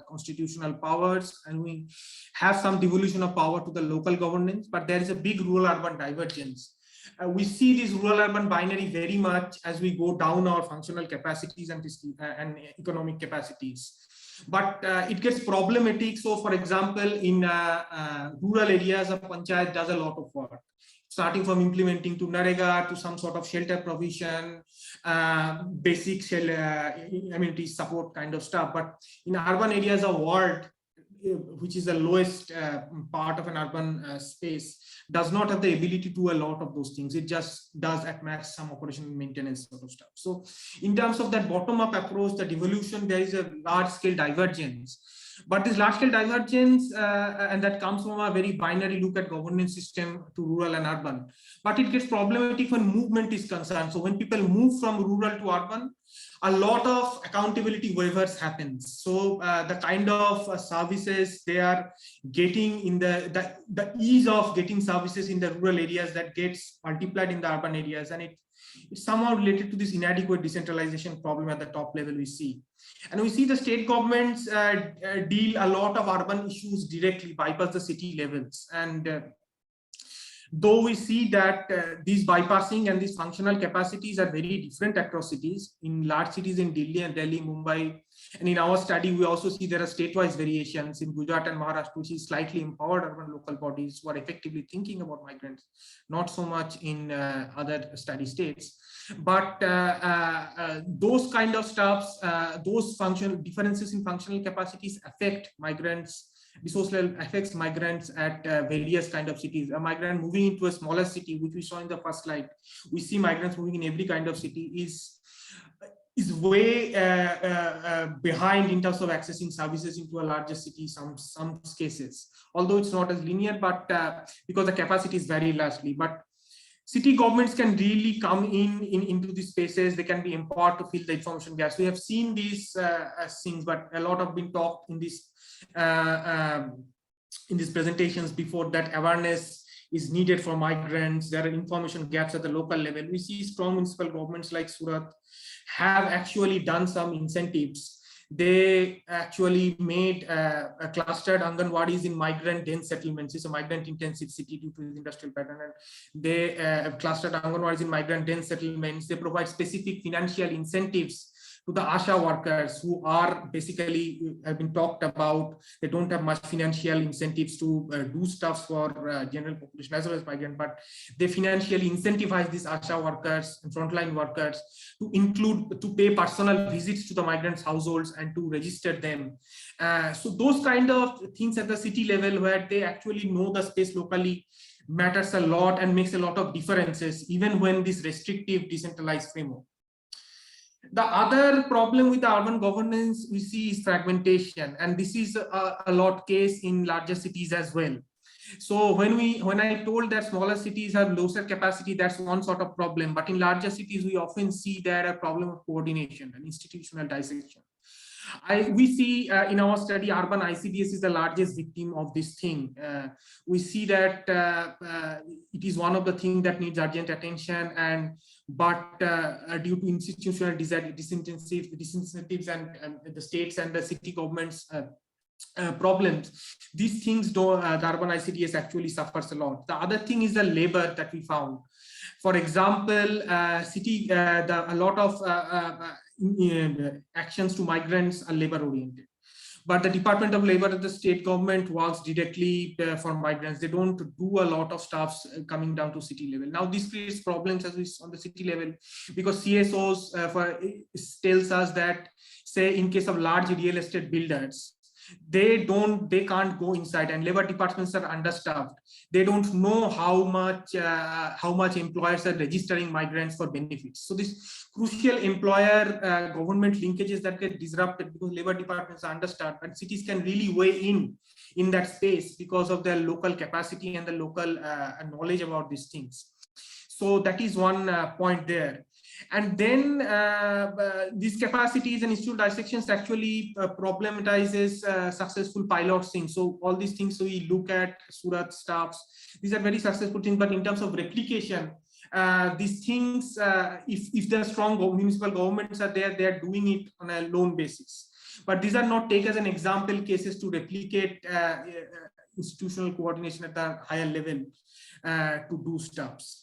constitutional powers, and we have some devolution of power to the local governance, but there is a big rural urban divergence. We see this rural urban binary very much as we go down our functional capacities and economic capacities. But it gets problematic. So, for example, in rural areas, a panchayat does a lot of work, starting from implementing to Narega to some sort of shelter provision, basic amenity support kind of stuff. But in urban areas, a ward, which is the lowest part of an urban space, does not have the ability to do a lot of those things. It just does at max some operational maintenance sort of stuff. So in terms of that bottom-up approach, the devolution, there is a large-scale divergence. But this large-scale divergence, and that comes from a very binary look at governance system to rural and urban. But it gets problematic when movement is concerned. So when people move from rural to urban, a lot of accountability waivers happens. So the kind of services they are getting in the ease of getting services in the rural areas, that gets multiplied in the urban areas, and it's somehow related to this inadequate decentralization problem at the top level we see. And we see the state governments deal a lot of urban issues directly, bypass the city levels. And though we see that these bypassing and these functional capacities are very different across cities, in large cities in Delhi, Mumbai, and in our study, we also see there are state-wise variations in Gujarat and Maharashtra, which is slightly empowered urban local bodies who are effectively thinking about migrants, not so much in other study states. But those kind of stuffs, those functional differences in functional capacities affect migrants. This also affects migrants at various kind of cities. A migrant moving into a smaller city, which we saw in the first slide, we see migrants moving in every kind of city is way behind in terms of accessing services into a larger city, some cases, although it's not as linear, but because the capacity is very largely. But city governments can really come into these spaces. They can be empowered to fill the information gaps. We have seen these things, but a lot have been talked in these presentations before, that awareness is needed for migrants. There are information gaps at the local level. We see strong municipal governments like Surat have actually done some incentives. They actually made a clustered Anganwadis in migrant dense settlements. It's a migrant intensive city due to the industrial pattern. And they clustered Anganwadis in migrant dense settlements. They provide specific financial incentives to the ASHA workers who are basically have been talked about. They don't have much financial incentives to do stuff for general population as well as migrant, but they financially incentivize these ASHA workers and frontline workers to pay personal visits to the migrants' households and to register them. So those kind of things at the city level where they actually know the space locally matters a lot and makes a lot of differences, even when this restrictive decentralized framework. The other problem with the urban governance we see is fragmentation, and this is a lot case in larger cities as well. So when I told that smaller cities have lower capacity, that's one sort of problem, but in larger cities we often see there a problem of coordination and institutional dissection. We see in our study, urban ICDS is the largest victim of this thing. We see that it is one of the things that needs urgent attention, but due to institutional disincentives and the states and the city governments problems, these things the urban ICDS actually suffers a lot. The other thing is the labor that we found. For example, a lot of actions to migrants are labor oriented, but the Department of Labor at the state government works directly for migrants. They don't do a lot of stuff coming down to city level. Now this creates problems on the city level, because CSOs tells us that, say in case of large real estate builders, they can't go inside, and labor departments are understaffed. They don't know how much employers are registering migrants for benefits. So this crucial employer government linkages that get disrupted because labor departments are understaffed, and cities can really weigh in that space because of their local capacity and the local knowledge about these things. So that is one point there. And then these capacities and institutional dissections actually problematizes successful pilot things. So all these things we look at, Surat staffs, these are very successful things, but in terms of replication, these things, if there are strong municipal governments are there, they are doing it on a lone basis. But these are not taken as an example cases to replicate institutional coordination at the higher level to do stuffs.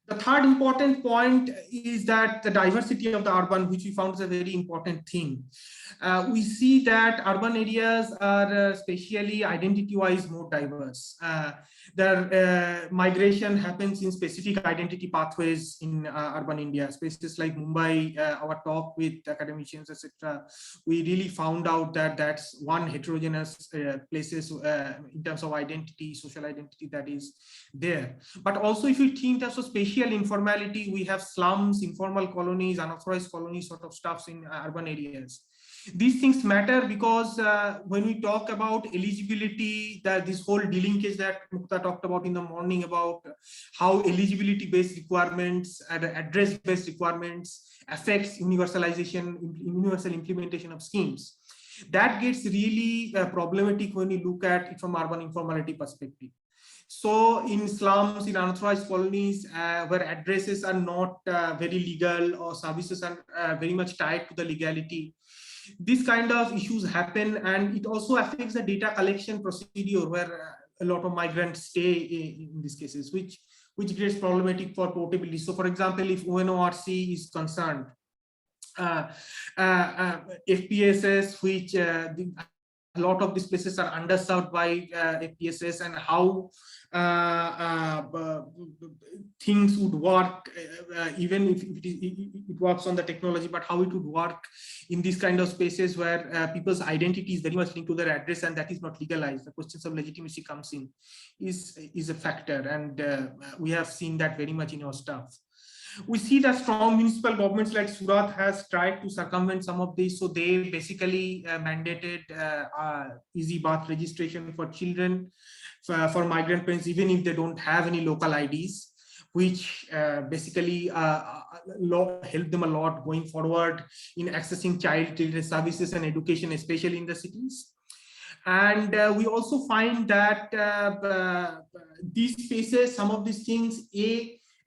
The third important point is that the diversity of the urban, which we found is a very important thing. We see that urban areas are spatially, identity-wise more diverse. Their migration happens in specific identity pathways in urban India. Spaces like Mumbai, our talk with academicians, etc., we really found out that that's one heterogeneous places in terms of identity, social identity that is there. But also if you think in terms of spatial informality, we have slums, informal colonies, unauthorized colonies sort of stuffs in urban areas. These things matter because when we talk about eligibility, that this whole delinkage that Mukta talked about in the morning about how eligibility-based requirements and address-based requirements affects universal implementation of schemes. That gets really problematic when you look at it from urban informality perspective. So in slums, in unauthorized colonies, where addresses are not very legal or services are very much tied to the legality, these kind of issues happen, and it also affects the data collection procedure where a lot of migrants stay in these cases, which gets problematic for portability. So for example, if UNORC is concerned, FPSs, which a lot of these places are underserved by FPSs, and how things would work, even if it works on the technology, but how it would work in these kind of spaces where people's identity is very much linked to their address, and that is not legalized. The questions of legitimacy comes in, is a factor, and we have seen that very much in our stuff. We see that strong municipal governments like Surat has tried to circumvent some of this. So they basically mandated easy birth registration for children, for migrant parents, even if they don't have any local IDs, which basically help them a lot going forward in accessing child services and education, especially in the cities. And we also find that these spaces, some of these things,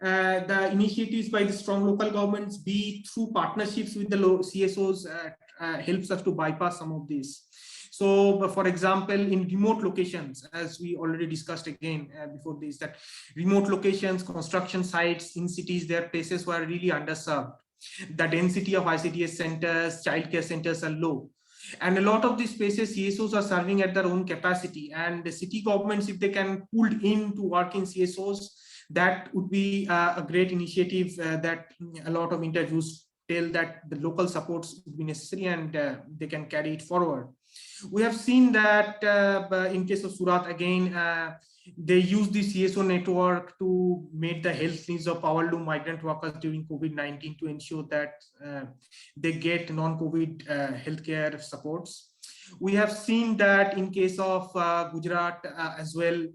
the initiatives by the strong local governments, be through partnerships with the CSOs, helps us to bypass some of this. So, for example, in remote locations, as we already discussed again before this, that remote locations, construction sites in cities, there are places who are really underserved. The density of ICDS centers, childcare centers are low. And a lot of these spaces, CSOs are serving at their own capacity. And the city governments, if they can pull in to work in CSOs, that would be a great initiative that a lot of interviews tell that the local supports would be necessary and they can carry it forward. We have seen that in case of Surat, again, they use the CSO network to meet the health needs of powerloom migrant workers during COVID-19 to ensure that they get non-COVID healthcare supports. We have seen that in case of Gujarat as well,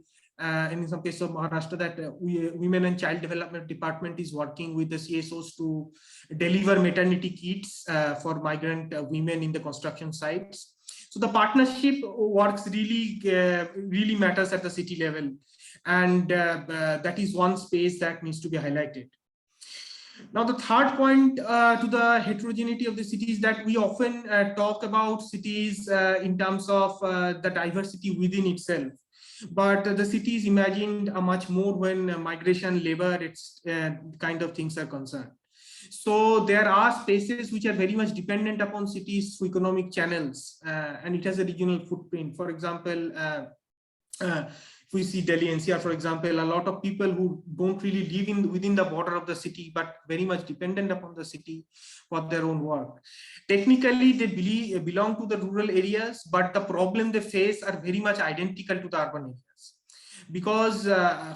and in some case of Maharashtra, that Women and Child Development Department is working with the CSOs to deliver maternity kits for migrant women in the construction sites. So the partnership works really matters at the city level, and that is one space that needs to be highlighted. Now, the third point to the heterogeneity of the cities, that we often talk about cities in terms of the diversity within itself. But the cities imagined much more when migration, labor, it's kind of things are concerned. So there are spaces which are very much dependent upon cities through economic channels, and it has a regional footprint. For example, if we see Delhi NCR, for example, a lot of people who don't really live within the border of the city, but very much dependent upon the city for their own work. Technically, they belong to the rural areas, but the problem they face are very much identical to the urban areas. Because,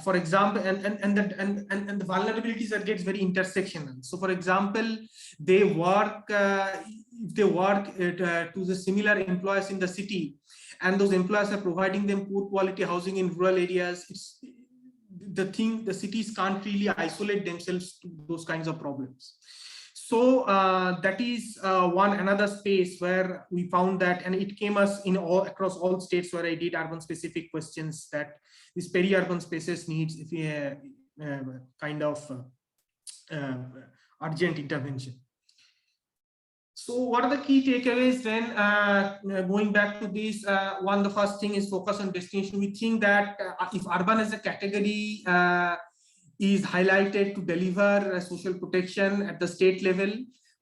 for example, and the vulnerabilities that gets very intersectional. So, for example, they work if they work to the similar employers in the city, and those employers are providing them poor quality housing in rural areas. It's the cities can't really isolate themselves to those kinds of problems. So that is another space where we found that, and it came us in across all states where I did urban specific questions, that these peri-urban spaces needs kind of urgent intervention. So what are the key takeaways then? Going back to this, the first thing is focus on destination. We think that if urban as a category is highlighted to deliver social protection at the state level,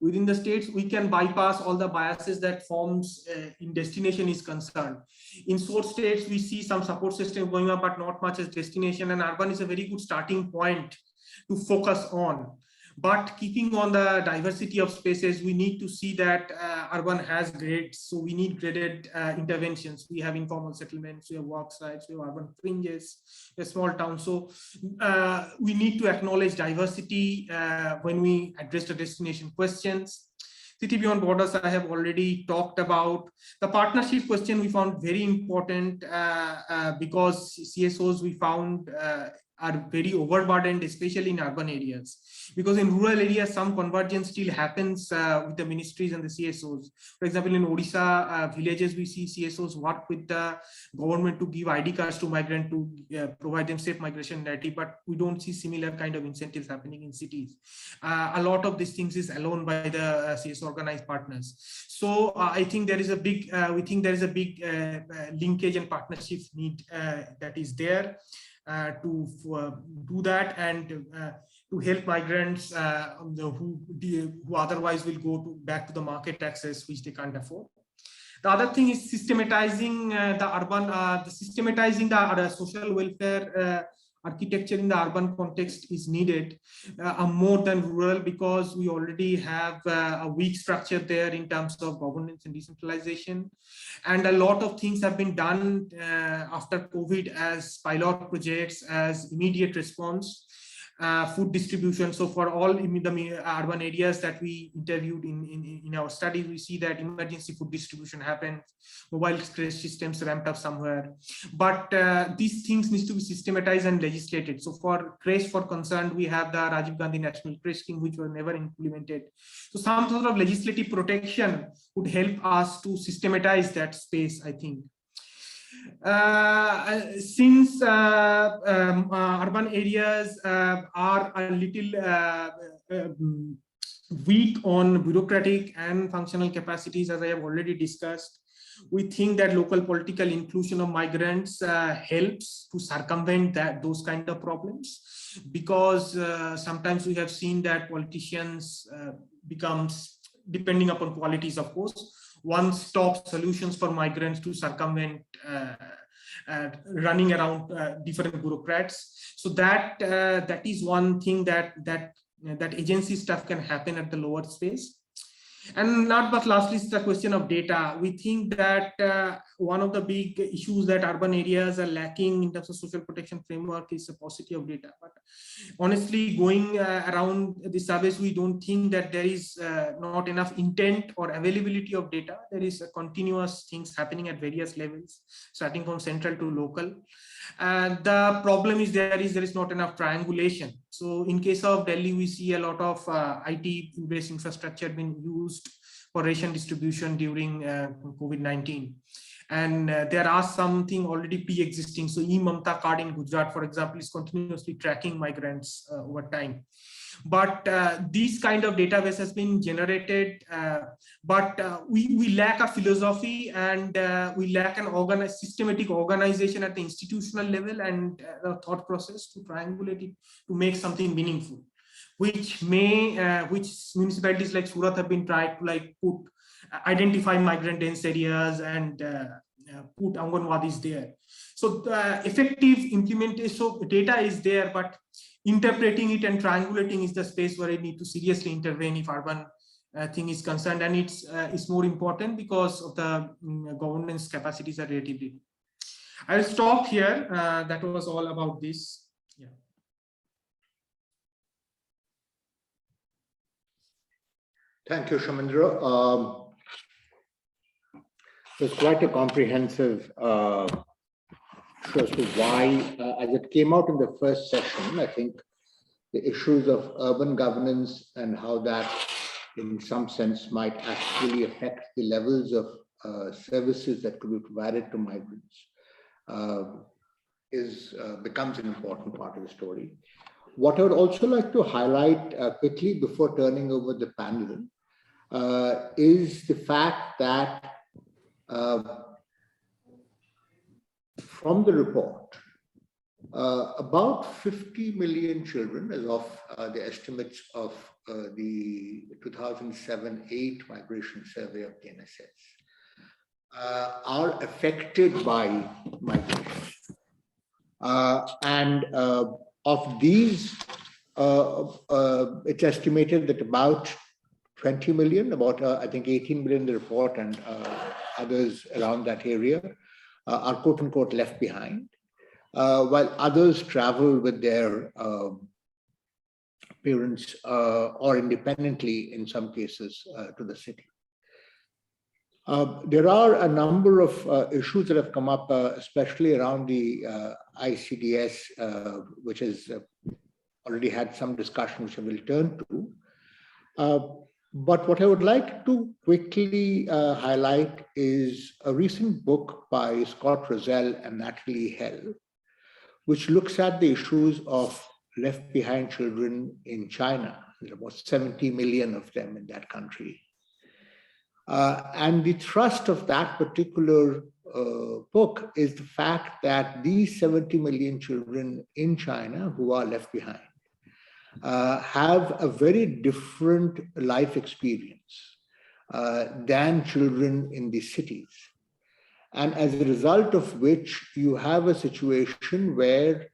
within the states, we can bypass all the biases that forms in destination is concerned. In source states, we see some support system going up, but not much as destination, and urban is a very good starting point to focus on. But keeping on the diversity of spaces, we need to see that urban has grades. So we need graded interventions. We have informal settlements, we have work sites, we have urban fringes, we have small towns. So we need to acknowledge diversity when we address the destination questions. City beyond borders, I have already talked about. The partnership question we found very important because CSOs we found are very overburdened, especially in urban areas. Because in rural areas, some convergence still happens with the ministries and the CSOs. For example, in Odisha villages, we see CSOs work with the government to give ID cards to migrants to provide them safe migration narrative, but we don't see similar kind of incentives happening in cities. A lot of these things is alone by the CS organized partners. So I think there is a big, we think there is a big linkage and partnership need that is there to do that and to help migrants who otherwise will go back to the market access, which they can't afford. The other thing is systematizing the urban, systematizing the social welfare architecture in the urban context is needed more than rural, because we already have a weak structure there in terms of governance and decentralization. And a lot of things have been done after COVID as pilot projects, as immediate response. Food distribution. So for all the urban areas that we interviewed in our studies, we see that emergency food distribution happened, mobile creche systems ramped up somewhere. But these things need to be systematized and legislated. So for creche, for concerned, we have the Rajiv Gandhi National Creche Scheme, which were never implemented. So some sort of legislative protection would help us to systematize that space, I think. Since urban areas are a little weak on bureaucratic and functional capacities, as I have already discussed, we think that local political inclusion of migrants helps to circumvent those kind of problems, because sometimes we have seen that politicians becomes, depending upon qualities, of course, one-stop solutions for migrants to circumvent running around different bureaucrats. So that is one thing that agency stuff can happen at the lower space. And not but lastly is the question of data. We think that one of the big issues that urban areas are lacking in terms of social protection framework is the paucity of data. But honestly, going around the surveys, we don't think that there is not enough intent or availability of data. There is continuous things happening at various levels, starting from central to local. And the problem is there is not enough triangulation. So in case of Delhi, we see a lot of IT-based infrastructure being used for ration distribution during COVID-19. And there are something already pre-existing. So e-Mamta card in Gujarat, for example, is continuously tracking migrants over time. But this kind of database has been generated, but we lack a philosophy, and we lack an systematic organization at the institutional level and the thought process to triangulate it to make something meaningful, which municipalities like Surat have been trying to identify migrant dense areas and put Anganwadis there. So the effective implementation, so data is there, but interpreting it and triangulating is the space where I need to seriously intervene if urban thing is concerned, and it's more important because of the governance capacities are relatively. I'll stop here. That was all about this. Yeah. Thank you, Shamindra. It's quite a comprehensive as to why, as it came out in the first session, I think the issues of urban governance and how that in some sense might actually affect the levels of services that could be provided to migrants becomes an important part of the story. What I would also like to highlight quickly before turning over the panel is the fact that from the report, about 50 million children, as of the estimates of the 2007-8 migration survey of the NSS, are affected by migration. And of these, it's estimated that about 20 million, about I think 18 million in the report and others around that area, are quote unquote left behind, while others travel with their parents or independently in some cases to the city. There are a number of issues that have come up, especially around the ICDS, which has already had some discussion, which I will turn to. But what I would like to quickly highlight is a recent book by Scott Rozelle and Natalie Hell, which looks at the issues of left behind children in China. There are about 70 million of them in that country. And the thrust of that particular book is the fact that these 70 million children in China who are left behind have a very different life experience than children in the cities. And as a result of which, you have a situation where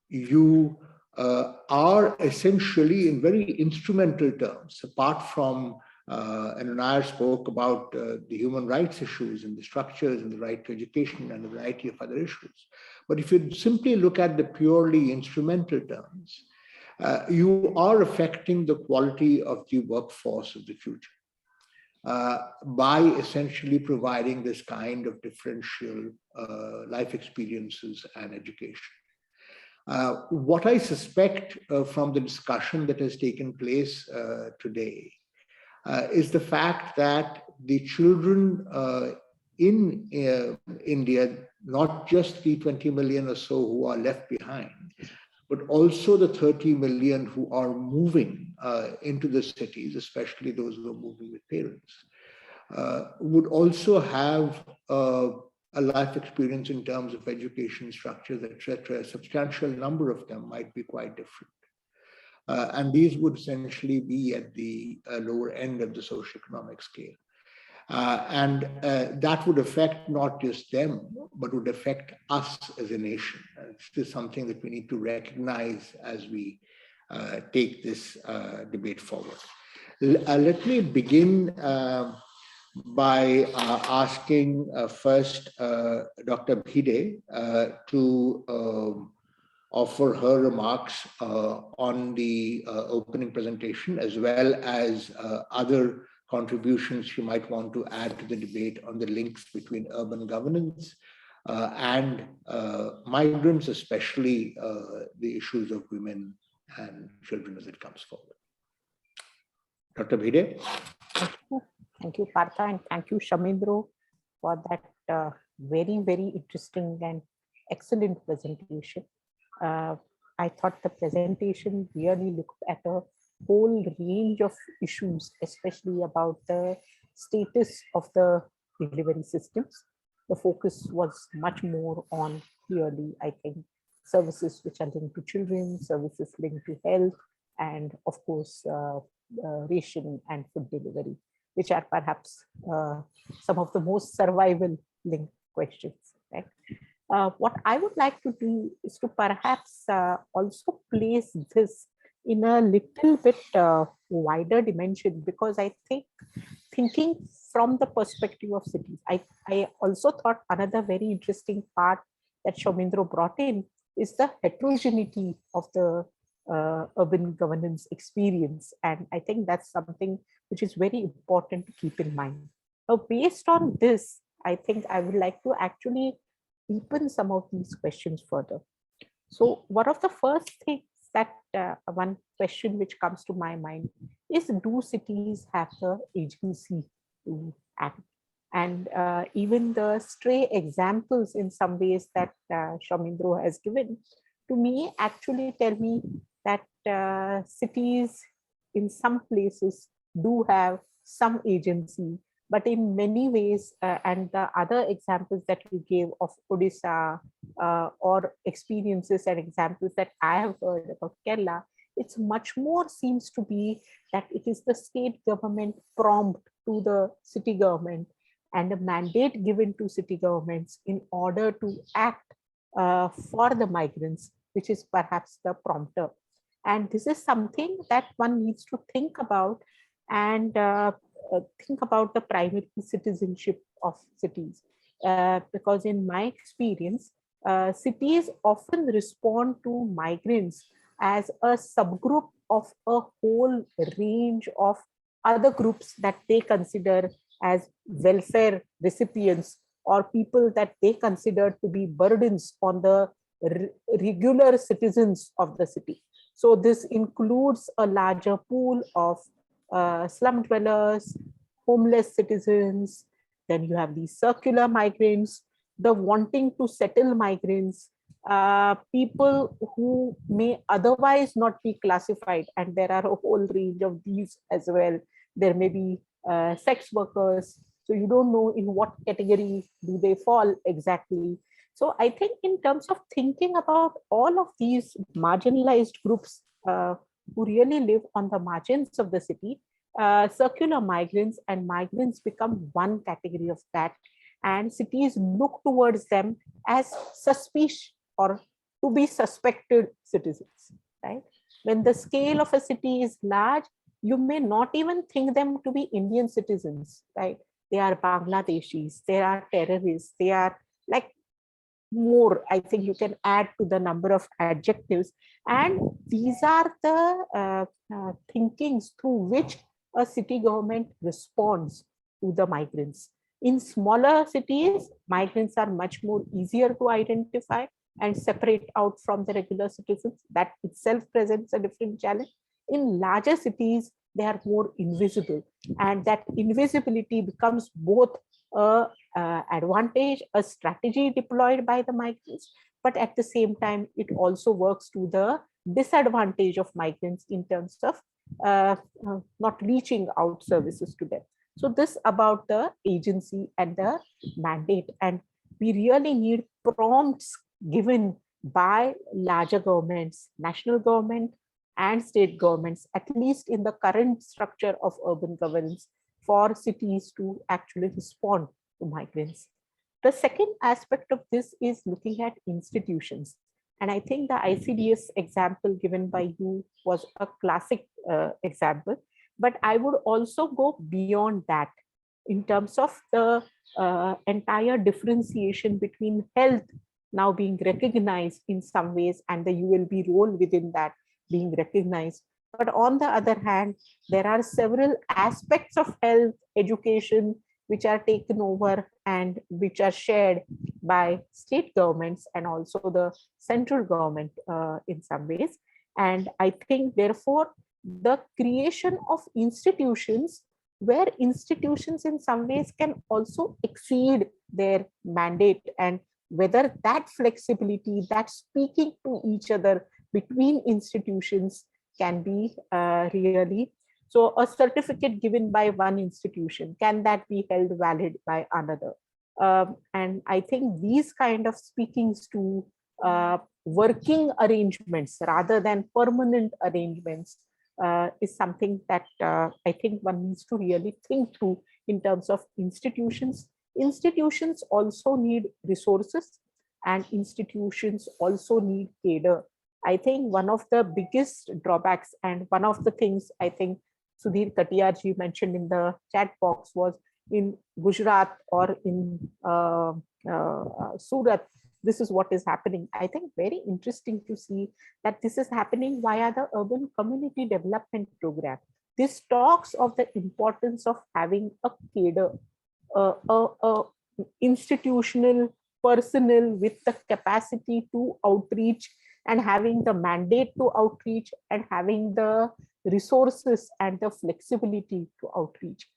you are essentially in very instrumental terms, apart from, and Nair spoke about the human rights issues and the structures and the right to education and a variety of other issues. But if you simply look at the purely instrumental terms, you are affecting the quality of the workforce of the future by essentially providing this kind of differential life experiences and education. What I suspect from the discussion that has taken place today is the fact that the children in India, not just the 20 million or so who are left behind, but also the 30 million who are moving into the cities, especially those who are moving with parents, would also have a life experience in terms of education structures, etc. A substantial number of them might be quite different. And these would essentially be at the lower end of the socioeconomic scale. And that would affect not just them, but would affect us as a nation. And this is something that we need to recognize as we take this debate forward. Let me begin by asking first Dr. Bhide to offer her remarks on the opening presentation, as well as other contributions she might want to add to the debate on the links between urban governance and migrants, especially the issues of women and children as it comes forward. Dr. Bhide. Thank you, Partha, and thank you, Shamindra, for that very, very interesting and excellent presentation. I thought the presentation really looked at a whole range of issues, especially about the status of the delivery systems. The focus was much more on, clearly, I think, services which are linked to children, services linked to health, and of course, ration and food delivery, which are perhaps some of the most survival linked questions, right? What I would like to do is to perhaps also place this in a little bit wider dimension, because I think thinking from the perspective of cities, I also thought another very interesting part that Shamindra brought in is the heterogeneity of the urban governance experience. And I think that's something which is very important to keep in mind. Now, based on this, I think I would like to actually deepen some of these questions further. So one of the first things that one question which comes to my mind is, do cities have the agency to act? And even the stray examples in some ways that Shamindra has given to me actually tell me that cities in some places do have some agency, but in many ways, and the other examples that you gave of Odisha or experiences and examples that I have heard about Kerala, it's much more seems to be that it is the state government prompt to the city government and a mandate given to city governments in order to act for the migrants, which is perhaps the prompter. And this is something that one needs to think about and think about the primary citizenship of cities. Because in my experience, cities often respond to migrants as a subgroup of a whole range of other groups that they consider as welfare recipients or people that they consider to be burdens on the regular citizens of the city. So this includes a larger pool of slum dwellers, homeless citizens, then you have these circular migrants, the wanting to settle migrants, people who may otherwise not be classified, and there are a whole range of these as well. There may be sex workers, so you don't know in what category do they fall exactly. So I think in terms of thinking about all of these marginalized groups who really live on the margins of the city, circular migrants and migrants become one category of that, and cities look towards them as suspicious or to be suspected citizens, right? When the scale of a city is large, you may not even think them to be Indian citizens, right? They are Bangladeshis, they are terrorists, they are like more, I think you can add to the number of adjectives. And these are the thinkings through which a city government responds to the migrants. In smaller cities, migrants are much more easier to identify and separate out from the regular citizens. That itself presents a different challenge. In larger cities, they are more invisible, and that invisibility becomes both a advantage, a strategy deployed by the migrants, but at the same time, it also works to the disadvantage of migrants in terms of not reaching out services to them. So this about the agency and the mandate, and we really need prompts given by larger governments, national government and state governments, at least in the current structure of urban governance, for cities to actually respond to migrants. The second aspect of this is looking at institutions. And I think the ICDS example given by you was a classic example, but I would also go beyond that in terms of the entire differentiation between health now being recognized in some ways and the ULB role within that being recognized. But on the other hand, there are several aspects of health, education, which are taken over and which are shared by state governments and also the central government in some ways. And I think, therefore, the creation of institutions where institutions in some ways can also exceed their mandate, and whether that flexibility, that speaking to each other between institutions can be really, so a certificate given by one institution, can that be held valid by another? And I think these kind of speakings to working arrangements rather than permanent arrangements is something that I think one needs to really think through in terms of institutions. Institutions also need resources, and institutions also need cadre. I think one of the biggest drawbacks and one of the things I think Sudhir Katiyar ji mentioned in the chat box was in Gujarat or in Surat, this is what is happening. I think very interesting to see that this is happening via the urban community development program. This talks of the importance of having a cadre, institutional personnel with the capacity to outreach and having the mandate to outreach and having the resources and the flexibility to outreach.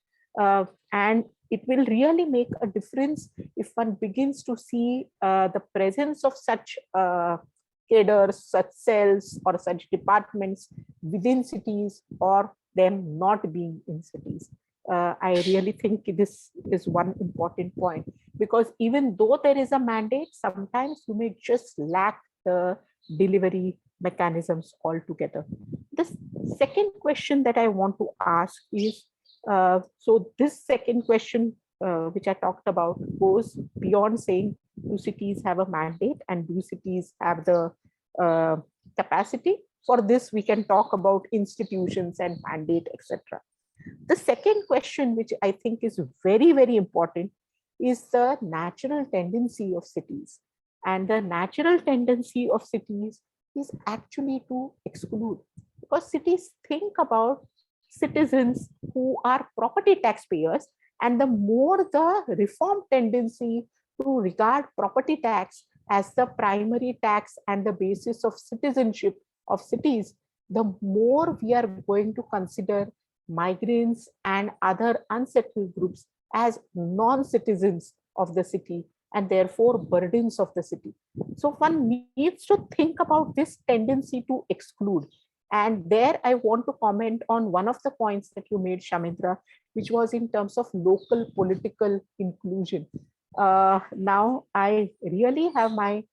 And it will really make a difference if one begins to see the presence of such cadres, such cells or such departments within cities or them not being in cities. I really think this is one important point, because even though there is a mandate, sometimes you may just lack the delivery mechanisms altogether. The second question that I want to ask is, so this second question, which I talked about, goes beyond saying, do cities have a mandate and do cities have the capacity? For this, we can talk about institutions and mandate, etc. The second question, which I think is very, very important, is the natural tendency of cities. And the natural tendency of cities is actually to exclude, because cities think about citizens who are property taxpayers, and the more the reform tendency to regard property tax as the primary tax and the basis of citizenship of cities, the more we are going to consider migrants and other unsettled groups as non-citizens of the city and therefore burdens of the city. So one needs to think about this tendency to exclude. And there I want to comment on one of the points that you made, Shamindra, which was in terms of local political inclusion. Now I really have my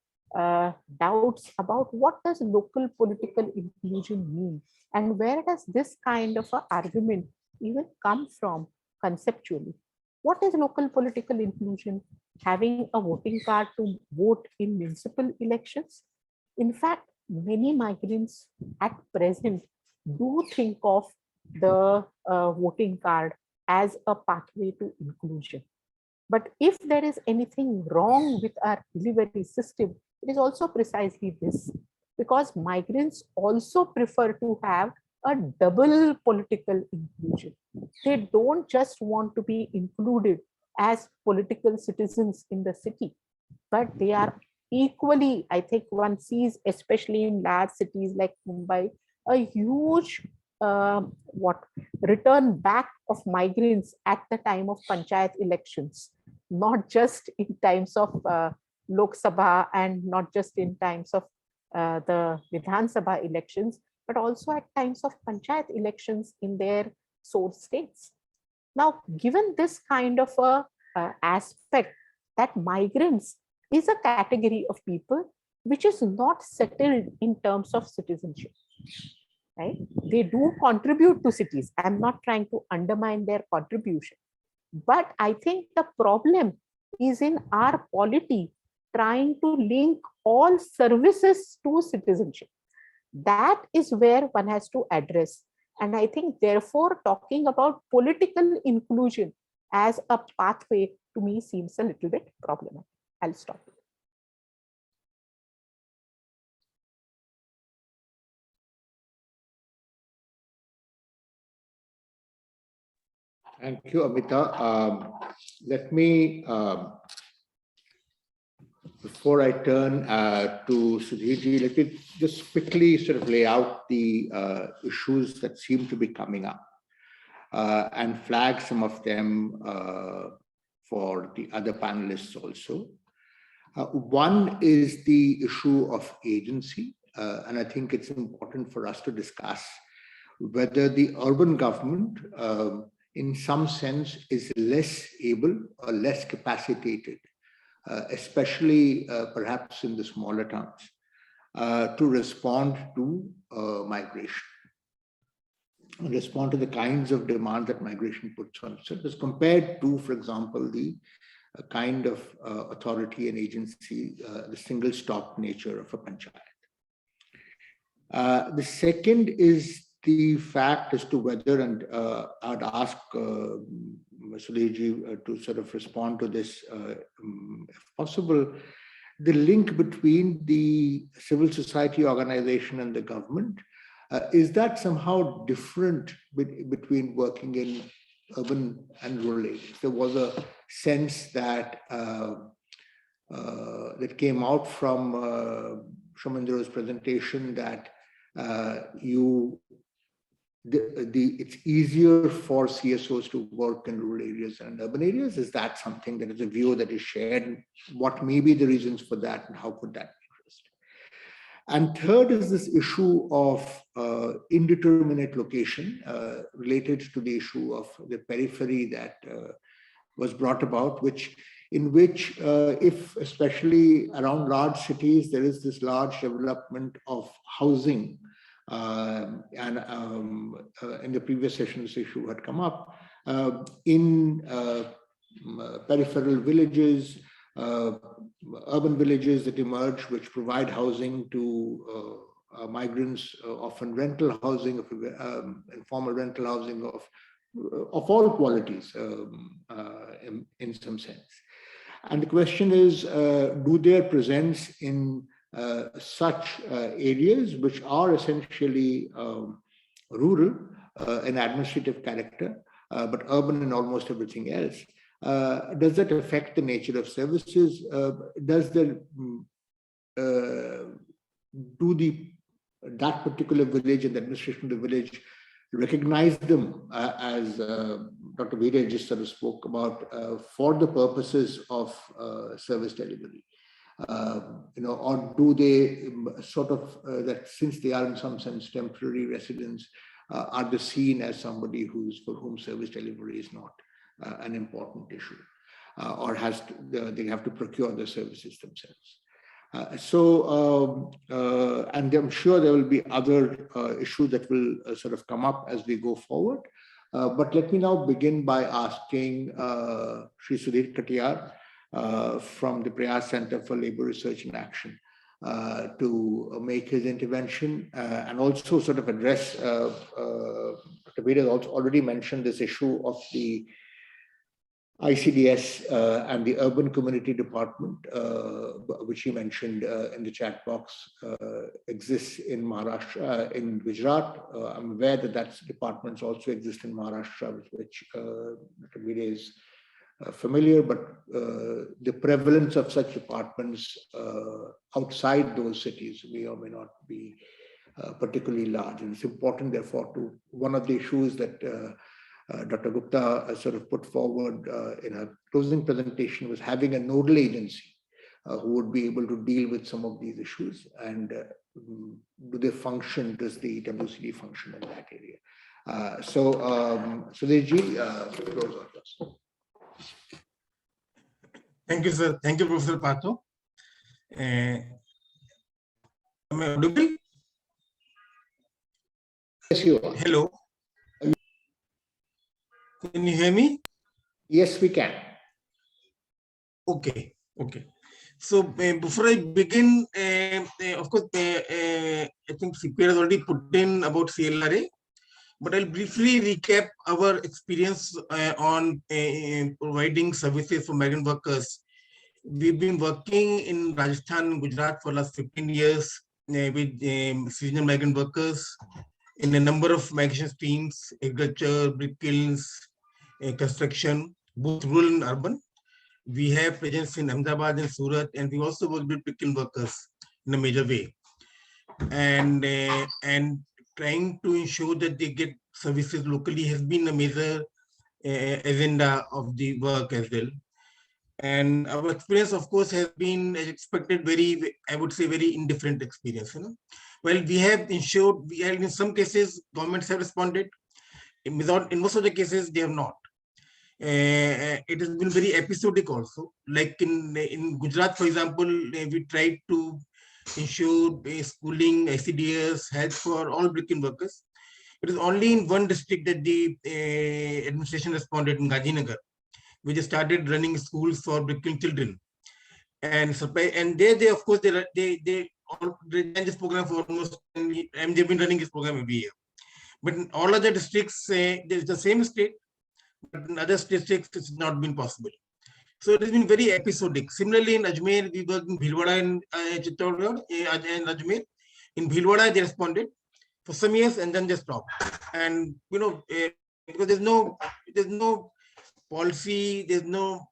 doubts about what does local political inclusion mean, and where does this kind of an argument even come from conceptually? What is local political inclusion? Having a voting card to vote in municipal elections? In fact, many migrants at present do think of the voting card as a pathway to inclusion. But if there is anything wrong with our delivery system, it is also precisely this, because migrants also prefer to have a double political inclusion. They don't just want to be included as political citizens in the city, but they are equally, I think one sees, especially in large cities like Mumbai, a huge return back of migrants at the time of panchayat elections, not just in times of Lok Sabha and not just in times of the Vidhan Sabha elections, but also at times of panchayat elections in their source states. Now, given this kind of a aspect, that migrants is a category of people which is not settled in terms of citizenship, right? They do contribute to cities. I'm not trying to undermine their contribution, but I think the problem is in our polity trying to link all services to citizenship. That is where one has to address. And I think, therefore, talking about political inclusion as a pathway to me seems a little bit problematic. I'll stop. Thank you, Amita. Let me, before I turn to Sudhir, let me just quickly sort of lay out the issues that seem to be coming up and flag some of them for the other panelists also. One is the issue of agency, and I think it's important for us to discuss whether the urban government in some sense is less able or less capacitated, especially perhaps in the smaller towns, to respond to migration, respond to the kinds of demand that migration puts on itself, as compared to, for example, the kind of authority and agency, the single stop nature of a panchayat. The second is the fact as to whether, and I'd ask Sudhirji to sort of respond to this, if possible, the link between the civil society organization and the government. Is that somehow different between working in urban and rural areas? There was a sense that that came out from Shamindra's presentation that it's easier for CSOs to work in rural areas and urban areas. Is that something that is a view that is shared? What may be the reasons for that, and how could that be addressed? And third is this issue of indeterminate location related to the issue of the periphery that was brought about, in which if especially around large cities, there is this large development of housing. And in the previous session, this issue had come up in peripheral villages, urban villages that emerge, which provide housing to migrants, often rental housing, informal rental housing of all qualities in some sense. And the question is, do their presence in such areas which are essentially rural in administrative character, but urban in almost everything else, does that affect the nature of services? Does that particular village and the administration of the village recognize them as Dr. Bhide just sort of spoke about for the purposes of service delivery? Or do they sort of, that since they are in some sense temporary residents, are they seen as somebody for whom service delivery is not an important issue, or they have to procure the services themselves? And I'm sure there will be other issues that will sort of come up as we go forward. But let me now begin by asking Sri Sudhir Katiyar from the Prayas Center for Labor Research and Action to make his intervention and also sort of address, Dr. Bhide has also already mentioned this issue of the ICDS and the Urban Community Department, which he mentioned in the chat box, exists in Maharashtra, in Gujarat. I'm aware that departments also exist in Maharashtra, with which Dr. Bhide is familiar, but the prevalence of such departments outside those cities may or may not be particularly large. And it's important, therefore, to one of the issues that Dr. Gupta sort of put forward in her closing presentation was having a nodal agency who would be able to deal with some of these issues, and do they function, does the WCD function in that area? Sudhirji, close on this. Thank you, sir. Thank you, Professor Partha. Am I audible? Yes, you are. Hello. Can you hear me? Yes, we can. Okay. Okay. So before I begin, of course, I think CPR has already put in about CLRA, but I'll briefly recap our experience on providing services for migrant workers. We've been working in Rajasthan and Gujarat for the last 15 years with seasonal migrant workers in a number of migration streams: agriculture, brick kilns, construction, both rural and urban. We have presence in Ahmedabad and Surat, and we also work with brick kiln workers in a major way, and trying to ensure that they get services locally has been a major agenda of the work as well. And our experience, of course, has been, as expected, very, I would say, very indifferent experience. Well, we have ensured, in some cases, governments have responded. In most of the cases, they have not. It has been very episodic also. Like in Gujarat, for example, we tried to ensure schooling, ICDS, health for all brick kiln workers. It is only in one district that the administration responded, in Gandhinagar, which started running schools for brick kiln children. And they of course, they ran this program for almost, and they've been running this program every year. But in all other districts, there's the same state, but in other districts, it's not been possible. So it has been very episodic. Similarly, in Ajmer, we worked in Bhilwara and Chittorgarh and Ajmer. In Bhilwara, they responded for some years and then they stopped. And because there's no policy, there's no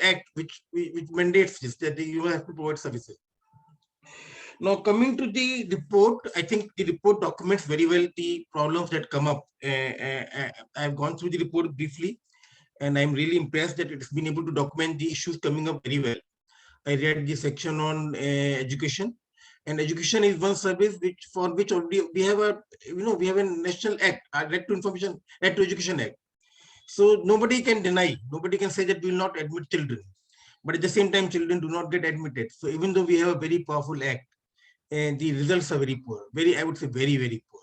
act which mandates this, that you have to provide services. Now, coming to the report, I think the report documents very well the problems that come up. I've gone through the report briefly, and I'm really impressed that it's been able to document the issues coming up very well. I read the section on education, and education is one service for which already we have a national act, Right to Information, Right to Education Act. So nobody can deny, nobody can say that we will not admit children, but at the same time, children do not get admitted. So even though we have a very powerful act, and the results are very poor, I would say very, very poor.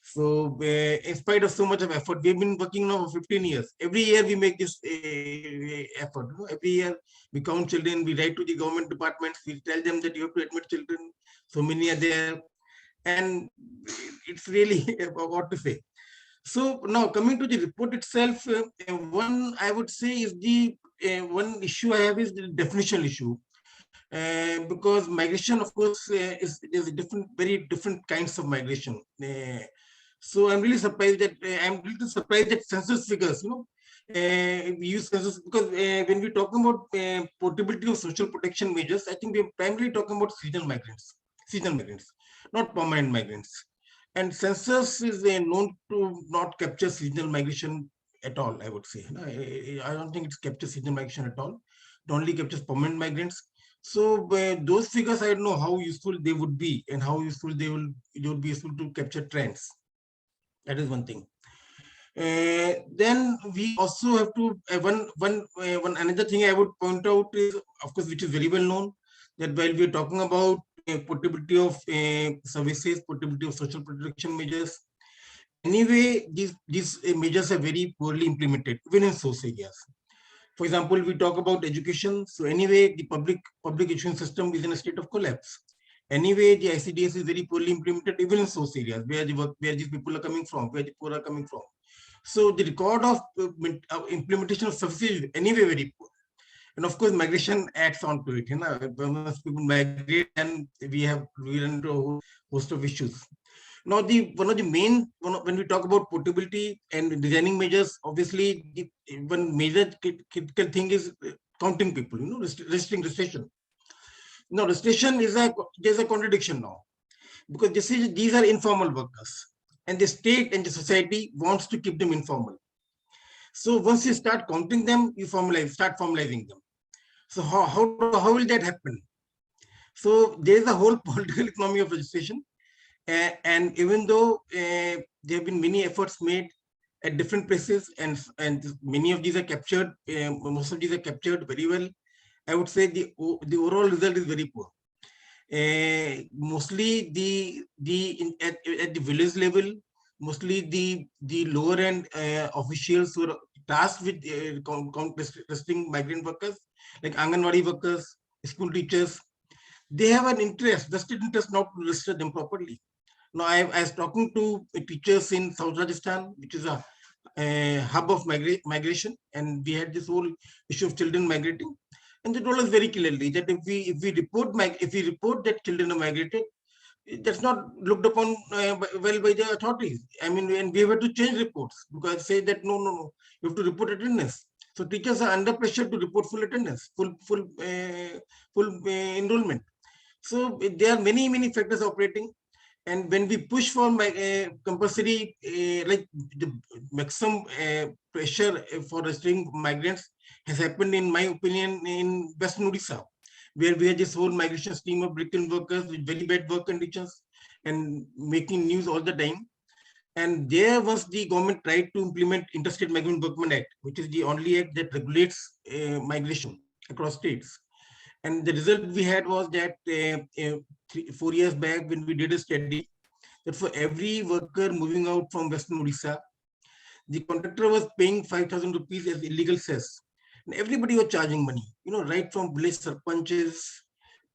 So in spite of so much of effort, we've been working now for 15 years. Every year we make this effort. Every year we count children, we write to the government departments, we tell them that you have to admit children. So many are there. And it's really what to say. So now coming to the report itself, one I would say is the one issue I have is the definitional issue. Because migration, of course, there's a very different kinds of migration. So I'm really surprised that census figures, we use census because when we're talking about portability of social protection measures, I think we're primarily talking about seasonal migrants, not permanent migrants. And census is known to not capture seasonal migration at all, I would say. I don't think it captures seasonal migration at all. It only captures permanent migrants. So those figures, I don't know how useful they would be and how useful they would be useful to capture trends. That is one thing. Then we also have to another thing I would point out is, of course, which is very well known, that while we are talking about portability of services, portability of social protection measures, anyway, these measures are very poorly implemented, even in source areas. For example, we talk about education. So anyway, the public education system is in a state of collapse. Anyway, the ICDS is very poorly implemented, even in source areas where these people are coming from, where the poor are coming from. So the record of implementation of services is anyway very poor. And of course, migration adds on to it. Once people migrate, and we run into a host of issues. Now, when we talk about portability and designing measures, obviously, one major critical thing is counting people, restriction. Now, restriction there's a contradiction now, because these are informal workers, and the state and the society wants to keep them informal. So once you start counting them, you start formalizing them. So how will that happen? So there is a whole political economy of registration. And even though there have been many efforts made at different places, and many of these are captured, most of these are captured very well, I would say the overall result is very poor. Mostly at the village level, mostly the lower end officials who are tasked with registering migrant workers, like Anganwadi workers, school teachers, they have an interest, vested interest, not to register them properly. Now, I was talking to teachers in South Rajasthan, which is a hub of migration, and we had this whole issue of children migrating, and they told us very clearly that if we report that children are migrated, that's not looked upon well by the authorities. I mean, and we have to change reports because say that no, you have to report attendance. So teachers are under pressure to report full attendance, full enrollment. So there are many factors operating. And when we push for compulsory, like the maximum pressure for registering migrants has happened, in my opinion, in Western Odisha, where we had this whole migration scheme of brick-kiln workers with very bad work conditions and making news all the time. And there was the government tried to implement Interstate Migrant Workmen Act, which is the only act that regulates migration across states. And the result we had was that 4 years back, when we did a study, that for every worker moving out from Western Odisha, the contractor was paying 5,000 rupees as illegal cess. And everybody was charging money, right from village sarpanches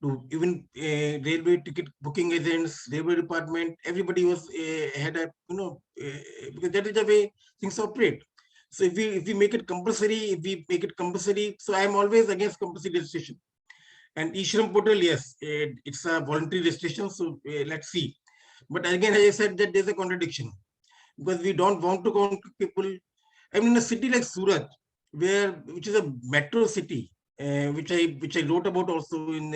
to even railway ticket booking agents, railway department, everybody was had a, because that is the way things operate. So if we make it compulsory, so I'm always against compulsory registration. And e-Shram portal, yes, it's a voluntary registration, so let's see. But again, as I said, that there's a contradiction because we don't want to count people. I mean, in a city like Surat, which is a metro city, which I wrote about also in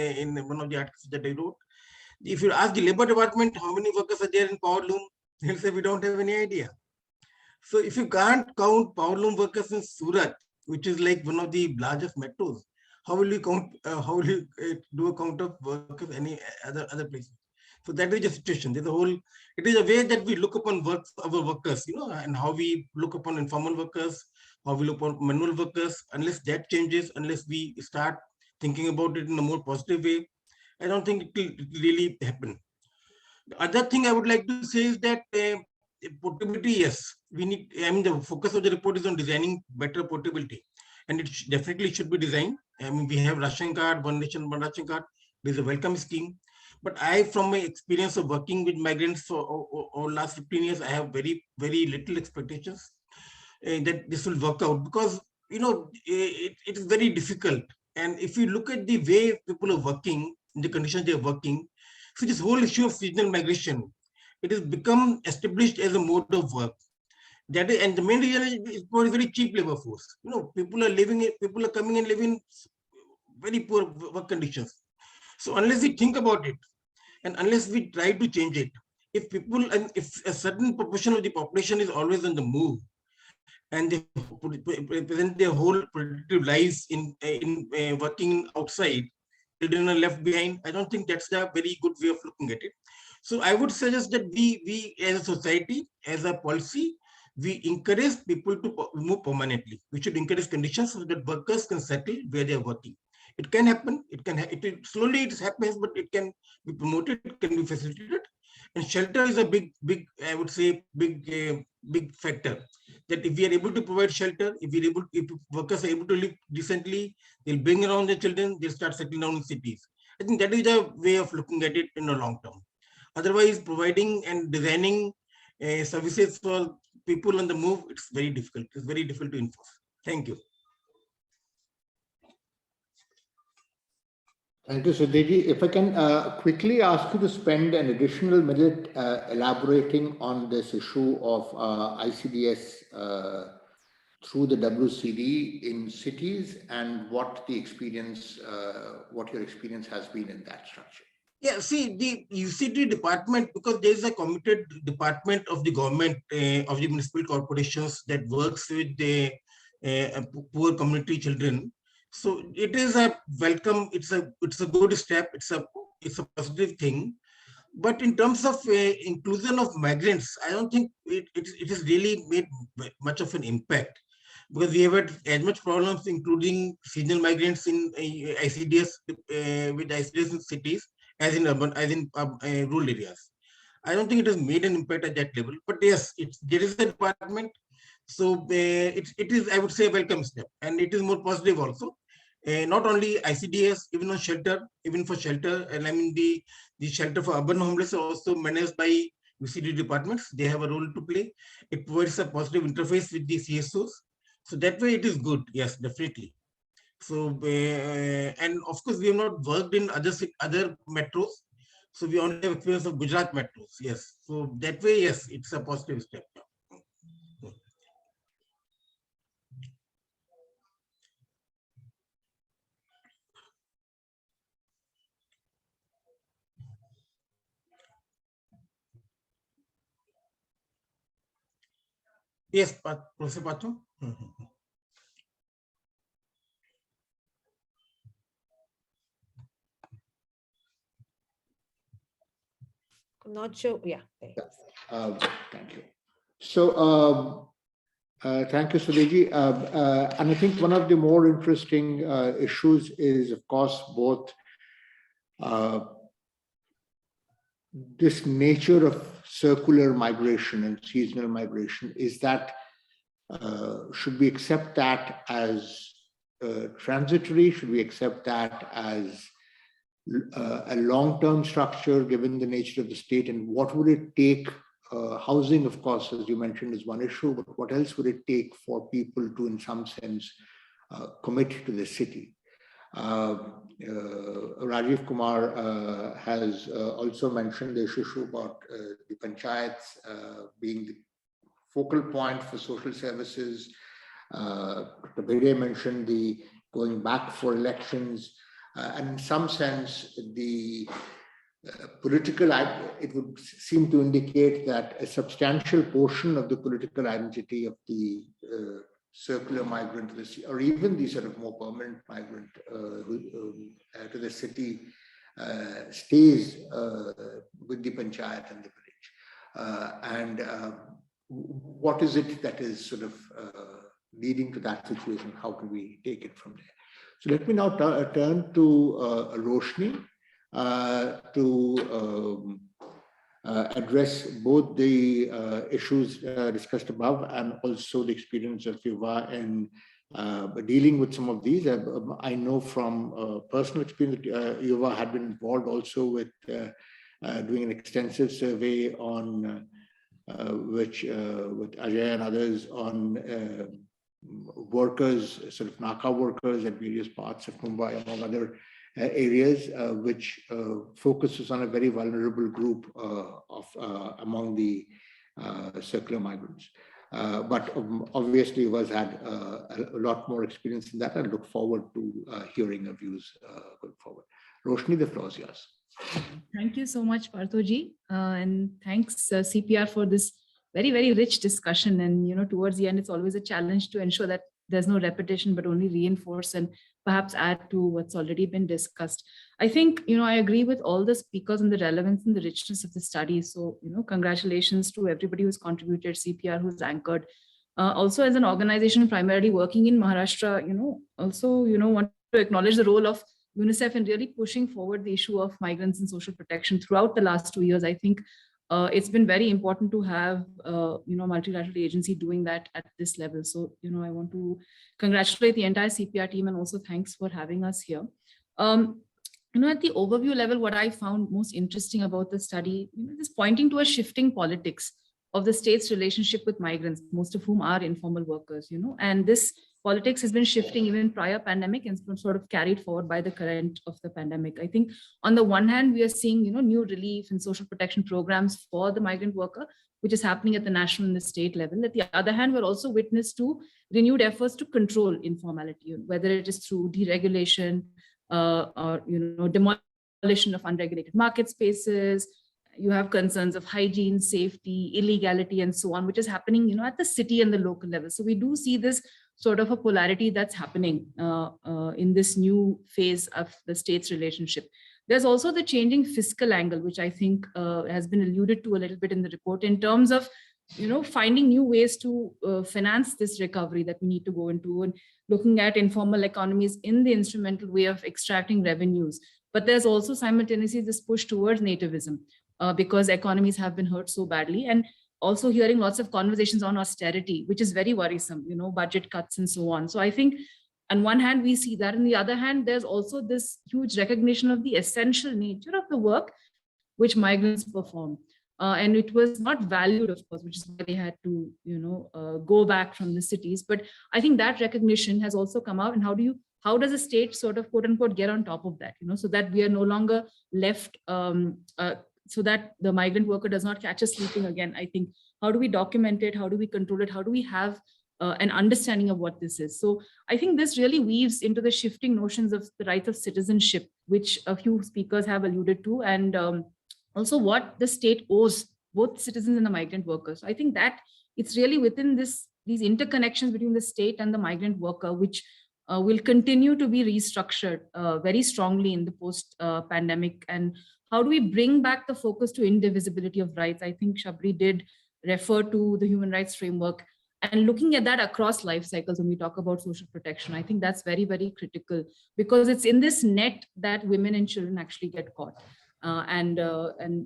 one of the articles that I wrote. If you ask the labor department how many workers are there in power loom, they'll say we don't have any idea. So if you can't count power loom workers in Surat, which is like one of the largest metros, how will you count? How will you do a count of workers any other places? So that is the situation. There's a whole. It is a way that we look upon our workers, and how we look upon informal workers, how we look upon manual workers. Unless that changes, unless we start thinking about it in a more positive way, I don't think it will really happen. The other thing I would like to say is that portability, yes, we need. I mean, the focus of the report is on designing better portability, and it definitely should be designed. I mean, we have ration card, one nation, one ration card. There's a welcome scheme. But from my experience of working with migrants for last 15 years, I have very little expectations that this will work out because, it is very difficult. And if you look at the way people are working, in the conditions they are working, so this whole issue of seasonal migration, it has become established as a mode of work. That is, and the main reason is for a very cheap labor force. People are coming and living very poor work conditions. So unless we think about it, and unless we try to change it, if a certain proportion of the population is always on the move, and they present their whole productive lives in working outside, children are left behind, I don't think that's a very good way of looking at it. So I would suggest that we as a society, as a policy, we encourage people to move permanently. We should encourage conditions so that workers can settle where they are working. It can happen. Slowly it happens, but it can be promoted. It can be facilitated. And shelter is a big, I would say, big factor. That if we are able to provide shelter, if workers are able to live decently, they'll bring around their children. They'll start settling down in cities. I think that is a way of looking at it in the long term. Otherwise, providing and designing services for people on the move, it's very difficult. It's very difficult to enforce. Thank you. Thank you, Sudhir. If I can quickly ask you to spend an additional minute elaborating on this issue of ICDS through the WCD in cities and what your experience has been in that structure. Yeah, see, the UCD department, because there is a committed department of the government, of the municipal corporations that works with the poor community children. So it is a welcome. It's a good step. It's a positive thing. But in terms of inclusion of migrants, I don't think it has really made much of an impact, because we have had as much problems including seasonal migrants in ICDS with ICDS in cities as in urban, as in rural areas. I don't think it has made an impact at that level. But yes, there is a department. So it is, I would say, a welcome step, and it is more positive also. Not only ICDS, even on shelter, even for shelter, and I mean the shelter for urban homeless are also managed by UCD departments. They have a role to play. It provides a positive interface with the CSOs. So that way it is good. Yes, definitely. So and of course we have not worked in other metros. So we only have experience of Gujarat metros. Yes. So that way, yes, it's a positive step. Yes, Professor Partha. I'm not sure. Yeah. Thank you. So thank you, Sudhir. And I think one of the more interesting issues is, of course, both this nature of circular migration and seasonal migration. Is that should we accept that as transitory? Should we accept that as a long-term structure given the nature of the state? And what would it take? Housing, of course, as you mentioned, is one issue, but what else would it take for people to, in some sense, commit to the city? Rajiv Kumar has also mentioned the issue about the panchayats being the focal point for social services. Dr. Bhide mentioned the going back for elections. And in some sense, the political, it would seem to indicate that a substantial portion of the political identity of the circular migrant to the city, or even the sort of more permanent migrant to the city, stays with the panchayat and the village. What is it that is sort of leading to that situation? How can we take it from there? So let me now turn to Roshni to address both the issues discussed above and also the experience of Yuva in dealing with some of these. I know from personal experience that Yuva had been involved also with doing an extensive survey on with Aiyar and others on workers, sort of Naka workers at various parts of Mumbai, among other areas, which focuses on a very vulnerable group among the circular migrants. But obviously, was had a lot more experience in that, and look forward to hearing your views going forward. Roshni, the floor is yours. Thank you so much, Parthoji, and thanks CPR for this very, very rich discussion. And towards the end, it's always a challenge to ensure that there's no repetition, but only reinforce and perhaps add to what's already been discussed. I think, I agree with all the speakers on the relevance and the richness of the study. So, congratulations to everybody who's contributed, CPR who's anchored. Also, as an organization primarily working in Maharashtra, also, want to acknowledge the role of UNICEF in really pushing forward the issue of migrants and social protection throughout the last 2 years. I think it's been very important to have, multilateral agency doing that at this level. So, I want to congratulate the entire CPR team, and also thanks for having us here. At the overview level, what I found most interesting about the study is pointing to a shifting politics of the state's relationship with migrants, most of whom are informal workers, and this politics has been shifting even prior pandemic and sort of carried forward by the current of the pandemic. I think on the one hand, we are seeing, new relief and social protection programs for the migrant worker, which is happening at the national and the state level. At the other hand, we're also witness to renewed efforts to control informality, whether it is through deregulation or, demolition of unregulated market spaces, you have concerns of hygiene, safety, illegality, and so on, which is happening, at the city and the local level. So we do see this sort of a polarity that's happening in this new phase of the state's relationship. There's also the changing fiscal angle, which I think has been alluded to a little bit in the report in terms of, finding new ways to finance this recovery that we need to go into, and looking at informal economies in the instrumental way of extracting revenues. But there's also simultaneously this push towards nativism because economies have been hurt so badly, and also hearing lots of conversations on austerity, which is very worrisome, budget cuts and so on. So I think on one hand, we see that. On the other hand, there's also this huge recognition of the essential nature of the work which migrants perform. And it was not valued, of course, which is why they had to, go back from the cities. But I think that recognition has also come out. And how does a state sort of, quote unquote, get on top of that, so that we are no longer left, so that the migrant worker does not catch us sleeping again. I think, how do we document it? How do we control it? How do we have an understanding of what this is? So I think this really weaves into the shifting notions of the rights of citizenship, which a few speakers have alluded to, and also what the state owes both citizens and the migrant workers. I think that it's really within these interconnections between the state and the migrant worker, which will continue to be restructured very strongly in the post-pandemic. And how do we bring back the focus to indivisibility of rights? I think Shabri did refer to the human rights framework, and looking at that across life cycles when we talk about social protection. I think that's very, very critical, because it's in this net that women and children actually get caught. And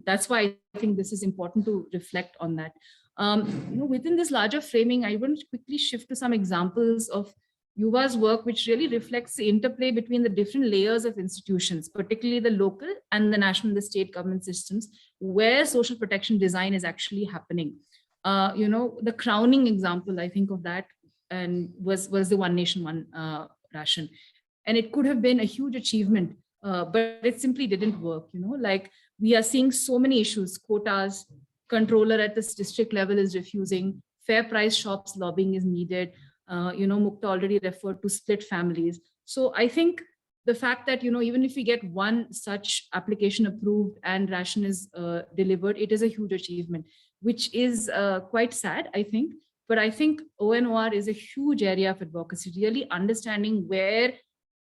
that's why I think this is important to reflect on that. Within this larger framing, I want to quickly shift to some examples of Yuva's work, which really reflects the interplay between the different layers of institutions, particularly the local and the national, the state government systems, where social protection design is actually happening. The crowning example, I think, of that and was the One Nation, One Ration. And it could have been a huge achievement, but it simply didn't work. Like we are seeing so many issues: quotas, controller at this district level is refusing, fair price shops lobbying is needed. Mukta already referred to split families. So I think the fact that, even if we get one such application approved and ration is delivered, it is a huge achievement, which is quite sad, I think. But I think ONOR is a huge area of advocacy, really understanding where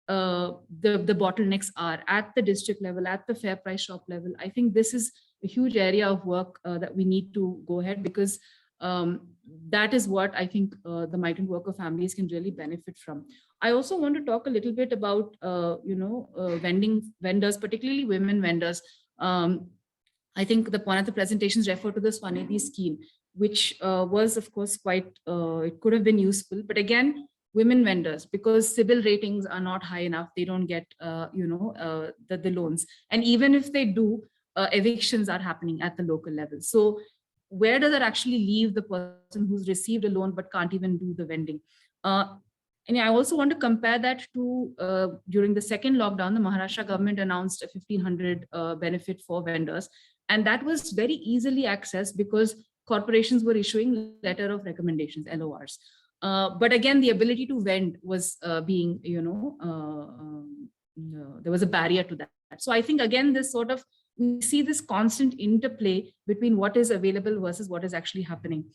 the bottlenecks are at the district level, at the fair price shop level. I think this is a huge area of work that we need to go ahead, because that is what I think the migrant worker families can really benefit from. I also want to talk a little bit about, vendors, particularly women vendors. I think one of the presentations referred to the Swanidhi scheme, which was, of course, quite, it could have been useful. But again, women vendors, because CIBIL ratings are not high enough, they don't get, the loans. And even if they do, evictions are happening at the local level. So where does that actually leave the person who's received a loan but can't even do the vending? And I also want to compare that to during the second lockdown, the Maharashtra government announced a 1,500 benefit for vendors. And that was very easily accessed because corporations were issuing letter of recommendations, LORs. But again, the ability to vend was being, there was a barrier to that. So I think, again, this sort of, we see this constant interplay between what is available versus what is actually happening.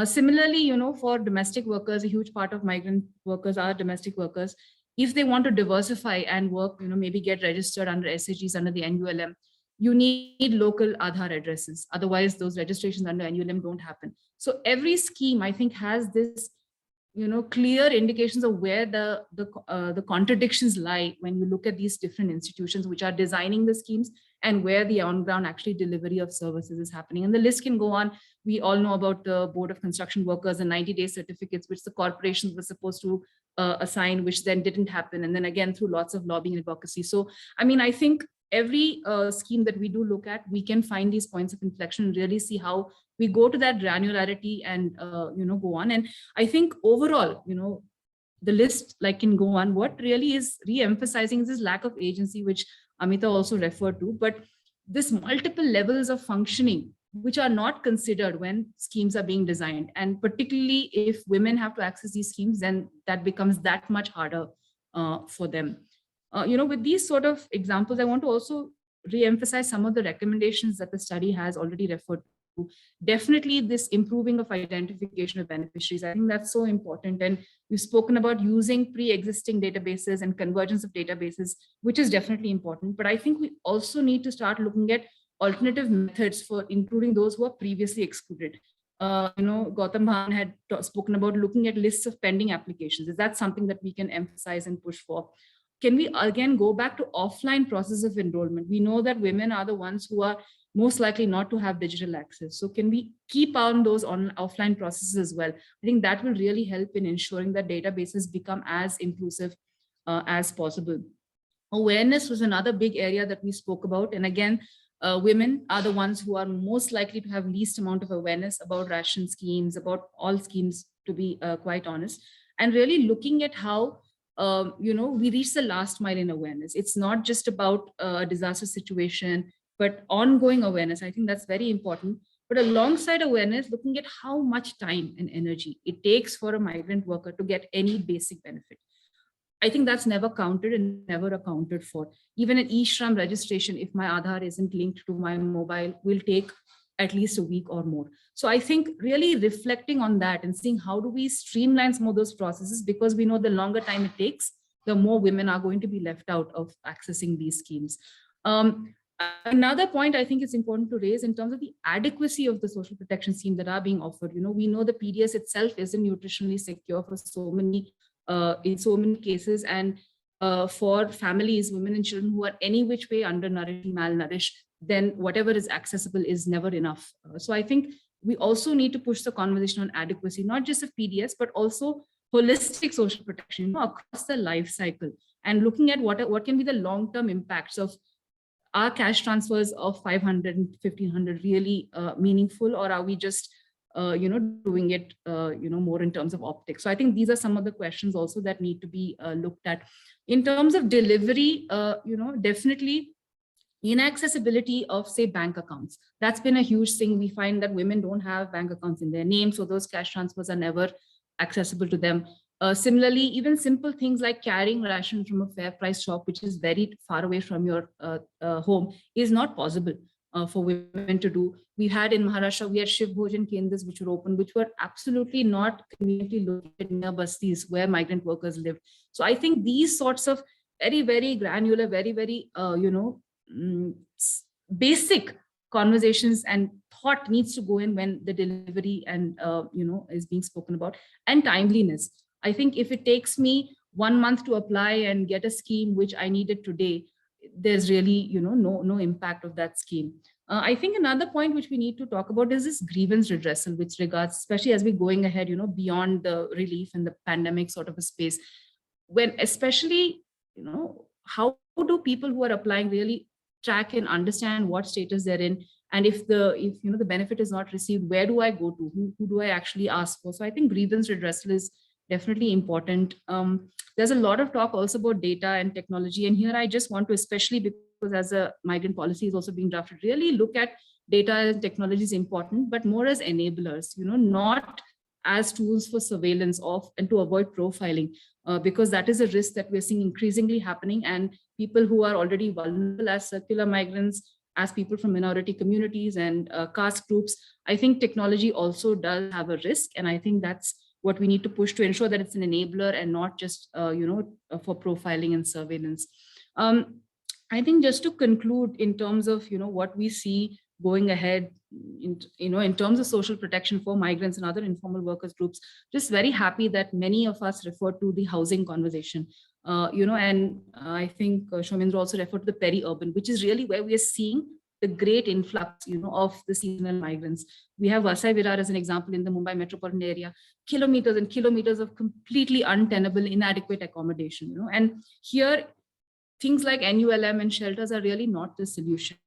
Similarly, for domestic workers, a huge part of migrant workers are domestic workers. If they want to diversify and work, maybe get registered under SHGs, under the NULM, you need local Aadhaar addresses. Otherwise, those registrations under NULM don't happen. So every scheme, I think, has this, clear indications of where the contradictions lie when you look at these different institutions which are designing the schemes and where the on-ground actually delivery of services is happening. And the list can go on. We all know about the Board of Construction Workers and 90-day certificates, which the corporations were supposed to assign, which then didn't happen. And then again, through lots of lobbying and advocacy. So, I think every scheme that we do look at, we can find these points of inflection and really see how we go to that granularity and, go on. And I think overall, the list can go on. What really is re-emphasizing is this lack of agency, which Amita also referred to, but this multiple levels of functioning, which are not considered when schemes are being designed. And particularly if women have to access these schemes, then that becomes that much harder for them. With these sort of examples, I want to also re-emphasize some of the recommendations that the study has already referred to. Definitely this improving of identification of beneficiaries. I think that's so important. And we've spoken about using pre-existing databases and convergence of databases, which is definitely important. But I think we also need to start looking at alternative methods for including those who are previously excluded. Gautam Bhan had spoken about looking at lists of pending applications. Is that something that we can emphasize and push for? Can we again go back to offline process of enrollment? We know that women are the ones who are most likely not to have digital access. So can we keep on those offline processes as well? I think that will really help in ensuring that databases become as inclusive as possible. Awareness was another big area that we spoke about. And again, women are the ones who are most likely to have least amount of awareness about ration schemes, about all schemes, to be quite honest. And really looking at how we reach the last mile in awareness. It's not just about a disaster situation, but ongoing awareness. I think that's very important. But alongside awareness, looking at how much time and energy it takes for a migrant worker to get any basic benefit. I think that's never counted and never accounted for. Even an e-Shram registration, if my Aadhaar isn't linked to my mobile, will take at least a week or more. So I think really reflecting on that and seeing how do we streamline some of those processes, because we know the longer time it takes, the more women are going to be left out of accessing these schemes. Another point I think it's important to raise in terms of the adequacy of the social protection scheme that are being offered. We know the PDS itself isn't nutritionally secure for so many in so many cases, and for families, women and children who are any which way undernourished, malnourished, then whatever is accessible is never enough. So I think we also need to push the conversation on adequacy, not just of PDS, but also holistic social protection across the life cycle, and looking at what can be the long-term impacts of our cash transfers of 500 and 1500 really meaningful, or are we just doing it, more in terms of optics. So I think these are some of the questions also that need to be looked at. In terms of delivery, definitely inaccessibility of, say, bank accounts. That's been a huge thing. We find that women don't have bank accounts in their name, so those cash transfers are never accessible to them. Similarly, even simple things like carrying ration from a fair price shop, which is very far away from your home, is not possible for women to do. We had in Maharashtra, we had Shiv Bhojan Kendras which were open, which were absolutely not conveniently located near bastis where migrant workers lived. So I think these sorts of very, very granular, very, very, basic conversations and thought needs to go in when the delivery and, is being spoken about, and timeliness. I think if it takes me 1 month to apply and get a scheme which I needed today, there's really, no impact of that scheme. I think another point which we need to talk about is this grievance redressal, which regards, especially as we're going ahead, beyond the relief and the pandemic sort of a space, when especially, how do people who are applying really track and understand what status they're in, and if the benefit is not received, where do I go to? Who do I actually ask for? So I think grievance redressal is definitely important. There's a lot of talk also about data and technology, and here I just want to, especially because as a migrant policy is also being drafted, really look at data and technology is important, but more as enablers, not as tools for surveillance of and to avoid profiling, because that is a risk that we're seeing increasingly happening, and people who are already vulnerable as circular migrants, as people from minority communities and caste groups, I think technology also does have a risk, and I think that's what we need to push to ensure that it's an enabler and not just, for profiling and surveillance. I think just to conclude in terms of, what we see going ahead, in terms of social protection for migrants and other informal workers groups, just very happy that many of us refer to the housing conversation, and I think Shamindra also referred to the peri-urban, which is really where we are seeing the great influx, of the seasonal migrants. We have Vasai Virar as an example in the Mumbai metropolitan area, kilometers and kilometers of completely untenable, inadequate accommodation, and here things like NULM and shelters are really not the solution.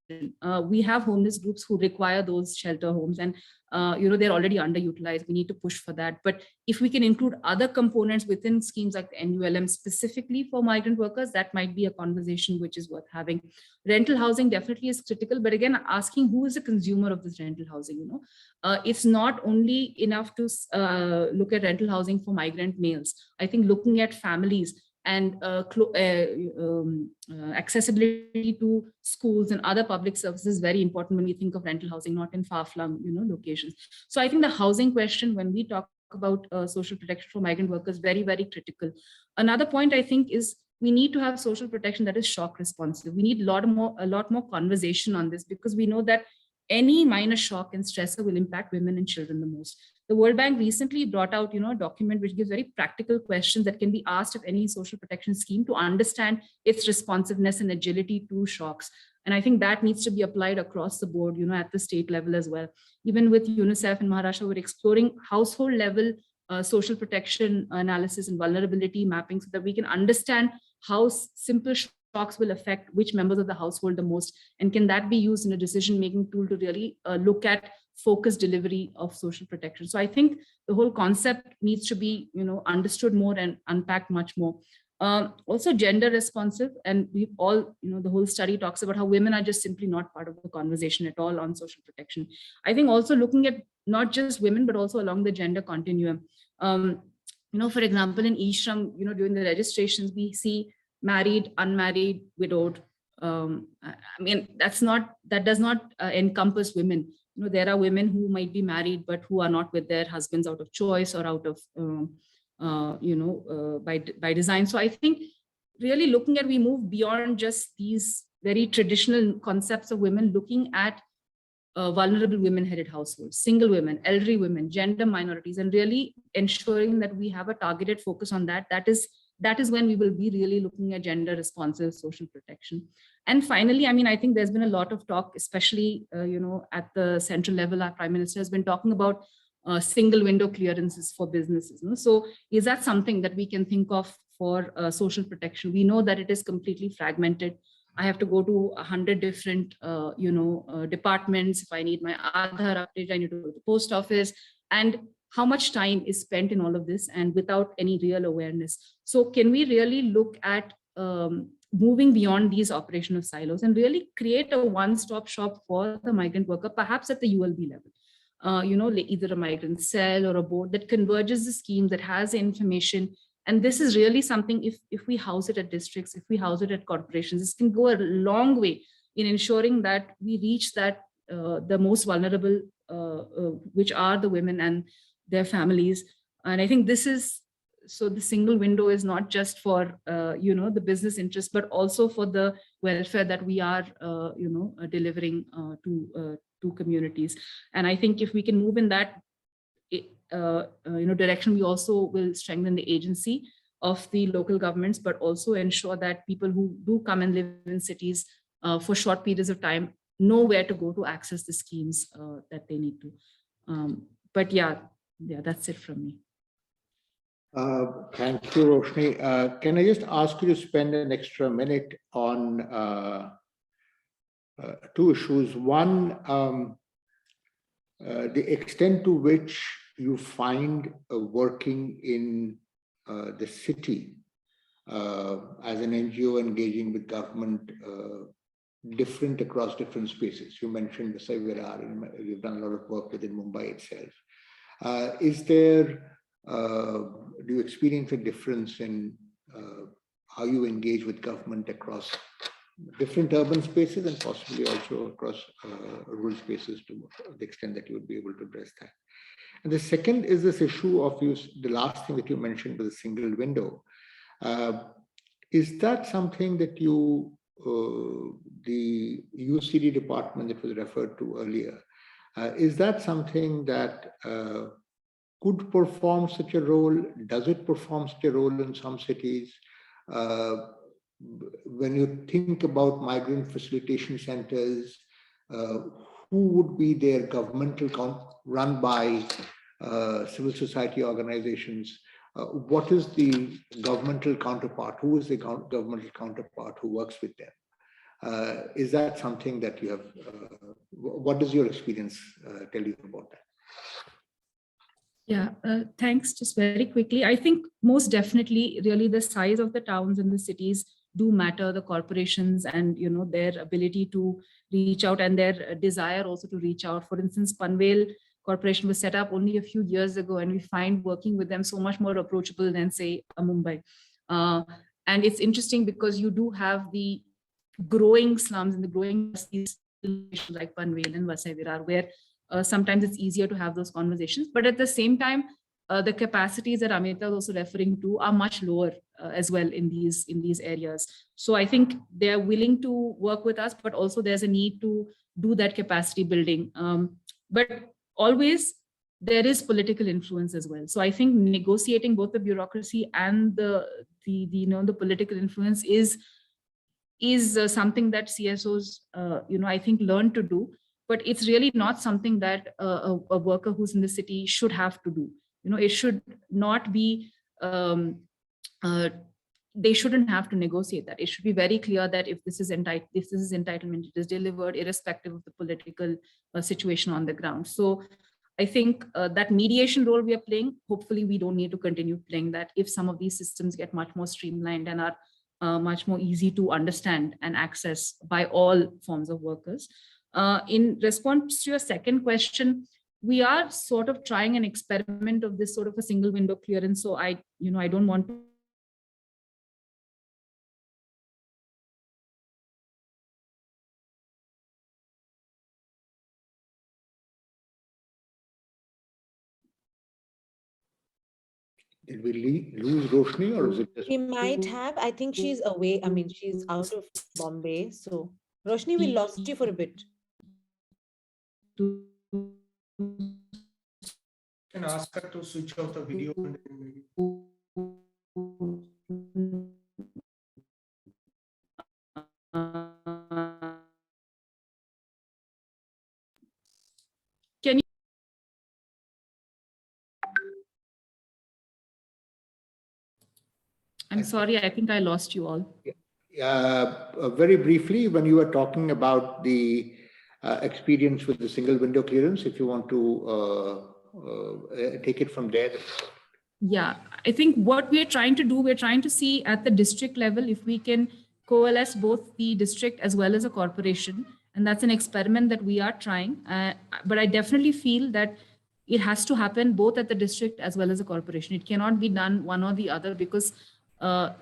We have homeless groups who require those shelter homes, and they're already underutilized. We need to push for that. But if we can include other components within schemes like the NULM specifically for migrant workers, that might be a conversation which is worth having. Rental housing definitely is critical, but again, asking who is the consumer of this rental housing. It's not only enough to look at rental housing for migrant males. I think looking at families, and accessibility to schools and other public services is very important when we think of rental housing, not in far-flung, locations. So I think the housing question, when we talk about social protection for migrant workers, very, very critical. Another point I think is we need to have social protection that is shock responsive. We need a lot more conversation on this, because we know that any minor shock and stressor will impact women and children the most. The World Bank recently brought out, a document which gives very practical questions that can be asked of any social protection scheme to understand its responsiveness and agility to shocks. And I think that needs to be applied across the board, at the state level as well. Even with UNICEF in Maharashtra, we're exploring household level social protection analysis and vulnerability mapping so that we can understand how simple shocks will affect which members of the household the most, and can that be used in a decision-making tool to really look at focused delivery of social protection. So I think the whole concept needs to be, understood more and unpacked much more. Also gender responsive, and we've all, the whole study talks about how women are just simply not part of the conversation at all on social protection. I think also looking at not just women, but also along the gender continuum. For example, in Ishram, during the registrations, we see married, unmarried, widowed. That does not encompass women. There are women who might be married, but who are not with their husbands out of choice or out of, by design. So I think really looking at, we move beyond just these very traditional concepts of women, looking at vulnerable women-headed households, single women, elderly women, gender minorities, and really ensuring that we have a targeted focus on that. That is when we will be really looking at gender responsive social protection. And finally, I think there's been a lot of talk, especially, at the central level. Our Prime Minister has been talking about single window clearances for businesses. So is that something that we can think of for social protection? We know that it is completely fragmented. I have to go to 100 different, departments. If I need my Aadhaar update, I need to go to the post office. And how much time is spent in all of this and without any real awareness? So can we really look at moving beyond these operational silos and really create a one-stop shop for the migrant worker, perhaps at the ULB level? Either a migrant cell or a board that converges the schemes, that has information. And this is really something, if we house it at districts, if we house it at corporations, this can go a long way in ensuring that we reach that the most vulnerable, which are the women and their families. And I think this is, so the single window is not just for, the business interest, but also for the welfare that we are, delivering to communities. And I think if we can move in that, direction, we also will strengthen the agency of the local governments, but also ensure that people who do come and live in cities for short periods of time know where to go to access the schemes that they need to. But yeah, that's it from me. Thank you, Roshni. Can I just ask you to spend an extra minute on two issues? One, the extent to which you find working in the city as an NGO engaging with government different across different spaces. You mentioned the Savirar, you've done a lot of work within Mumbai itself. Is there, do you experience a difference in how you engage with government across different urban spaces and possibly also across rural spaces to the extent that you would be able to address that? And the second is this issue of the last thing that you mentioned was a single window. Is that something that you, the UCD department that was referred to earlier, is that something that could perform such a role? Does it perform such a role in some cities? When you think about migrant facilitation centers, who would be their governmental run by civil society organizations? What is the governmental counterpart? Who is the governmental counterpart who works with them? Is that something that you have? What does your experience tell you about that? Yeah, thanks. Just very quickly, I think most definitely, really, the size of the towns and the cities do matter. The corporations and their ability to reach out and their desire also to reach out. For instance, Panvel Corporation was set up only a few years ago, and we find working with them so much more approachable than, say, Mumbai. And it's interesting because you do have the growing slums and the growing cities like Panvel and Vasai Virar, where sometimes it's easier to have those conversations. But at the same time, the capacities that Amita was also referring to are much lower as well in these areas. So I think they're willing to work with us, but also there's a need to do that capacity building. But always there is political influence as well. So I think negotiating both the bureaucracy and the political influence is something that CSOs I think learn to do, but it's really not something that a worker who's in the city should have to do. It should not be they shouldn't have to negotiate that. It should be very clear that if this is entitlement, it is delivered irrespective of the political situation on the ground. So I think that mediation role we are playing, hopefully we don't need to continue playing that if some of these systems get much more streamlined and are much more easy to understand and access by all forms of workers. In response to your second question, we are sort of trying an experiment of this sort of a single window clearance. So I don't want to Did we lose Roshni, or is it just? We might have. I think she's away. I mean, she's out of Bombay. So, Roshni, we lost you for a bit. Can ask her to switch off the video. And then Can you? I'm sorry, I think I lost you all. Very briefly, when you were talking about the experience with the single window clearance, if you want to take it from there. Yeah, I think what we're trying to do, we're trying to see at the district level if we can coalesce both the district as well as a corporation. And that's an experiment that we are trying. But I definitely feel that it has to happen both at the district as well as a corporation. It cannot be done one or the other because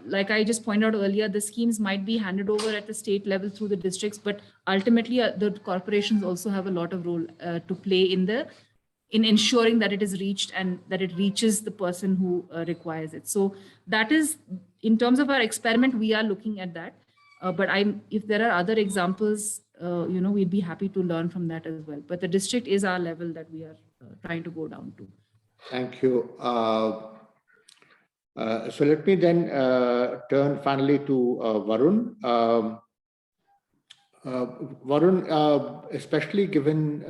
like I just pointed out earlier, the schemes might be handed over at the state level through the districts, but ultimately the corporations also have a lot of role to play in ensuring that it is reached and that it reaches the person who requires it. So that is, in terms of our experiment, we are looking at that. But if there are other examples, we'd be happy to learn from that as well. But the district is our level that we are trying to go down to. Thank you. So let me then turn finally to Varun. Varun, especially given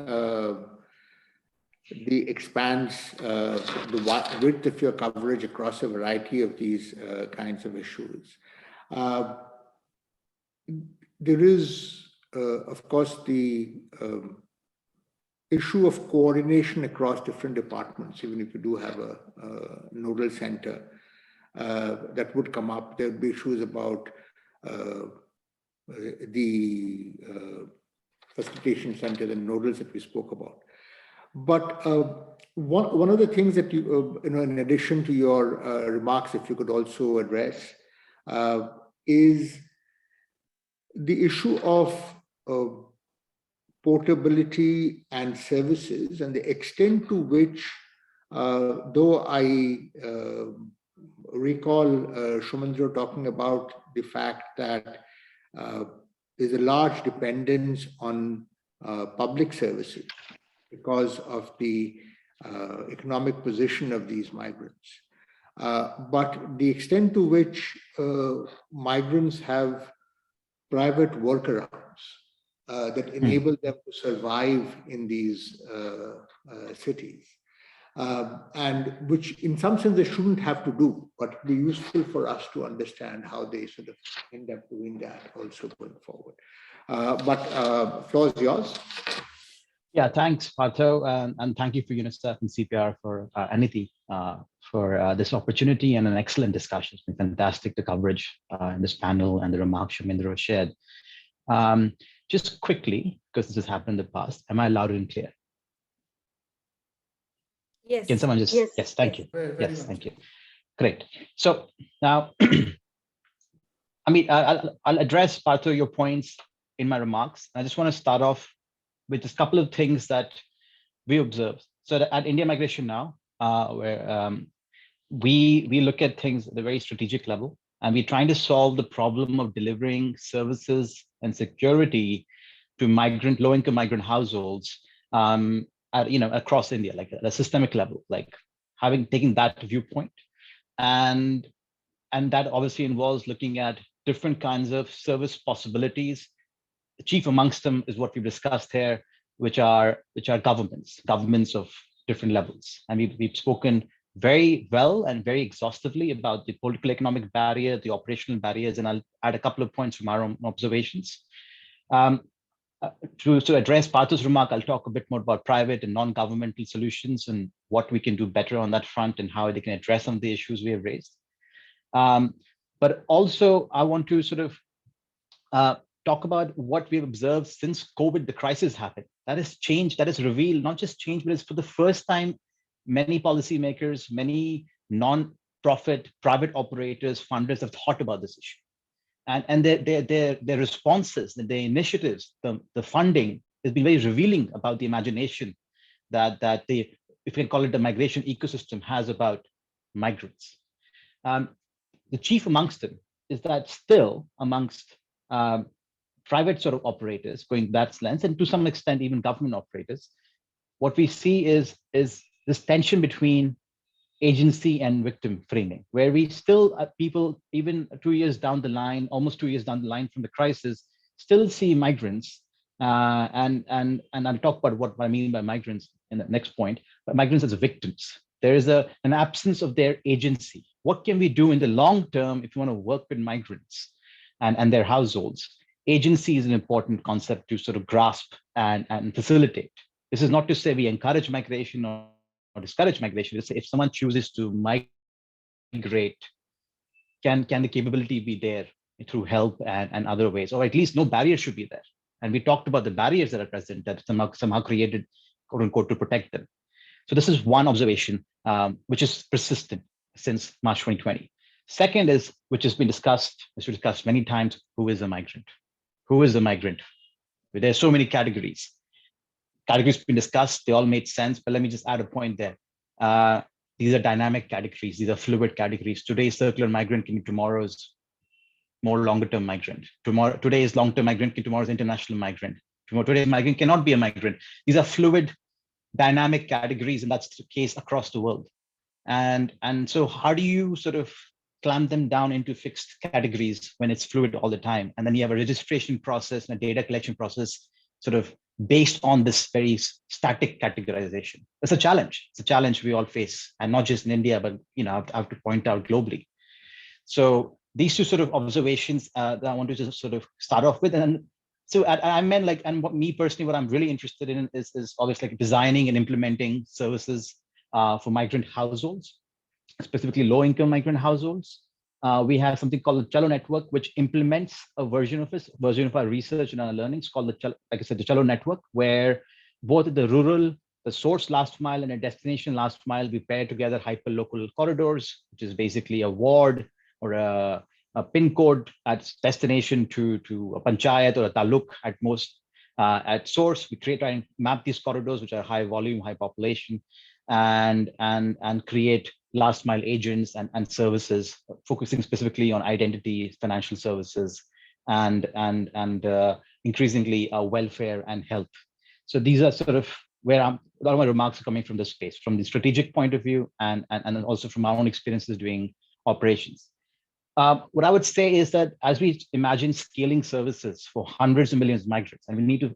the expanse, the width of your coverage across a variety of these kinds of issues. There is, of course, the issue of coordination across different departments, even if you do have a nodal center that would come up. There would be issues about the facilitation center, the nodals that we spoke about. But one of the things that you, in addition to your remarks, if you could also address, is the issue of portability and services and the extent to which, though I recall Shamindra talking about the fact that there's a large dependence on public services because of the economic position of these migrants. But the extent to which migrants have private workarounds that enable them to survive in these cities, and which in some sense they shouldn't have to do, but it'd be useful for us to understand how they sort of end up doing that also going forward. But floor is yours. Yeah, thanks, Partha, and thank you for UNICEF and CPR for Aniti for this opportunity and an excellent discussion. It's been fantastic, the coverage in this panel and the remarks Shamindra shared. Just quickly, because this has happened in the past, am I loud and clear? Yes. Can someone just, yes, thank you. Yes, thank you. Great. So now, I mean, I'll address Partha your points in my remarks. I just want to start off with just a couple of things that we observe. So at India Migration Now, where we look at things at a very strategic level, and we're trying to solve the problem of delivering services and security to low-income migrant households, across India, like at a systemic level, like taking that viewpoint, and that obviously involves looking at different kinds of service possibilities. Chief amongst them is what we've discussed here, which are governments of different levels, and we've spoken very well and very exhaustively about the political economic barrier, the operational barriers, and I'll add a couple of points from our own observations. To address Partha's remark, I'll talk a bit more about private and non-governmental solutions and what we can do better on that front and how they can address some of the issues we have raised. But also, I want to sort of talk about what we've observed since COVID, the crisis happened. That has changed, that has revealed not just change, but it's for the first time, many policymakers, many non-profit, private operators, funders have thought about this issue. And their responses, their initiatives, the funding has been very revealing about the imagination that if you can call it the migration ecosystem has about migrants. The chief amongst them is that still amongst private sort of operators, going that lens, and to some extent even government operators, what we see is this tension between agency and victim framing, where we still people, even 2 years down the line, almost 2 years down the line from the crisis, still see migrants, and I'll talk about what I mean by migrants in the next point, but migrants as victims. There is an absence of their agency. What can we do in the long term if you want to work with migrants and their households? Agency is an important concept to sort of grasp and facilitate. This is not to say we encourage migration or discourage migration. If someone chooses to migrate, can the capability be there through help and other ways, or at least no barrier should be there. And we talked about the barriers that are present that somehow created, quote unquote, to protect them. So this is one observation, which is persistent since March 2020. Second is, which has been discussed, as we discussed many times, who is a migrant? Who is a migrant? There are so many categories. Categories been discussed, they all made sense, but let me just add a point there. These are dynamic categories, these are fluid categories. Today's circular migrant can be tomorrow's more longer term migrant. Today's long-term migrant can be tomorrow's international migrant. Today's migrant cannot be a migrant. These are fluid, dynamic categories, and that's the case across the world. And so how do you sort of clamp them down into fixed categories when it's fluid all the time? And then you have a registration process and a data collection process sort of based on this very static categorization. It's a challenge. It's a challenge we all face, and not just in India, but I have to point out globally. So these two sort of observations that I want to just sort of start off with. And so I meant like, and me personally, what I'm really interested in is obviously like designing and implementing services for migrant households, specifically low-income migrant households. We have something called the Cello Network, which implements a version of our research and our learnings called like I said, the Cello Network, where both the rural, the source last mile and a destination last mile, we pair together hyperlocal corridors, which is basically a ward or a pin code at destination to a panchayat or a taluk at most. At source, we try and map these corridors, which are high volume, high population, and create last mile agents and services, focusing specifically on identity, financial services, and increasingly welfare and health. So these are sort of where a lot of my remarks are coming from this space, from the strategic point of view, and also from our own experiences doing operations. What I would say is that as we imagine scaling services for hundreds of millions of migrants, and we need to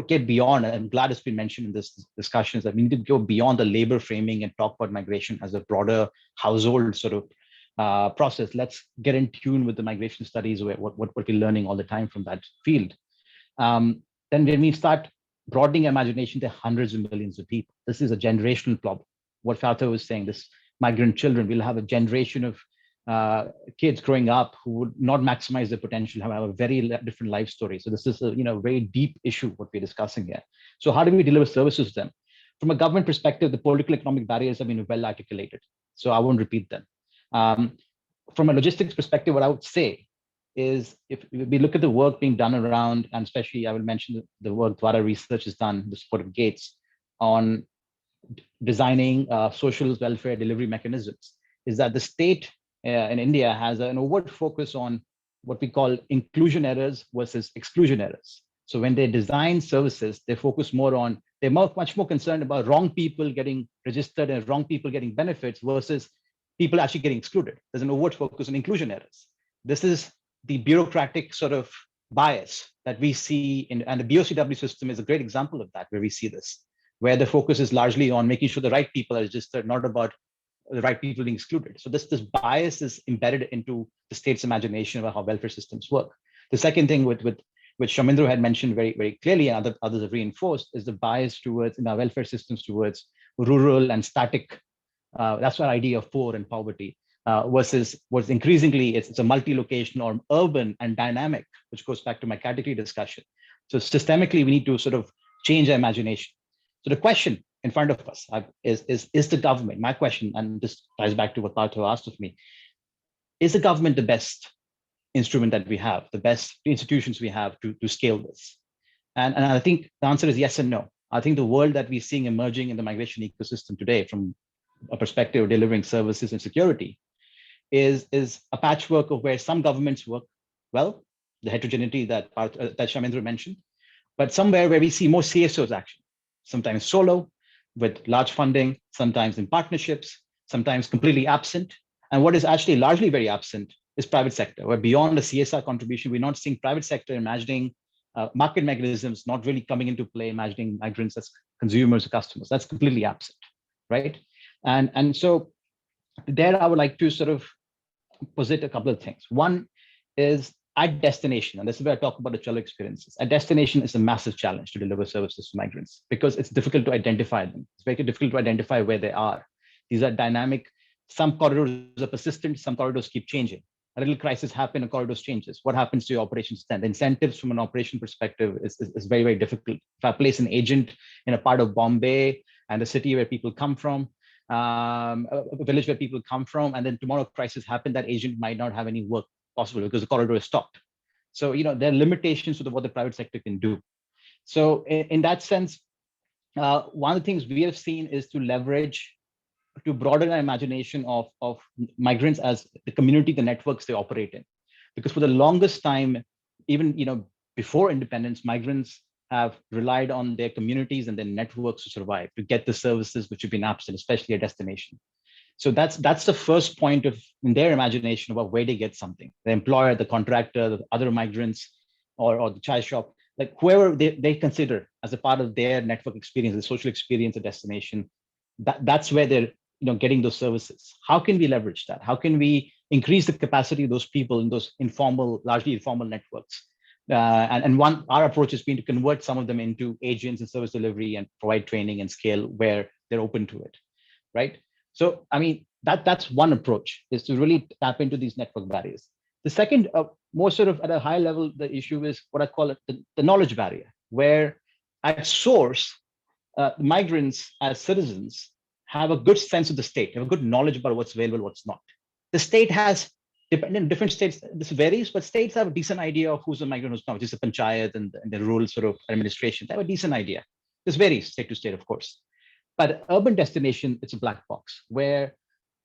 get beyond, and I'm glad it's been mentioned in this discussion, is that we need to go beyond the labor framing and talk about migration as a broader household sort of process. Let's get in tune with the migration studies, what we're learning all the time from that field. Then when we start broadening imagination to hundreds of millions of people, this is a generational problem. What Partha was saying, this migrant children, we'll have a generation of kids growing up who would not maximize their potential, have a very different life story. So this is a very deep issue what we're discussing here. So how do we deliver services to them? From a government perspective, the political economic barriers have been well articulated, so I won't repeat them. From a logistics perspective, what I would say is if we look at the work being done around, and especially I will mention the work Dwara Research has done, the support of Gates, on designing social welfare delivery mechanisms, is that the state in India has an overt focus on what we call inclusion errors versus exclusion errors. So when they design services, they focus more on, they're much more concerned about wrong people getting registered and wrong people getting benefits versus people actually getting excluded. There's an overt focus on inclusion errors. This is the bureaucratic sort of bias that we see in, and the BOCW system is a great example of that, where we see this, where the focus is largely on making sure the right people are registered, not about the right people being excluded. So this bias is embedded into the state's imagination about how welfare systems work. The second thing which Shamindra had mentioned very, very clearly, and others have reinforced, is the bias towards, in our welfare systems, towards rural and static. That's our idea of poor and poverty, versus what's increasingly, it's a multi-location or urban and dynamic, which goes back to my category discussion. So systemically, we need to sort of change our imagination. So the question in front of us is the government, my question, and this ties back to what Partha asked of me, is the government the best instrument that we have, the best institutions we have to scale this? And I think the answer is yes and no. I think the world that we're seeing emerging in the migration ecosystem today, from a perspective of delivering services and security, is a patchwork of where some governments work well, the heterogeneity that Shamindra mentioned, but somewhere where we see more CSOs action, sometimes solo, with large funding, sometimes in partnerships, sometimes completely absent. And what is actually largely very absent is private sector, where beyond the CSR contribution, we're not seeing private sector imagining market mechanisms, not really coming into play, imagining migrants as consumers or customers. That's completely absent, right? And so there I would like to sort of posit a couple of things. One is at destination, and this is where I talk about the cholo experiences. At destination is a massive challenge to deliver services to migrants because it's difficult to identify them. It's very difficult to identify where they are. These are dynamic. Some corridors are persistent, some corridors keep changing. A little crisis happens, a corridor changes. What happens to your operations then? The incentives from an operation perspective is very, very difficult. If I place an agent in a part of Bombay and a city where people come from, a village where people come from, and then tomorrow crisis happen, that agent might not have any work possible because the corridor is stopped. So, there are limitations to what the private sector can do. So in that sense, one of the things we have seen is to leverage, to broaden our imagination of migrants as the community, the networks they operate in. Because for the longest time, even before independence, migrants have relied on their communities and their networks to survive, to get the services which have been absent, especially at destination. So that's the first point in their imagination about where they get something. The employer, the contractor, the other migrants, or the chai shop, like whoever they consider as a part of their network experience, the social experience at destination, that's where they're getting those services. How can we leverage that? How can we increase the capacity of those people in those largely informal networks? Our approach has been to convert some of them into agents and service delivery and provide training and scale where they're open to it, right? So, that's one approach, is to really tap into these network barriers. The second, more sort of at a high level, the issue is what I call it the knowledge barrier, where at source, migrants as citizens have a good sense of the state, have a good knowledge about what's available, what's not. The state has, in different states, this varies, but states have a decent idea of who's a migrant, who's not, which is the panchayat and the rural sort of administration. They have a decent idea. This varies state to state, of course. But urban destination, it's a black box where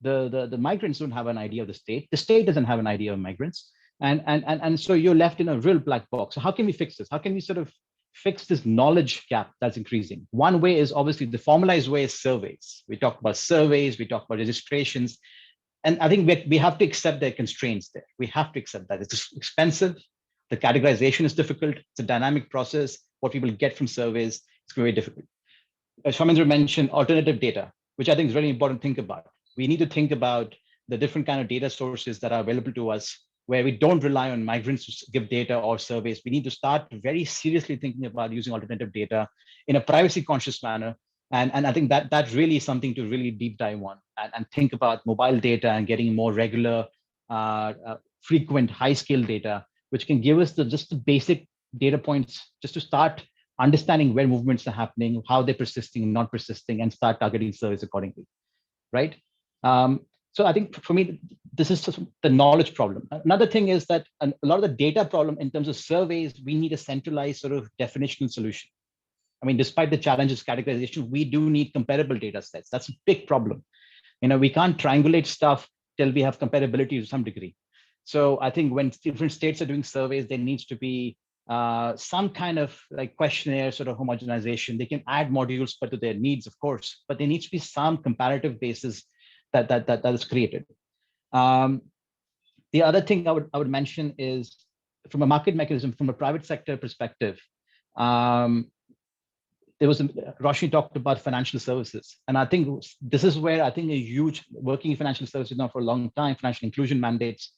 the migrants don't have an idea of the state doesn't have an idea of migrants. And so you're left in a real black box. So how can we fix this? How can we sort of fix this knowledge gap that's increasing? One way is obviously the formalized way is surveys. We talk about surveys, we talk about registrations. And I think we have to accept their constraints there. We have to accept that. It's expensive. The categorization is difficult. It's a dynamic process. What people get from surveys, it's very difficult. Shamindra mentioned alternative data, which I think is very important to think about. We need to think about the different kind of data sources that are available to us, where we don't rely on migrants to give data or surveys. We need to start very seriously thinking about using alternative data in a privacy conscious manner. And I think that's really something to really deep dive on and think about mobile data and getting more regular, frequent, high scale data, which can give us just the basic data points just to start understanding where movements are happening, how they're persisting and not persisting, and start targeting service accordingly, right? So I think for me, this is just the knowledge problem. Another thing is that a lot of the data problem in terms of surveys, we need a centralized sort of definitional solution. I mean, despite the challenges categorization, we do need comparable data sets. That's a big problem. We can't triangulate stuff till we have comparability to some degree. So I think when different states are doing surveys, there needs to be some kind of like questionnaire sort of homogenization. They can add modules, but to their needs, of course, but there needs to be some comparative basis that is created. The other thing I would mention is from a market mechanism, from a private sector perspective, there was Roshni talked about financial services. And I think this is where I think a huge working in financial services now for a long time, financial inclusion mandates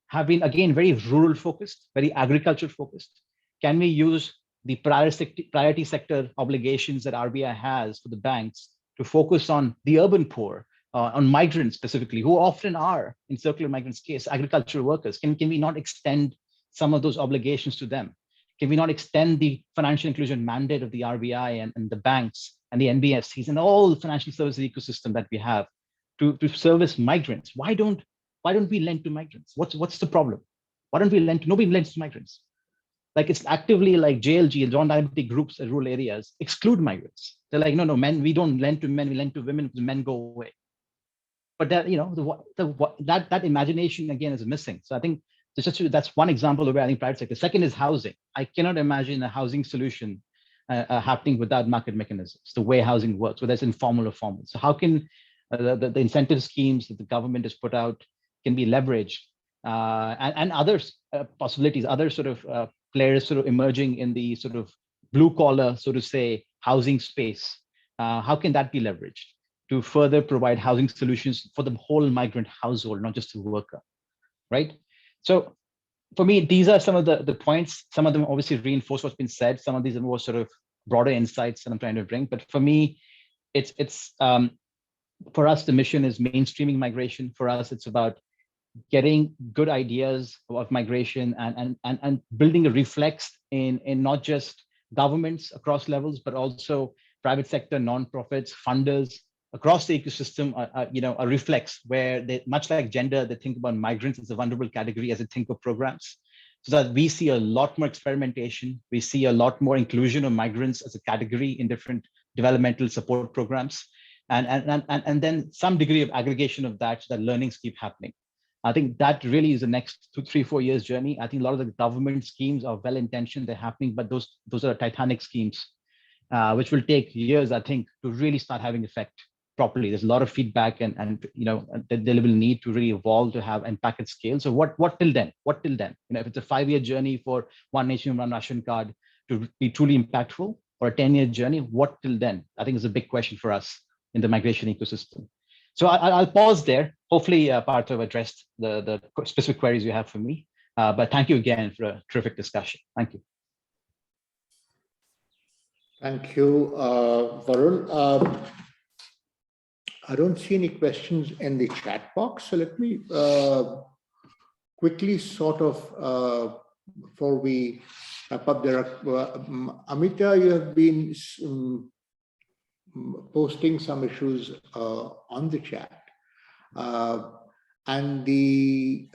have been, again, very rural focused, very agriculture focused. Can we use the priority sector obligations that RBI has for the banks to focus on the urban poor, on migrants specifically, who often are, in circular migrants case, agricultural workers? Can we not extend some of those obligations to them? Can we not extend the financial inclusion mandate of the RBI and the banks and the NBFCs and all the financial services ecosystem that we have to service migrants? Why don't we lend to migrants? What's the problem? Why don't we lend to, nobody lends to migrants? Like it's actively like JLG and John Diabetic groups in rural areas exclude migrants. They're like, no, men, we don't lend to men, we lend to women because men go away. But that, that imagination again is missing. So I think that's one example of where I think private sector. Second is housing. I cannot imagine a housing solution happening without market mechanisms, the way housing works, whether it's informal or formal. So how can the incentive schemes that the government has put out can be leveraged and other possibilities, other sort of players sort of emerging in the sort of blue collar, so to say, housing space. How can that be leveraged to further provide housing solutions for the whole migrant household, not just the worker, right? So for me, these are some of the points. Some of them obviously reinforce what's been said. Some of these are more sort of broader insights that I'm trying to bring. But for me, it's for us, the mission is mainstreaming migration. For us, it's about getting good ideas of migration and building a reflex in not just governments across levels, but also private sector, nonprofits, funders across the ecosystem, a reflex where they, much like gender, they think about migrants as a vulnerable category as they think of programs. So that we see a lot more experimentation. We see a lot more inclusion of migrants as a category in different developmental support programs. And then some degree of aggregation of that so that learnings keep happening. I think that really is the next 2, 3, 4 years journey. I think a lot of the government schemes are well-intentioned, they're happening, but those are Titanic schemes, which will take years, I think, to really start having effect properly. There's a lot of feedback and they will need to really evolve to have impact at scale. So what till then? What till then? If it's a 5-year journey for One Nation, One Ration card to be truly impactful, or a 10-year journey, what till then? I think is a big question for us in the migration ecosystem. So I'll pause there. Hopefully, Partha have addressed the specific queries you have for me. But thank you again for a terrific discussion. Thank you. Thank you, Varun. I don't see any questions in the chat box. So let me quickly sort of, before we wrap up, there are, Amita, you have been posting some issues on the chat. And the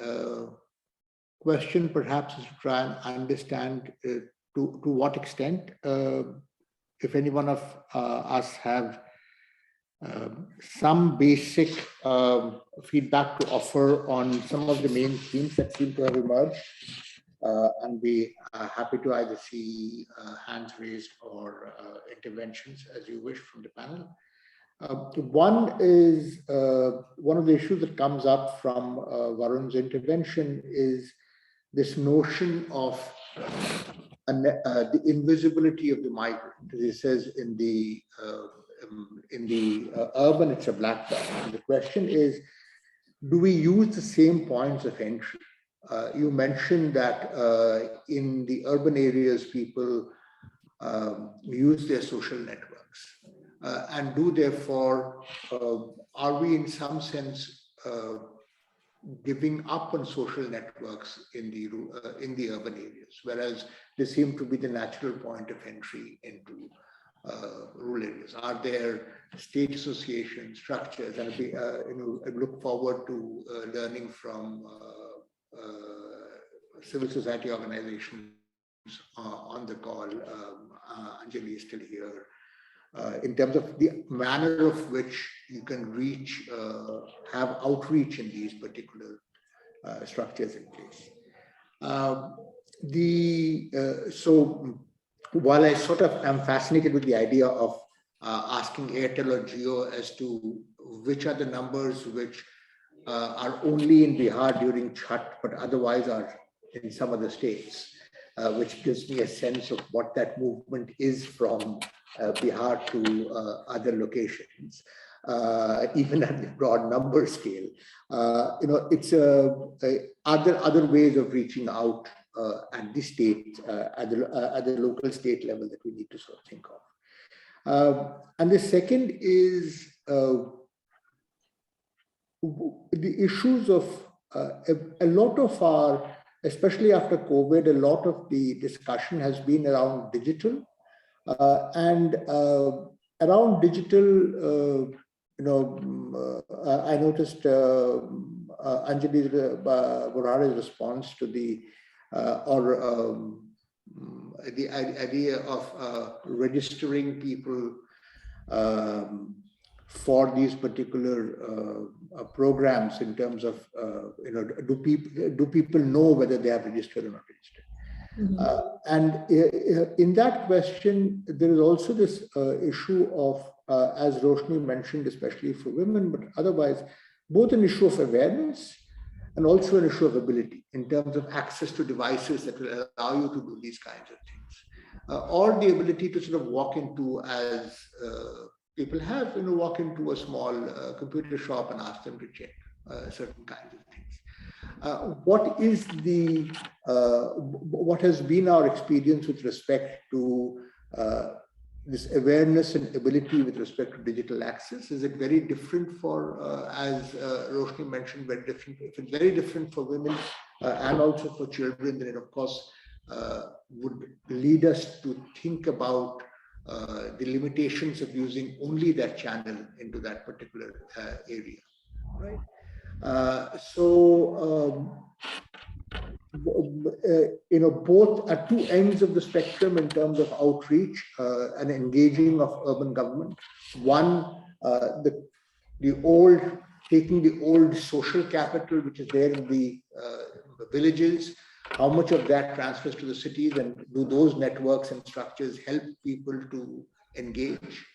question perhaps is to try and understand to what extent, if any one of us have some basic feedback to offer on some of the main themes that seem to have emerged, and be happy to either see hands raised or interventions as you wish from the panel. One is one of the issues that comes up from Varun's intervention is this notion of the invisibility of the migrant. As he says, in the urban, it's a black dot. And the question is, do we use the same points of entry? You mentioned that in the urban areas, people use their social networks and do therefore, are we in some sense giving up on social networks in the urban areas, whereas they seem to be the natural point of entry into rural areas? Are there state association structures? And I look forward to learning from civil society organizations on the call. Anjali is still here. In terms of the manner of which you can reach, have outreach in these particular structures in place. So while I sort of am fascinated with the idea of asking Airtel or Jio as to which are the numbers which are only in Bihar during Chhath, but otherwise are in some other states, which gives me a sense of what that movement is from Bihar to other locations, even at the broad number scale. It's other ways of reaching out at the state, at the local state level that we need to sort of think of. And the second is the issues of a lot of our, especially after COVID, a lot of the discussion has been around digital. And around digital, I noticed Anjali's Borhade's response to the idea of registering people for these particular programs in terms of do people know whether they are registered or not registered? And in that question, there is also this issue of, as Roshni mentioned, especially for women, but otherwise, both an issue of awareness and also an issue of ability in terms of access to devices that will allow you to do these kinds of things. Or the ability to sort of walk into, as people have, walk into a small computer shop and ask them to check certain kinds of things. What has been our experience with respect to this awareness and ability with respect to digital access? Is it very different for, as Roshni mentioned, very different? If it's very different for women and also for children, then it of course would lead us to think about the limitations of using only that channel into that particular area, right? Both at two ends of the spectrum in terms of outreach and engaging of urban government. One, taking the old social capital which is there in the villages, how much of that transfers to the cities, and do those networks and structures help people to engage?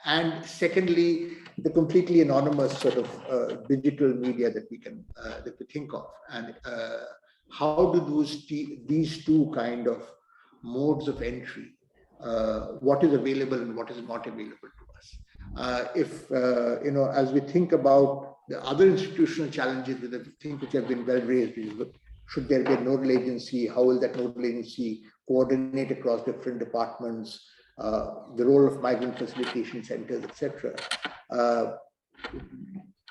And secondly, the completely anonymous sort of digital media that we can that we think of, and how do these two kind of modes of entry, what is available and what is not available to us? As we think about the other institutional challenges that I think which have been well raised, should there be a nodal agency? How will that nodal agency coordinate across different departments? The role of migrant facilitation centers, etc.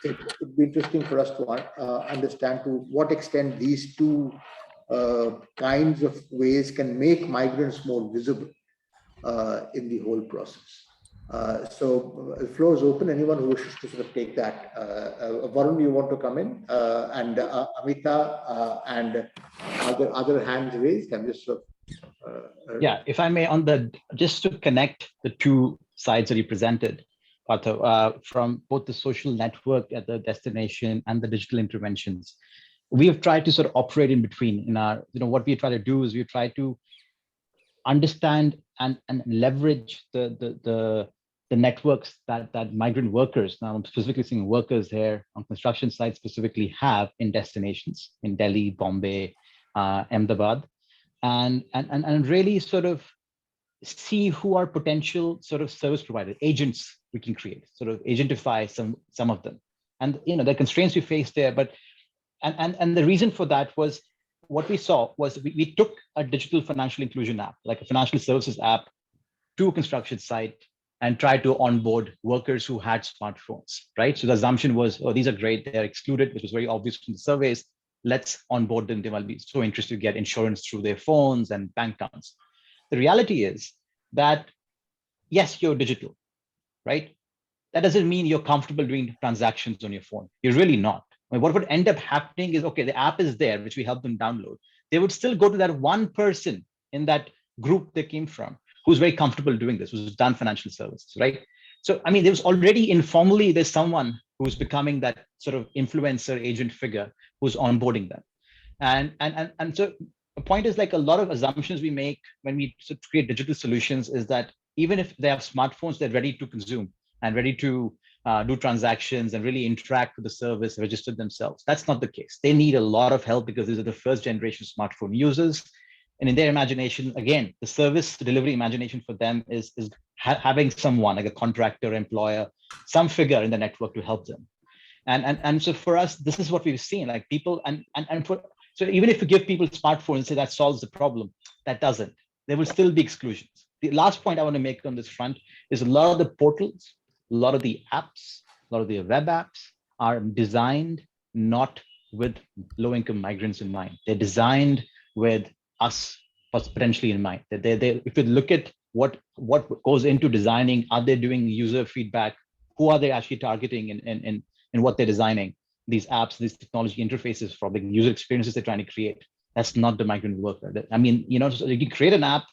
It would be interesting for us to understand to what extent these two kinds of ways can make migrants more visible in the whole process. So the floor is open. Anyone who wishes to sort of take that. Varun, you want to come in? And Amita and other hands raised. I'm just sort of, yeah, if I may, just to connect the two sides that you presented, Partha, from both the social network at the destination and the digital interventions, we have tried to sort of operate in between. In our, what we try to do is we try to understand and leverage the networks that migrant workers, now I'm specifically seeing workers here on construction sites specifically, have in destinations in Delhi, Bombay, Ahmedabad, and really sort of see who are potential sort of service providers, agents we can create, sort of agentify some of them. And the constraints we face there, but and the reason for that was what we saw was we took a digital financial inclusion app, like a financial services app, to a construction site and tried to onboard workers who had smartphones, right? So the assumption was, oh, these are great, they're excluded, which was very obvious from the surveys. Let's onboard them. They will be so interested to get insurance through their phones and bank accounts. The reality is that yes, you're digital, right? That doesn't mean you're comfortable doing transactions on your phone. You're really not. I mean, what would end up happening is, okay, the app is there, which we help them download. They would still go to that one person in that group they came from, who's very comfortable doing this, who's done financial services, right? So, I mean, there's already informally, there's someone who's becoming that sort of influencer agent figure who's onboarding them. And so the point is, like, a lot of assumptions we make when we sort of create digital solutions is that even if they have smartphones, they're ready to consume and ready to do transactions and really interact with the service, register themselves. That's not the case. They need a lot of help because these are the first generation smartphone users. And in their imagination, again, the service delivery imagination for them is having someone like a contractor, employer, some figure in the network to help them. And so for us, this is what we've seen, like people, so even if you give people smartphones and say that solves the problem, that doesn't. There will still be exclusions. The last point I want to make on this front is a lot of the portals, a lot of the apps, a lot of the web apps are designed not with low-income migrants in mind. They're designed with us potentially in mind. If you look at what goes into designing, are they doing user feedback? Who are they actually targeting in what they're designing? These apps, these technology interfaces for the user experiences they're trying to create. That's not the migrant worker. I mean, so you can create an app,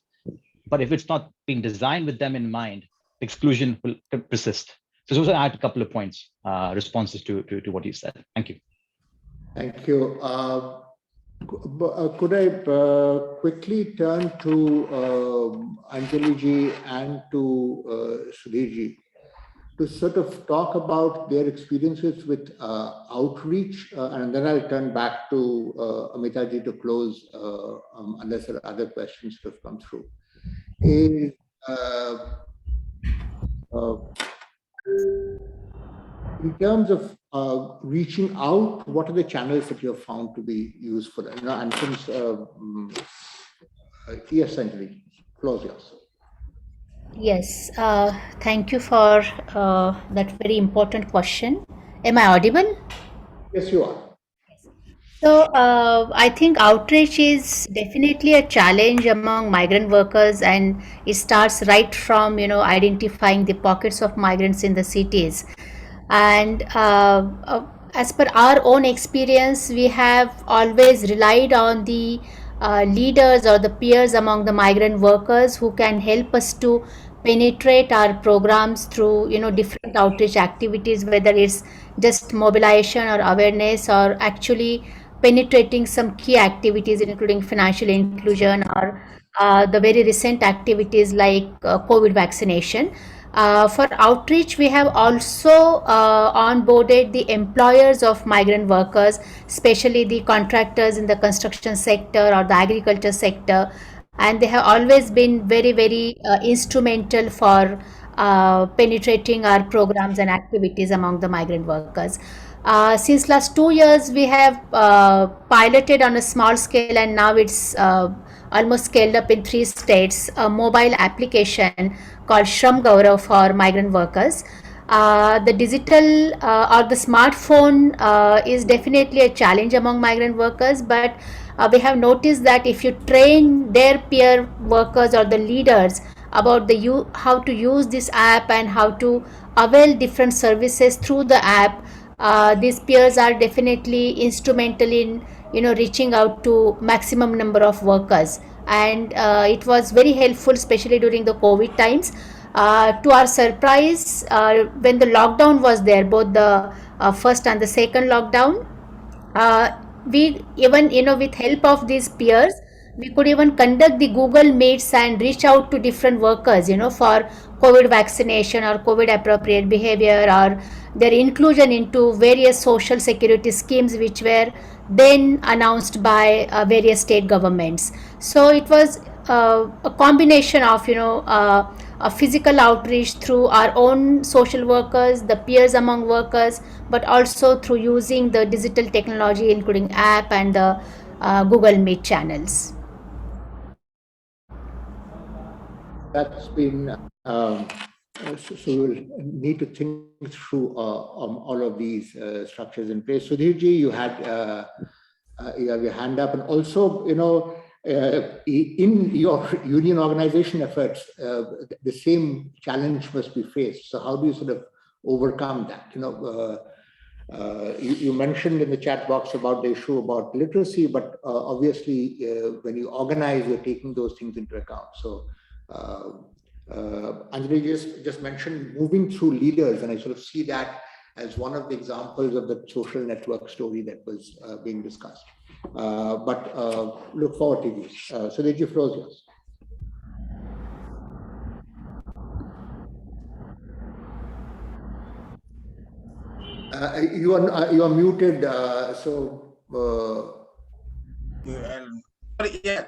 but if it's not being designed with them in mind, exclusion will persist. So those are a couple of points, responses to what you said. Thank you. Thank you. Could I quickly turn to Anjali ji and to Sudhir ji to sort of talk about their experiences with outreach, and then I'll turn back to Amita ji to close, unless there are other questions that have come through. Is in terms of reaching out, what are the channels that you have found to be useful? And since yes, Anjali, close yours. Yes, thank you for that very important question. Am I audible? Yes, you are. So I think outreach is definitely a challenge among migrant workers, and it starts right from identifying the pockets of migrants in the cities. And as per our own experience, we have always relied on the leaders or the peers among the migrant workers who can help us to penetrate our programs through different outreach activities, whether it's just mobilization or awareness, or actually penetrating some key activities including financial inclusion, or the very recent activities like COVID vaccination. For outreach, we have also onboarded the employers of migrant workers, especially the contractors in the construction sector or the agriculture sector, and they have always been very, very instrumental for penetrating our programs and activities among the migrant workers. Since last 2 years, we have piloted on a small scale, and now it's almost scaled up in 3 states, a mobile application called Shram Gaurav for migrant workers. The digital or the smartphone is definitely a challenge among migrant workers, but we have noticed that if you train their peer workers or the leaders about how to use this app and how to avail different services through the app, these peers are definitely instrumental in reaching out to maximum number of workers, and it was very helpful, especially during the COVID times. To our surprise, when the lockdown was there, both the first and the second lockdown, we even with help of these peers, we could even conduct the Google Meets and reach out to different workers for COVID vaccination or COVID appropriate behavior, or their inclusion into various social security schemes which were then announced by various state governments. So it was a combination of a physical outreach through our own social workers, the peers among workers, but also through using the digital technology including app and the Google Meet channels. That's been so we'll need to think through all of these structures in place. Sudhir ji, you have your hand up, and also in your union organization efforts, the same challenge must be faced. So how do you sort of overcome that? You mentioned in the chat box about the issue about literacy, but obviously when you organize, you're taking those things into account. So Anjali just mentioned moving through leaders, and I sort of see that as one of the examples of the social network story that was being discussed. But look forward to these. So the floor is yours. You are muted.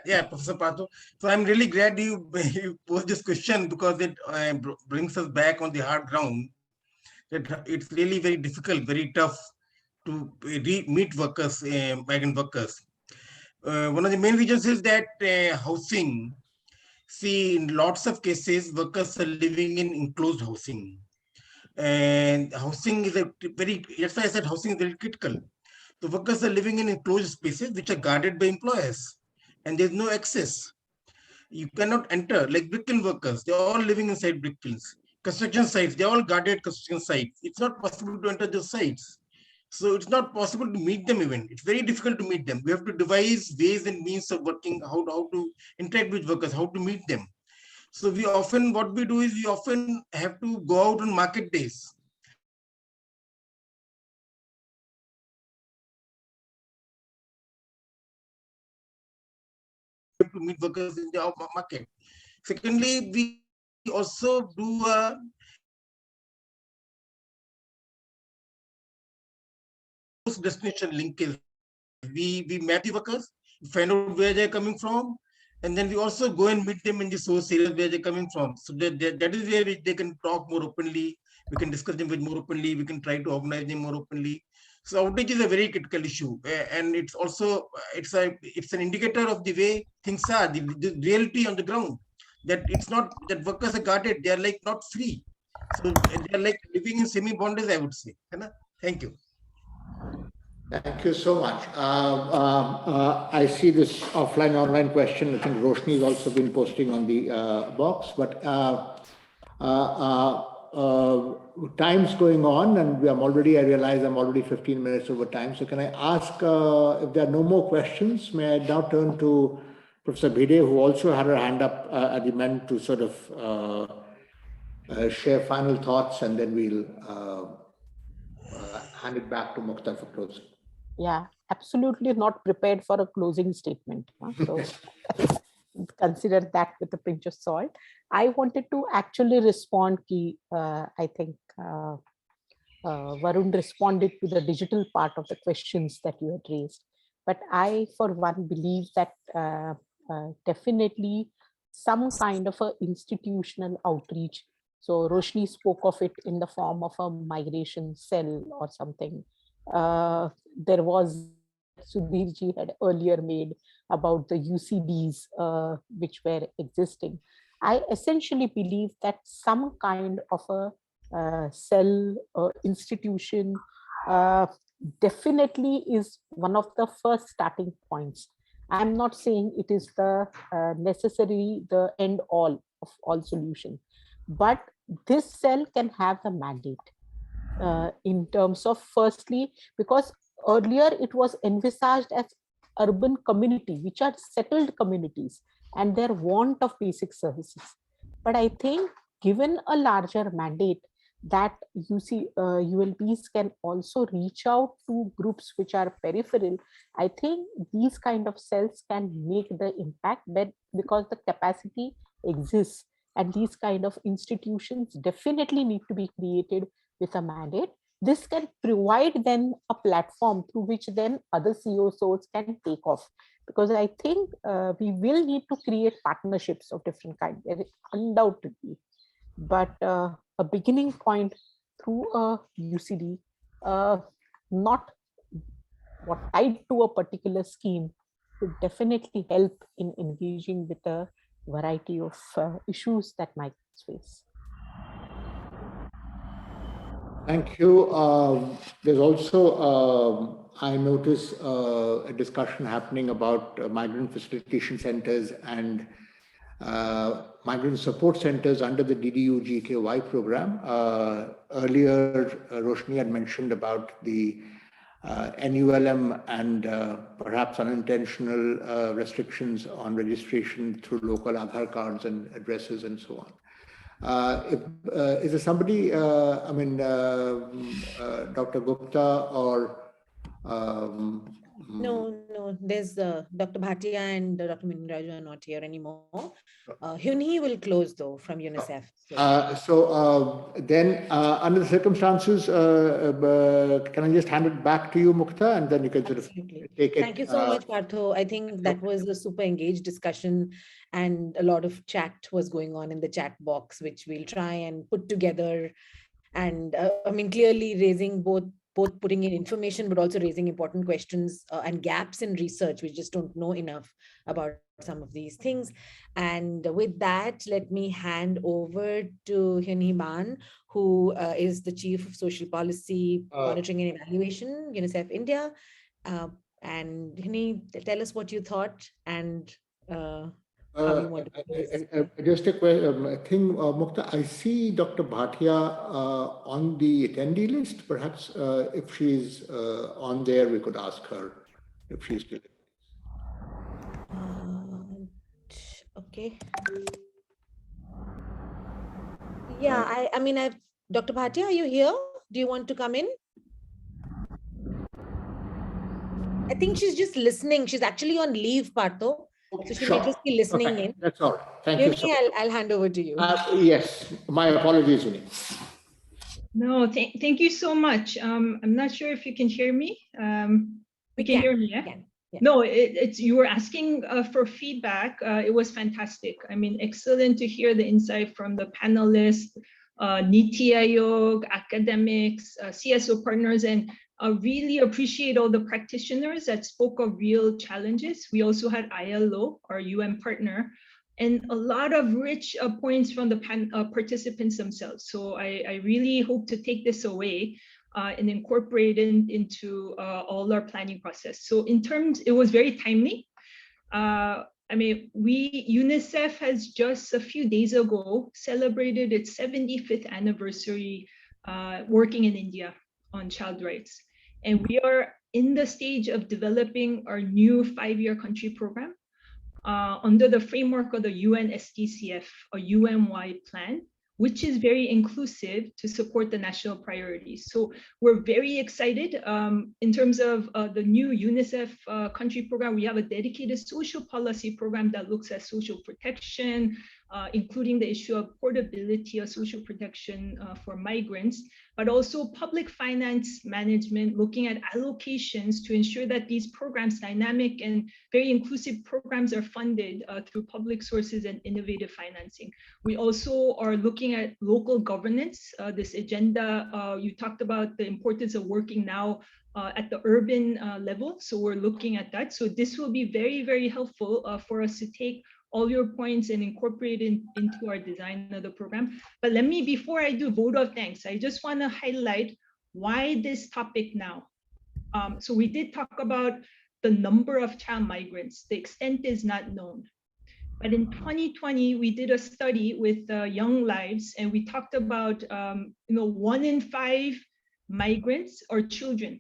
Yeah, Professor Partha. So I'm really glad you posed this question, because it brings us back on the hard ground. That it's really very difficult, very tough to meet workers, migrant workers. One of the main reasons is that housing. See, in lots of cases, workers are living in enclosed housing. And housing is that's why I said housing is very critical. The workers are living in enclosed spaces which are guarded by employers, and there's no access. You cannot enter, like brick kiln workers, they're all living inside brick kilns. Construction sites, they're all guarded construction sites. It's not possible to enter those sites. So it's not possible to meet them even. It's very difficult to meet them. We have to devise ways and means of working, how to interact with workers, how to meet them. So what we do is we often have to go out on market days. To meet workers in the market. Secondly, we also do destination linkage. We map the workers, find out where they're coming from, and then we also go and meet them in the source areas where they're coming from. So that is where they can talk more openly. We can discuss them with more openly. We can try to organize them more openly. So outage is a very critical issue, and it's also it's an indicator of the way things are, the reality on the ground. That it's not that workers are guarded; they are like not free. So they are like living in semi-bondage, I would say. Thank you. Thank you so much. I see this offline online question. I think Roshni has also been posting on the box, but time's going on, and I realize I'm already 15 minutes over time. So can I ask if there are no more questions? May I now turn to Professor Bhide, who also had her hand up at the end, to sort of share final thoughts, and then we'll hand it back to Mukta for closing. Yeah, absolutely not prepared for a closing statement. So consider that with a pinch of salt. I wanted to actually respond I think Varun responded to the digital part of the questions that you had raised. But I, for one, believe that definitely some kind of a institutional outreach. So Roshni spoke of it in the form of a migration cell or something. There was Sudhir ji had earlier made about the UCDs which were existing. I essentially believe that some kind of a cell institution definitely is one of the first starting points. I'm not saying it is the the end all of all solutions, but this cell can have the mandate in terms of, firstly, because earlier it was envisaged as urban community, which are settled communities and their want of basic services. But I think given a larger mandate, that ULBs can also reach out to groups which are peripheral, I think these kind of cells can make the impact, because the capacity exists, and these kind of institutions definitely need to be created with a mandate. This can provide then a platform through which then other COSOs can take off, because I think we will need to create partnerships of different kinds, undoubtedly. But a beginning point through a UCD, not tied to a particular scheme, would definitely help in engaging with a variety of issues that migrants face. Thank you. There's also I notice a discussion happening about migrant facilitation centers and migrant support centers under the DDU GKY program. Earlier, Roshni had mentioned about the NULM and perhaps unintentional restrictions on registration through local Aadhaar cards and addresses and so on. Is there somebody, Dr. Gupta or No, there's Dr. Bhatia and Dr. Muniraju are not here anymore. Hyun will close though from UNICEF. Then under the circumstances, can I just hand it back to you, Mukta, and then you can sort of take it. Thank you so much, Partha. I think that was a super engaged discussion and a lot of chat was going on in the chat box, which we'll try and put together. And clearly raising both putting in information, but also raising important questions and gaps in research. We just don't know enough about some of these things. And with that, let me hand over to Hyun, who is the Chief of Social Policy Monitoring and Evaluation, UNICEF India. And Hyun, tell us what you thought and how you want to do this. Just a thing, Mukta, I see Dr. Bhatia on the attendee list. Perhaps if she's on there, we could ask her if she's still. Okay. Yeah, I've Dr. Bhatia, are you here? Do you want to come in? I think she's just listening. She's actually on leave, Partha. So she may just be listening in. That's all. Thank you. So I'll hand over to you. Yes, my apologies, Yamini. No, thank you so much. I'm not sure if you can hear me. We can hear me, yeah? Yeah. No, you were asking for feedback. It was fantastic. Excellent to hear the insight from the panelists, Niti Aayog, academics, CSO partners, and really appreciate all the practitioners that spoke of real challenges. We also had ILO, our UN partner, and a lot of rich points from the participants themselves. So I really hope to take this away and incorporate it into all our planning process. So it was very timely. UNICEF has just a few days ago celebrated its 75th anniversary working in India on child rights. And we are in the stage of developing our new 5-year country program under the framework of the UN SDCF, a UN-wide plan, which is very inclusive to support the national priorities. So we're very excited in terms of the new UNICEF country program. We have a dedicated social policy program that looks at social protection, including the issue of portability of social protection for migrants, but also public finance management, looking at allocations to ensure that these programs, dynamic and very inclusive programs, are funded through public sources and innovative financing. We also are looking at local governance. This agenda, you talked about the importance of working now at the urban level. So we're looking at that. So this will be very, very helpful for us to take all your points and incorporate into our design of the program. But let me, before I do vote of thanks, I just want to highlight why this topic now. So we did talk about the number of child migrants. The extent is not known. But in 2020, we did a study with Young Lives, and we talked about 1 in 5 migrants are children.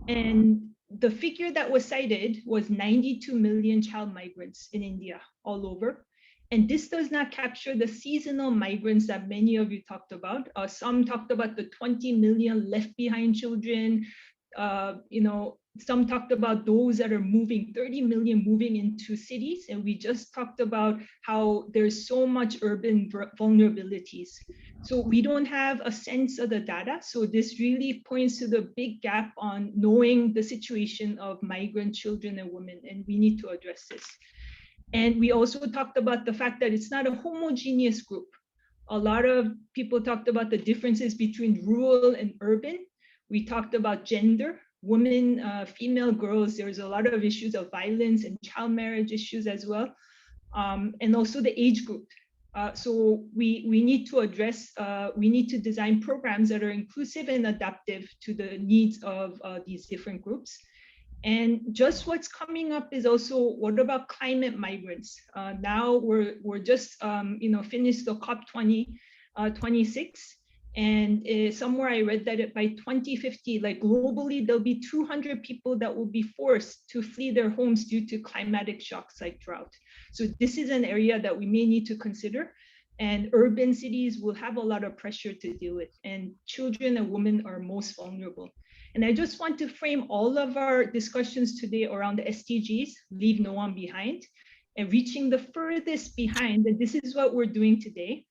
And the figure that was cited was 92 million child migrants in India all over. And this does not capture the seasonal migrants that many of you talked about. Some talked about the 20 million left behind children. Some talked about those that are moving, 30 million moving into cities. And we just talked about how there's so much urban vulnerabilities. So we don't have a sense of the data. So this really points to the big gap on knowing the situation of migrant children and women, and we need to address this. And we also talked about the fact that it's not a homogeneous group. A lot of people talked about the differences between rural and urban. We talked about gender. Women, female, girls, there's a lot of issues of violence and child marriage issues as well. And also the age group. So we need to address, we need to design programs that are inclusive and adaptive to the needs of these different groups. And just what's coming up is also, what about climate migrants? Now we're just finished the COP26, and somewhere I read that by 2050, like globally, there'll be 200 people that will be forced to flee their homes due to climatic shocks like drought. So this is an area that we may need to consider, and urban cities will have a lot of pressure to deal with, and children and women are most vulnerable. And I just want to frame all of our discussions today around the SDGs, leave no one behind, and reaching the furthest behind. And this is what we're doing today.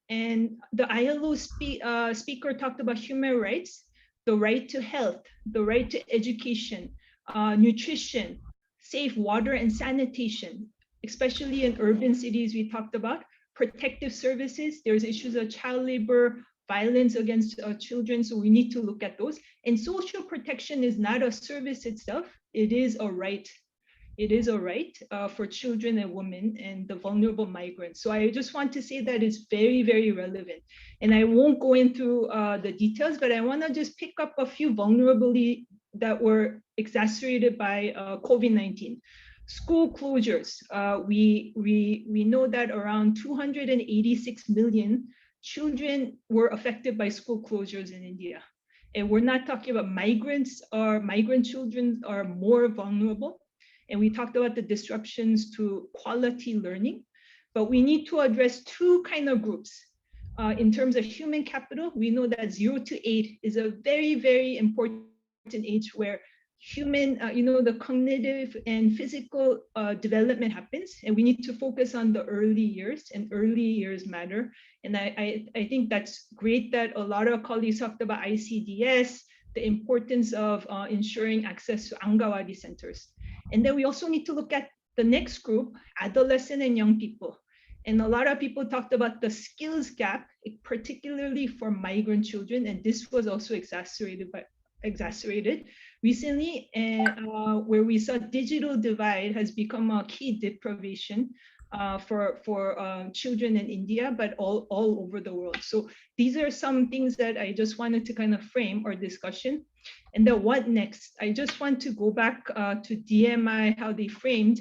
And the ILO speaker talked about human rights, the right to health, the right to education, nutrition, safe water and sanitation, especially in urban cities we talked about, protective services, there's issues of child labor, violence against children, so we need to look at those. And social protection is not a service itself, it is a right. It is a right for children and women and the vulnerable migrants. So I just want to say that it's very, very relevant. And I won't go into the details, but I want to just pick up a few vulnerabilities that were exacerbated by COVID-19. School closures. We know that around 286 million children were affected by school closures in India. And we're not talking about migrants, or migrant children are more vulnerable. And we talked about the disruptions to quality learning, but we need to address two kind of groups. In terms of human capital, we know that 0 to 8 is a very, very important age where human, the cognitive and physical development happens, and we need to focus on the early years, and early years matter. And I think that's great that a lot of colleagues talked about ICDS, the importance of ensuring access to Angawadi centers. And then we also need to look at the next group, adolescent and young people. And a lot of people talked about the skills gap, particularly for migrant children, and this was also exacerbated recently, where we saw digital divide has become a key deprivation for children in India, but all over the world. So these are some things that I just wanted to kind of frame our discussion. And then what next? I just want to go back to DMI, how they framed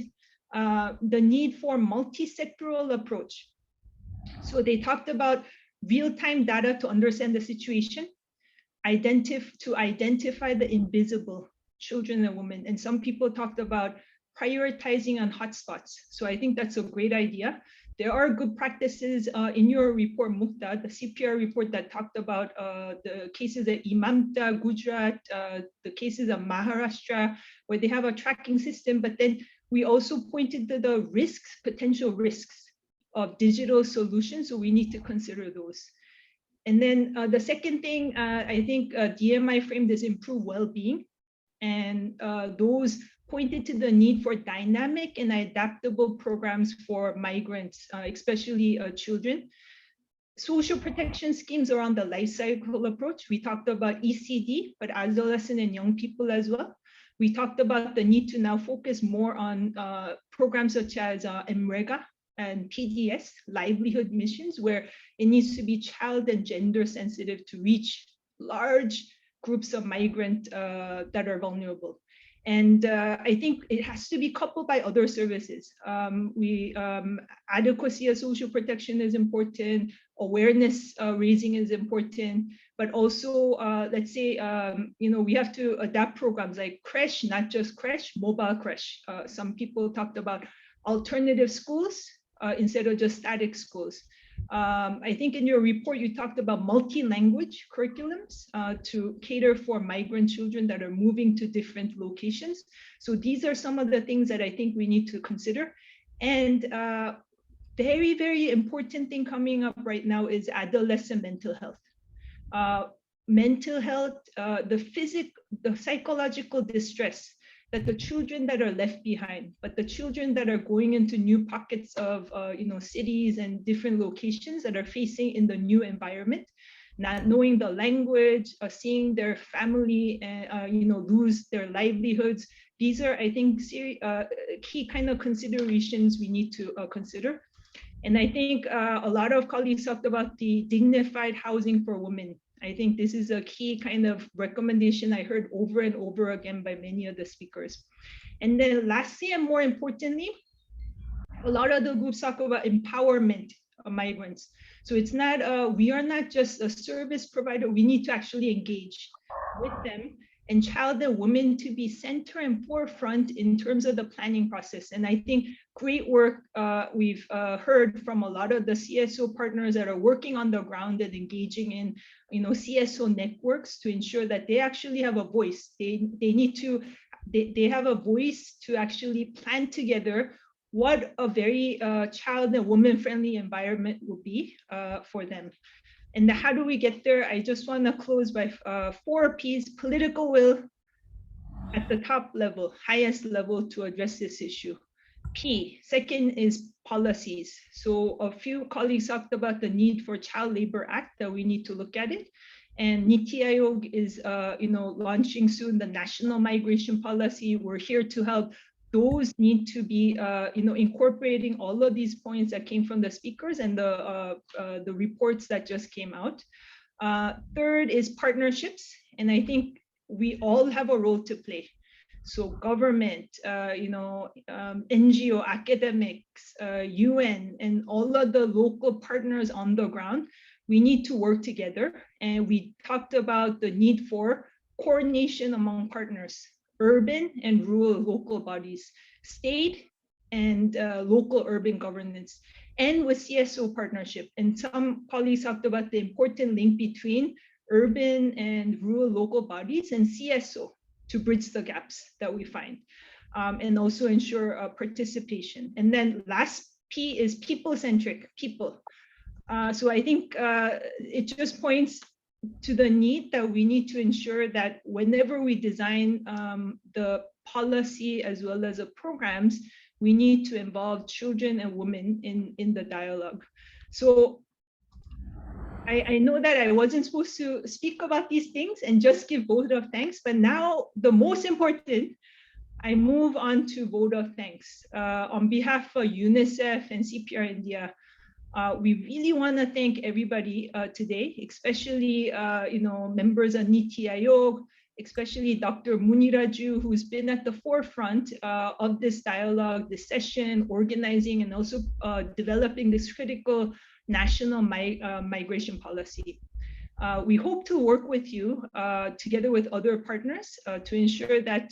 the need for multi-sectoral approach. So they talked about real-time data to understand the situation, to identify the invisible, children and women. And some people talked about prioritizing on hotspots. So I think that's a great idea. There are good practices in your report, Mukta, the CPR report that talked about the cases at Amita, Gujarat, the cases of Maharashtra, where they have a tracking system, but then we also pointed to the risks, potential risks of digital solutions. So we need to consider those. And then the second thing, I think DMI framed is improved well-being. And those pointed to the need for dynamic and adaptable programs for migrants, especially children. Social protection schemes around the life cycle approach. We talked about ECD, but adolescent and young people as well. We talked about the need to now focus more on programs such as MREGA and PDS, livelihood missions, where it needs to be child and gender sensitive to reach large groups of migrants that are vulnerable. And I think it has to be coupled by other services. Adequacy of social protection is important, awareness raising is important, but also, let's say, we have to adapt programs like creche, not just creche, mobile creche. Some people talked about alternative schools instead of just static schools. I think in your report, you talked about multi-language curriculums to cater for migrant children that are moving to different locations. So these are some of the things that I think we need to consider. And very, very important thing coming up right now is adolescent mental health. The psychological distress that the children that are left behind, but the children that are going into new pockets of cities and different locations that are facing in the new environment, not knowing the language, seeing their family lose their livelihoods. These are, I think, key kind of considerations we need to consider. And I think a lot of colleagues talked about the dignified housing for women. I think this is a key kind of recommendation I heard over and over again by many of the speakers. And then lastly, and more importantly, a lot of the groups talk about empowerment of migrants. So it's not, we are not just a service provider, we need to actually engage with them and child and women to be center and forefront in terms of the planning process. And I think great work we've heard from a lot of the CSO partners that are working on the ground and engaging in, CSO networks to ensure that they actually have a voice. They need to, they have a voice to actually plan together what a very child and woman-friendly environment would be for them. And how do we get there? I just want to close by 4 P's: political will at the top level, highest level to address this issue. Second is policies. So a few colleagues talked about the need for Child Labor Act, that we need to look at it. And Niti Aayog is launching soon the national migration policy. We're here to help. Those need to be incorporating all of these points that came from the speakers and the reports that just came out. Third is partnerships, and I think we all have a role to play. So government, NGO, academics, UN, and all of the local partners on the ground, we need to work together. And we talked about the need for coordination among partners, urban and rural local bodies, state and local urban governance, and with CSO partnership. And some colleagues talked about the important link between urban and rural local bodies and CSO to bridge the gaps that we find, and also ensure participation. And then last P is people-centric, people. So I think it just points to the need that we need to ensure that whenever we design the policy as well as the programs, we need to involve children and women in the dialogue. So I know that I wasn't supposed to speak about these things and just give vote of thanks, but now the most important, I move on to vote of thanks. On behalf of UNICEF and CPR India, we really want to thank everybody today, especially members of Niti Aayog, especially Dr. Muniraju, who's been at the forefront of this dialogue, this session, organizing, and also developing this critical national migration policy. We hope to work with you together with other partners to ensure that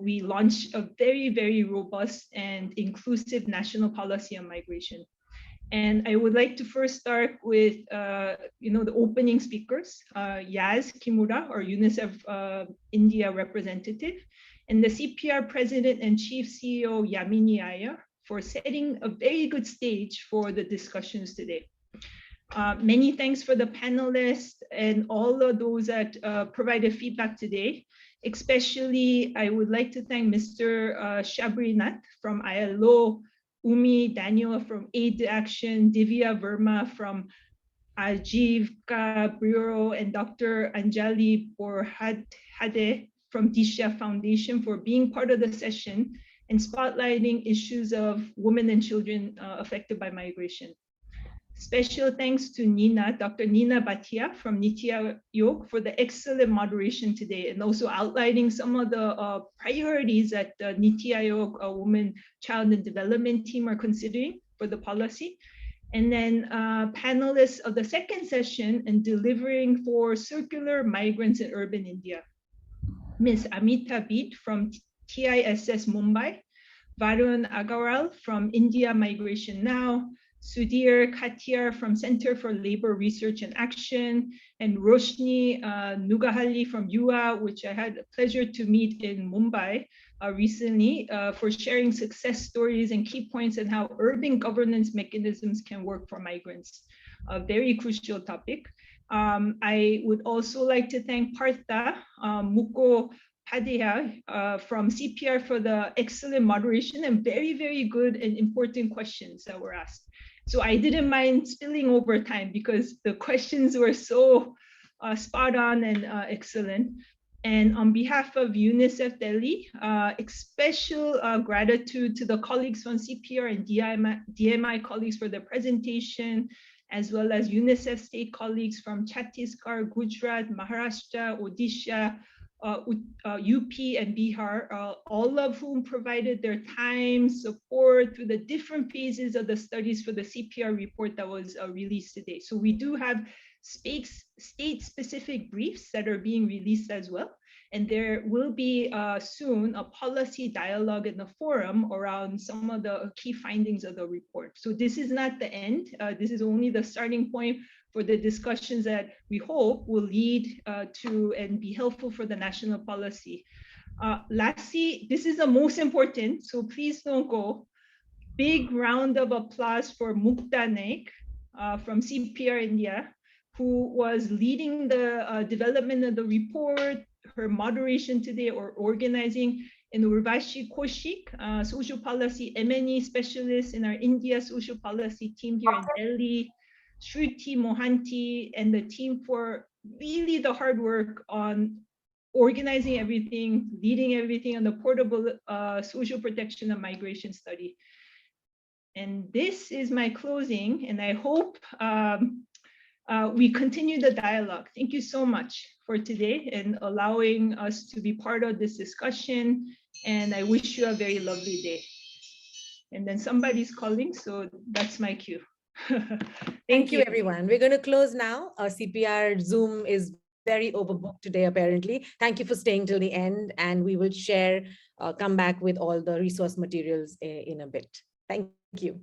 we launch a very, very robust and inclusive national policy on migration. And I would like to first start with, the opening speakers, Kimura, our UNICEF India representative, and the CPR President and Chief CEO, Yamini Aiyar, for setting a very good stage for the discussions today. Many thanks for the panelists and all of those that provided feedback today. Especially, I would like to thank Mr. Shabarinath from ILO, Umi Daniel from Aid to Action, Divya Varma from Ajivka Bureau, and Dr. Anjali Borhade from Disha Foundation for being part of the session and spotlighting issues of women and children affected by migration. Special thanks to Neena, Dr. Neena Bhatia from Niti Aayog for the excellent moderation today, and also outlining some of the priorities that the Niti Aayog Women, Child and Development team are considering for the policy. And then panelists of the second session and delivering for circular migrants in urban India. Ms. Amita from TISS Mumbai, Varun Agrawal from India Migration Now, Sudhir Katiyar from Center for Labor Research and Action, and Roshni Nuggehalli from UA, which I had a pleasure to meet in Mumbai recently, for sharing success stories and key points on how urban governance mechanisms can work for migrants. A very crucial topic. I would also like to thank Partha, Mukhopadhyay from CPR for the excellent moderation and very, very good and important questions that were asked. So I didn't mind spilling over time because the questions were so spot on and excellent. And on behalf of UNICEF Delhi, special gratitude to the colleagues from CPR and DMI colleagues for their presentation, as well as UNICEF state colleagues from Chhattisgarh, Gujarat, Maharashtra, Odisha, UP and Bihar, all of whom provided their time, support through the different phases of the studies for the CPR report that was released today. So we do have state-specific briefs that are being released as well. And there will be soon a policy dialogue in the forum around some of the key findings of the report. So this is not the end. This is only the starting point for the discussions that we hope will lead to and be helpful for the national policy. Lastly, this is the most important, so please don't go. Big round of applause for Mukta Naik from CPR India, who was leading the development of the report, her moderation today, or organizing, and Urvashi Kaushik, social policy M&E specialist in our India social policy team here in Delhi, Shruti Mohanty, and the team for really the hard work on organizing everything, leading everything on the portable social protection and migration study. And this is my closing, and I hope we continue the dialogue. Thank you so much for today and allowing us to be part of this discussion. And I wish you a very lovely day. And then somebody's calling, so that's my cue. Thank you, everyone. We're going to close now. Our CPR Zoom is very overbooked today, apparently. Thank you for staying till the end, and we will share, come back with all the resource materials in a bit. Thank you.